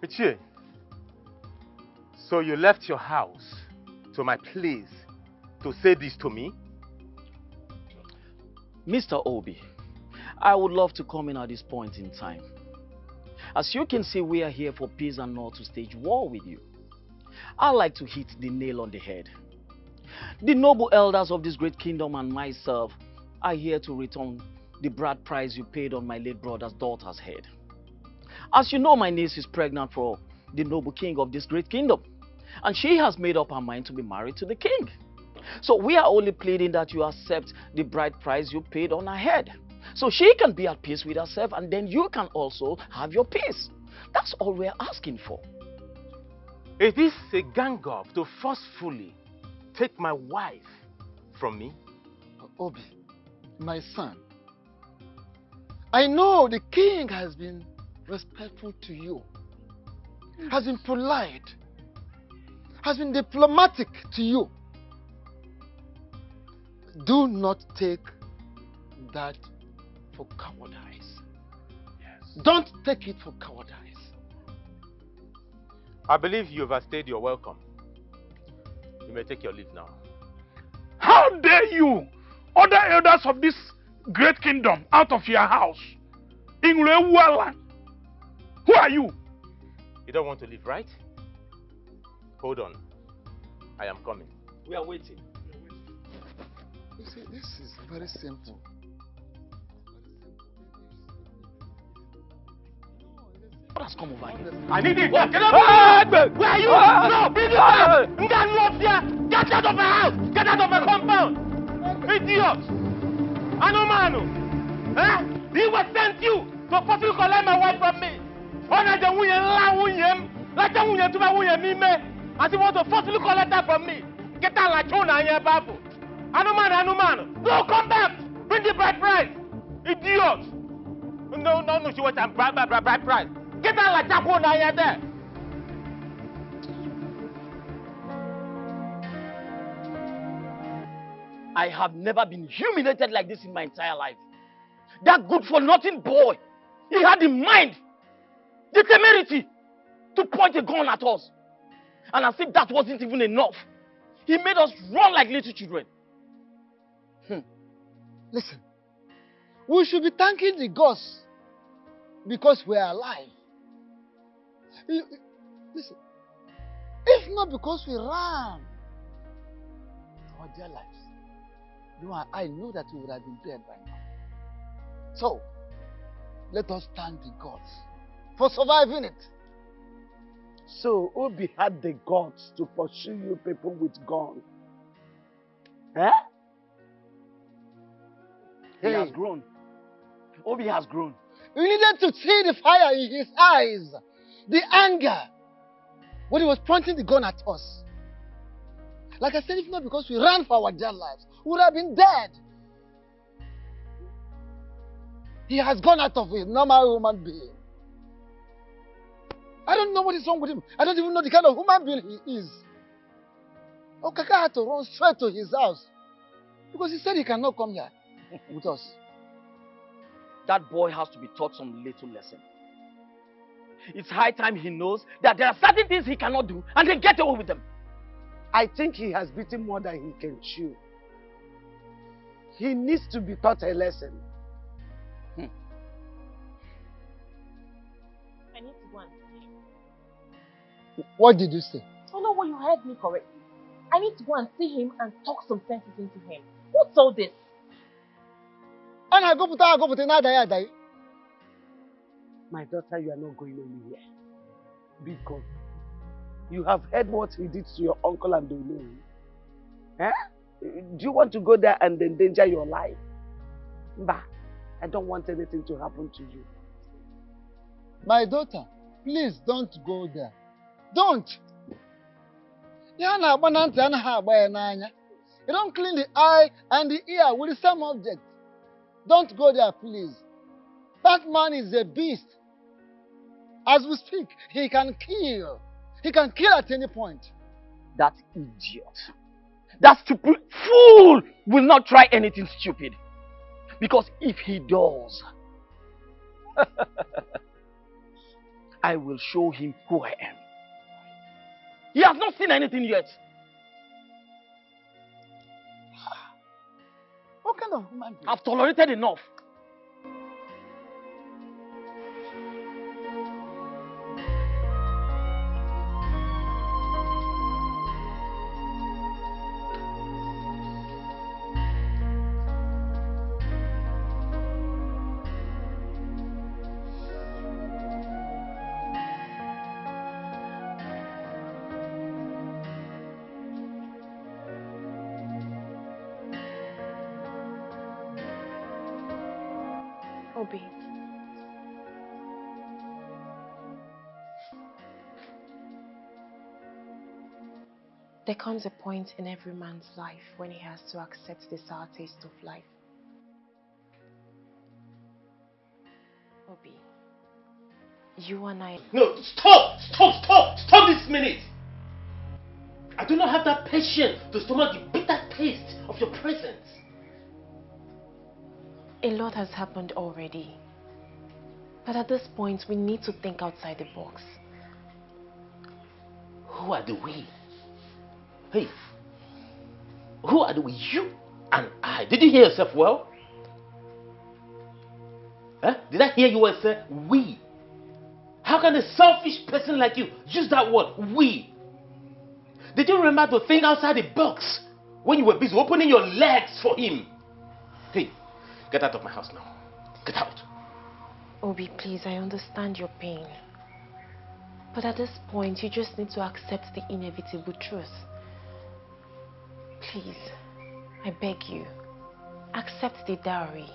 Ichie, so you left your house to my place to say this to me? Mr. Obi, I would love to come in at this point in time. As you can see, we are here for peace and not to stage war with you. I like to hit the nail on the head. The noble elders of this great kingdom and myself are here to return the bride price you paid on my late brother's daughter's head. As you know, my niece is pregnant for the noble king of this great kingdom, and she has made up her mind to be married to the king. So we are only pleading that you accept the bride price you paid on her head, so she can be at peace with herself, and then you can also have your peace. That's all we're asking for. Is this a gang up to forcefully take my wife from me? Obi, my son, I know the king has been respectful to you, has been polite, has been diplomatic to you. Do not take that for cowardice. Yes. Don't take it for cowardice. I believe you overstayed your welcome. You may take your leave now. How dare you order elders of this great kingdom out of your house? In land. Who are you? You don't want to leave, right? Hold on. I am coming. We are waiting. You see, this is very simple. What has come over here? I need it. What? Get up! Where are you? No, bring it back! Get out of my house! Get out of my compound! Idiot! Anomano! Eh? He was sent you to possibly collect my wife from me. Honor the woman, like the woman to my woman, me, as he want to forcefully collect that from me. Get out like Chona and your babu. Anomano! No, come back! Bring the bride price! Idiot! No, she wants a bride price. Get out like that one here there. I have never been humiliated like this in my entire life. That good-for-nothing boy, he had the mind, the temerity to point a gun at us. And as if that wasn't even enough, he made us run like little children. Listen, we should be thanking the gods because we are alive. Listen, if not because we ran our dear lives, you and I know that we would have been dead by now. So, let us thank the gods for surviving it. So, Obi had the guts to pursue you people with guns. Eh? He has grown. Obi has grown. We needed to see the fire in his eyes, the anger, when he was pointing the gun at us. Like I said, if not because we ran for our dear lives, we would have been dead. He has gone out of a normal human being. I don't know what is wrong with him. I don't even know the kind of human being he is. Okaka had to run straight to his house because he said he cannot come here with us. That boy has to be taught some little lesson. It's high time he knows that there are certain things he cannot do and they get away with them. I think he has beaten more than he can chew. He needs to be taught a lesson. I need to go and see him. What did you say? Oh no, well, you heard me correctly. I need to go and see him and talk some sense into him. What's all this? My daughter, you are not going anywhere. Because you have heard what he did to your uncle and Olu. Eh? Do you want to go there and endanger your life? Bah, I don't want anything to happen to you. My daughter, please don't go there. Don't. You don't clean the eye and the ear with the same object. Don't go there, please. That man is a beast. As we speak, he can kill. He can kill at any point. That idiot, that stupid fool will not try anything stupid. Because if he does, I will show him who I am. He has not seen anything yet. What kind of human being? I've tolerated enough. Obi. There comes a point in every man's life when he has to accept the sour taste of life. Obi, you and I... No, stop! Stop this minute! I do not have that patience to stomach the bitter taste of your presence. A lot has happened already. But at this point, we need to think outside the box. Who are the we? Hey, who are the we? You and I. Did you hear yourself well? Huh? Did I hear you well say we? How can a selfish person like you use that word, we? Did you remember to think outside the box when you were busy opening your legs for him? Hey, get out of my house now. Get out. Obi, please, I understand your pain. But at this point, you just need to accept the inevitable truth. Please, I beg you, accept the dowry.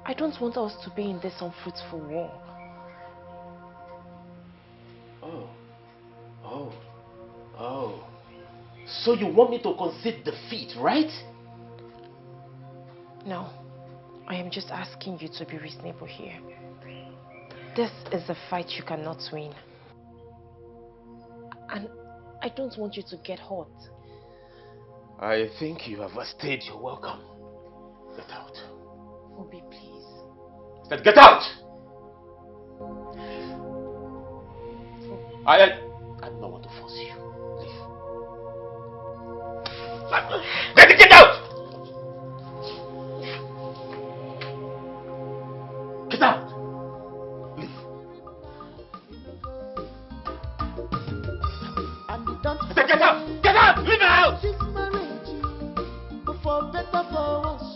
I don't want us to be in this unfruitful war. Oh. So you want me to concede defeat, right? No, I am just asking you to be reasonable here. This is a fight you cannot win. And I don't want you to get hurt. I think you have overstayed your welcome. Get out. Obi, please. I said get out! I do not want to force you. Leave. Get out! Get out! Leave. I said get out! Get out! Leave my house! For better, for worse,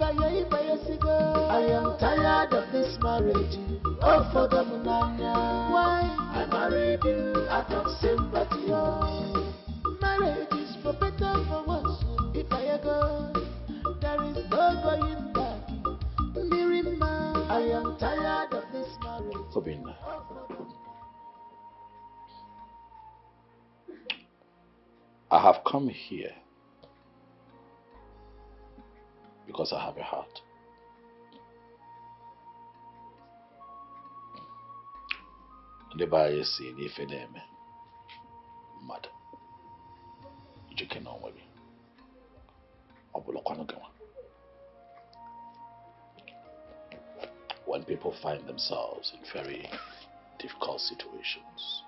I am tired of this marriage. Oh, for the Munanya. Why? I married you out of sympathy. Oh. Marriage is for better, for worse. If I go, there is no going back. Mirima, I am tired of this marriage. Obinna, I have come here because I have a heart. The buyer is in if it am mad. You can know maybe. When people find themselves in very difficult situations,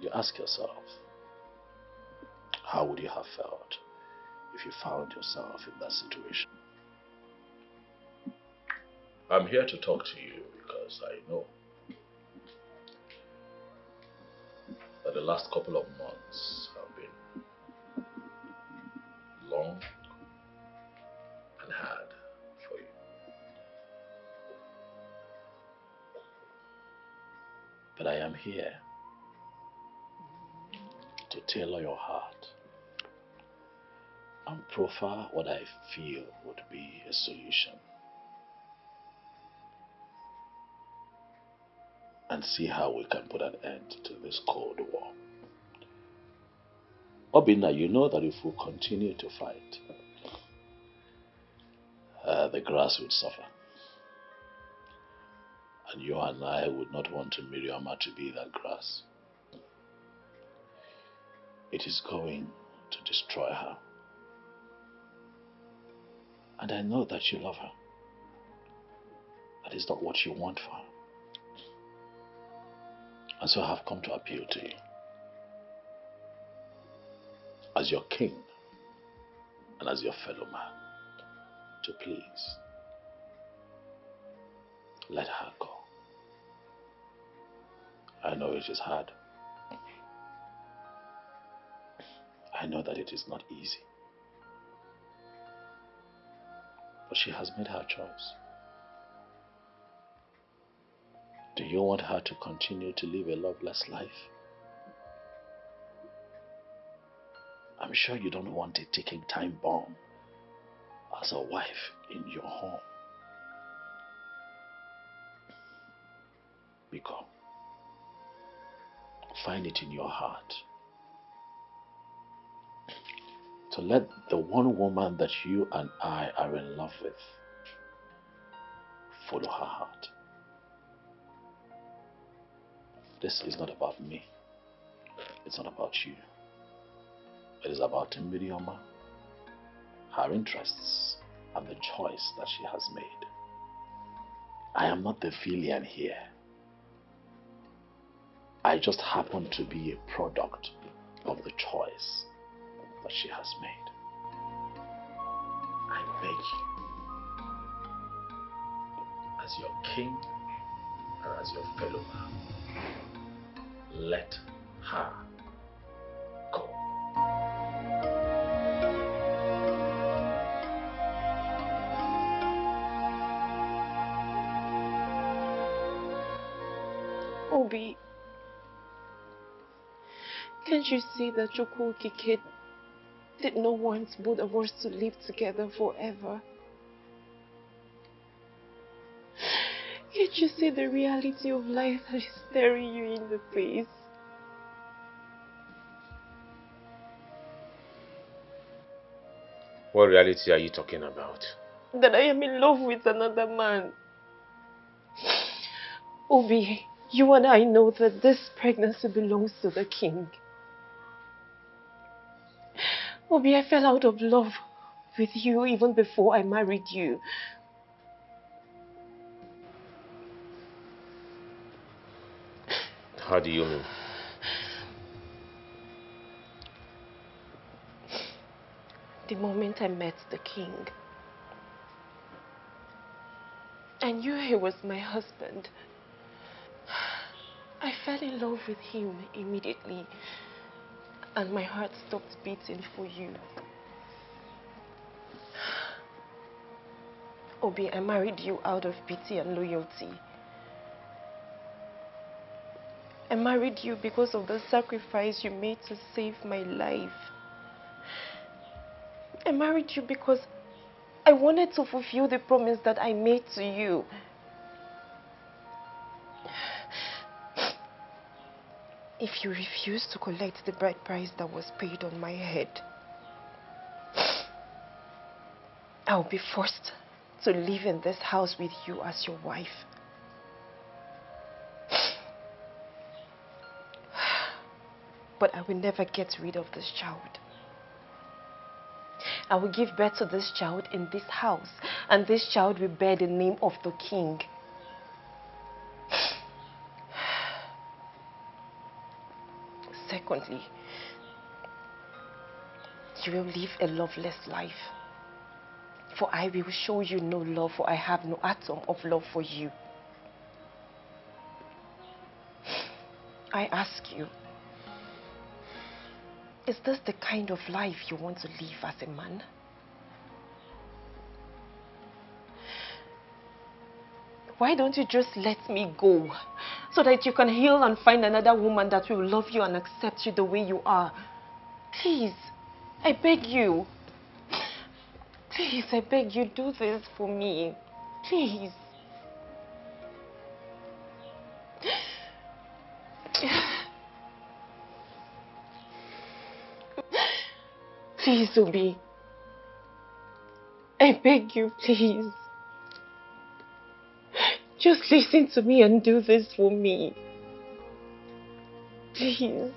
you ask yourself, how would you have felt if you found yourself in that situation? I'm here to talk to you because I know that the last couple of months have been long and hard for you. But I am here to tailor your heart and proffer what I feel would be a solution. And see how we can put an end to this Cold War. Obinna, you know that if we continue to fight, the grass would suffer. And you and I would not want Miriama to be that grass. It is going to destroy her. And I know that you love her. That is not what you want for her. And so I have come to appeal to you as your king and as your fellow man to please let her go. I know it is hard. I know that it is not easy. But she has made her choice. Do you want her to continue to live a loveless life? I'm sure you don't want a ticking time bomb as a wife in your home. Biko, find it in your heart to let the one woman that you and I are in love with follow her heart. This is not about me. It's not about you. It is about Miriama, her interests and the choice that she has made. I am not the villain here. I just happen to be a product of the choice that she has made. I beg you, as your king and as your fellow man, let her go. Obi, can't you see that Chukwukike did not want both of us to live together forever? Can't you see the reality of life that is staring you in the face? What reality are you talking about? That I am in love with another man. Obi, you and I know that this pregnancy belongs to the king. Obi, I fell out of love with you even before I married you. How do you mean? The moment I met the king, I knew he was my husband. I fell in love with him immediately, and my heart stopped beating for you. Obi, I married you out of pity and loyalty. I married you because of the sacrifice you made to save my life. I married you because I wanted to fulfill the promise that I made to you. If you refuse to collect the bride price that was paid on my head, I'll be forced to live in this house with you as your wife. But I will never get rid of this child. I will give birth to this child in this house, and this child will bear the name of the king. Secondly, you will live a loveless life. For I will show you no love, for I have no atom of love for you. I ask you, is this the kind of life you want to live as a man? Why don't you just let me go so that you can heal and find another woman that will love you and accept you the way you are? Please, I beg you. Please, I beg you, do this for me. Please. Please, Obi. I beg you, please. Just listen to me and do this for me. Please.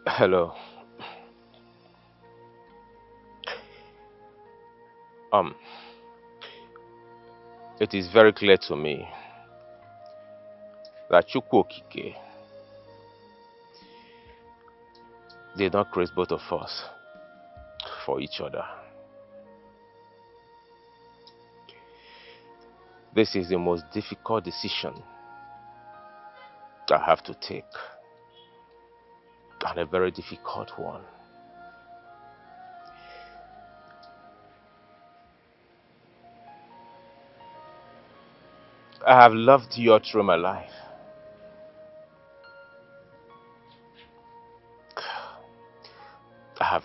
Hello. It is very clear to me that Chukwukike did not create both of us for each other. This is the most difficult decision I have to take, and a very difficult one. I have loved you all through my life. I have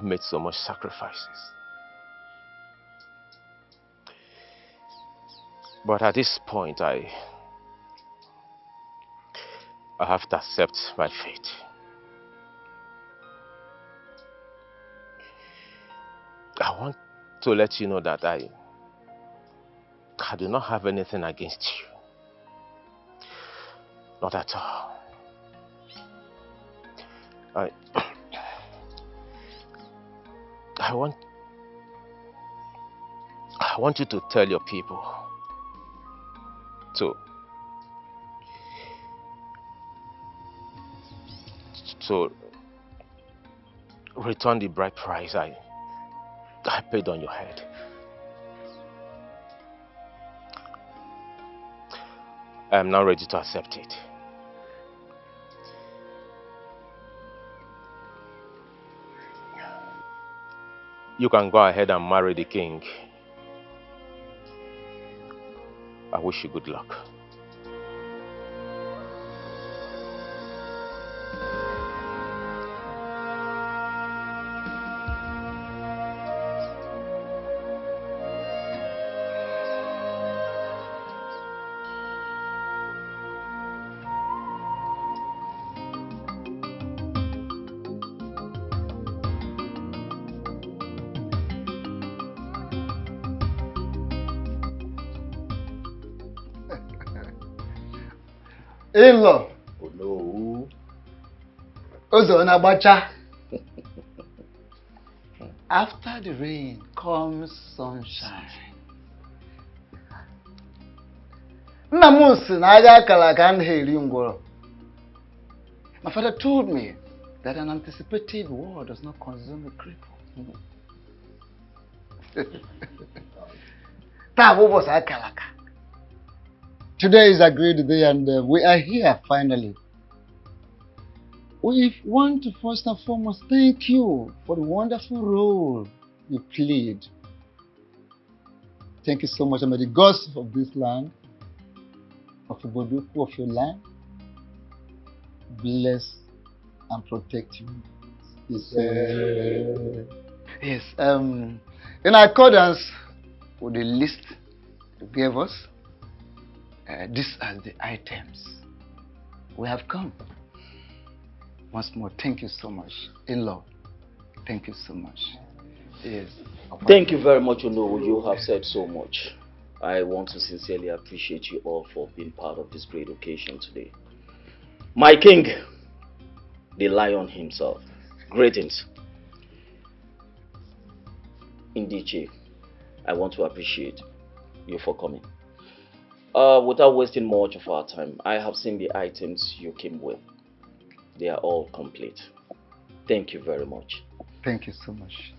made so much sacrifices. But at this point, I have to accept my fate. I want to let you know that I do not have anything against you. Not at all. I want you to tell your people to return the bride price I paid on your head. I am now ready to accept it. You can go ahead and marry the king. I wish you good luck. In-law. Hello. Ozona Bacha. After the rain comes sunshine. My father told me that an anticipated war does not consume a cripple. Today is a great day and we are here finally. We want to first and foremost thank you for the wonderful role you played. Thank you so much. And may the gods of this land, of Uboduku, of your land, bless and protect you. Yes. In accordance with the list you gave us, these are the items we have come. Once more, thank you so much. In-law, thank you so much. Yes. Thank you very much, Ono. You have said so much. I want to sincerely appreciate you all for being part of this great occasion today. My king, the lion himself, greetings. Edochie, I want to appreciate you for coming. Without wasting much of our time, I have seen the items you came with. They are all complete. Thank you very much. Thank you so much.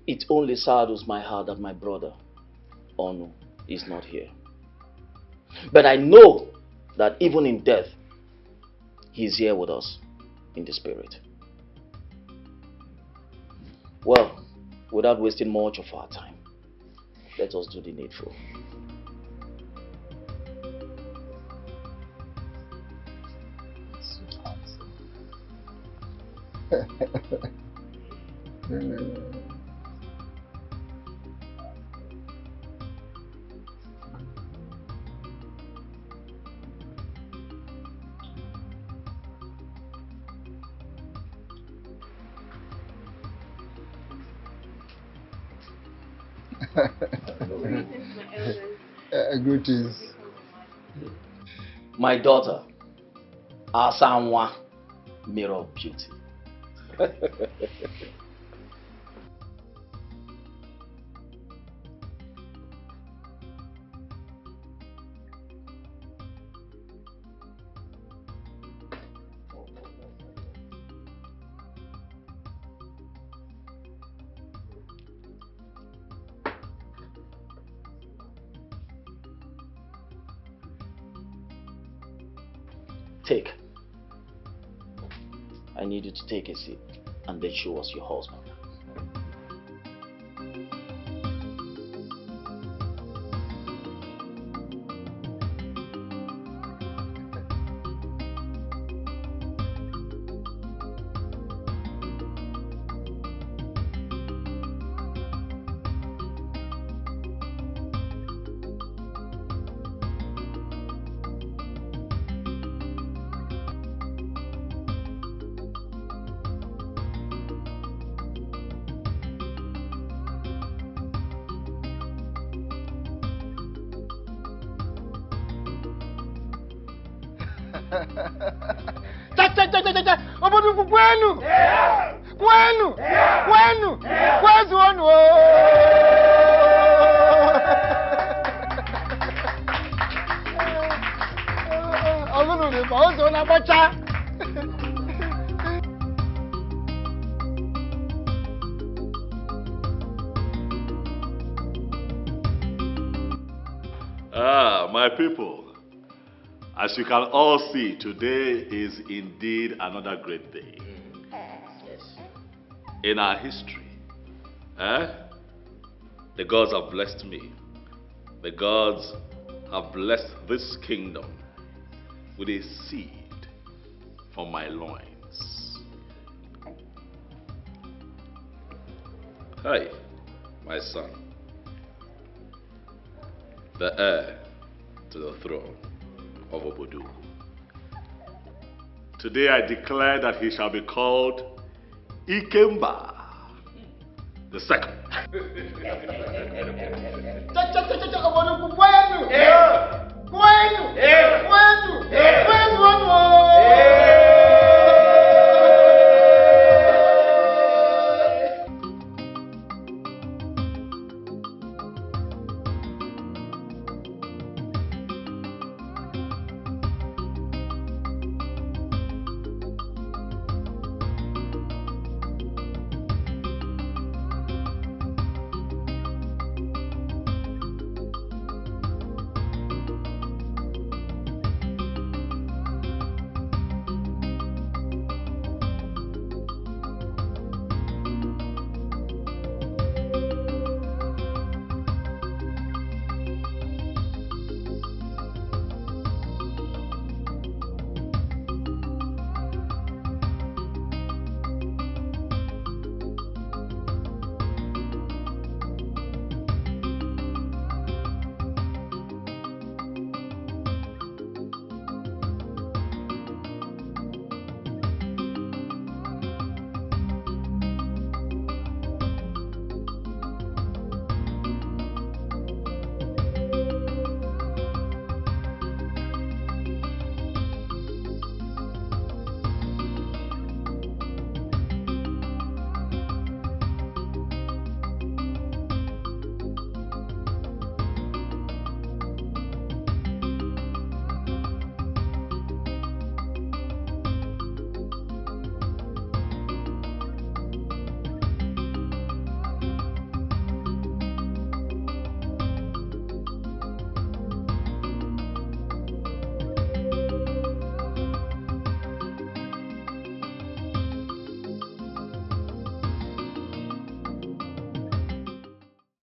It only saddens my heart that my brother, Ono, is not here. But I know that even in death, he is here with us in the spirit. Well, without wasting much of our time, let us do the needful. Greetings. My daughter, Asanwa, mirror of beauty. Take. I need you to take a seat and then show us your husband. My people, as you can all see, today is indeed another great day. Yes. In our history, the gods have blessed me. The gods have blessed this kingdom with a seed from my loins. Hi, my son, the heir to the throne of Obodo. Today I declare that he shall be called Ikemba the second.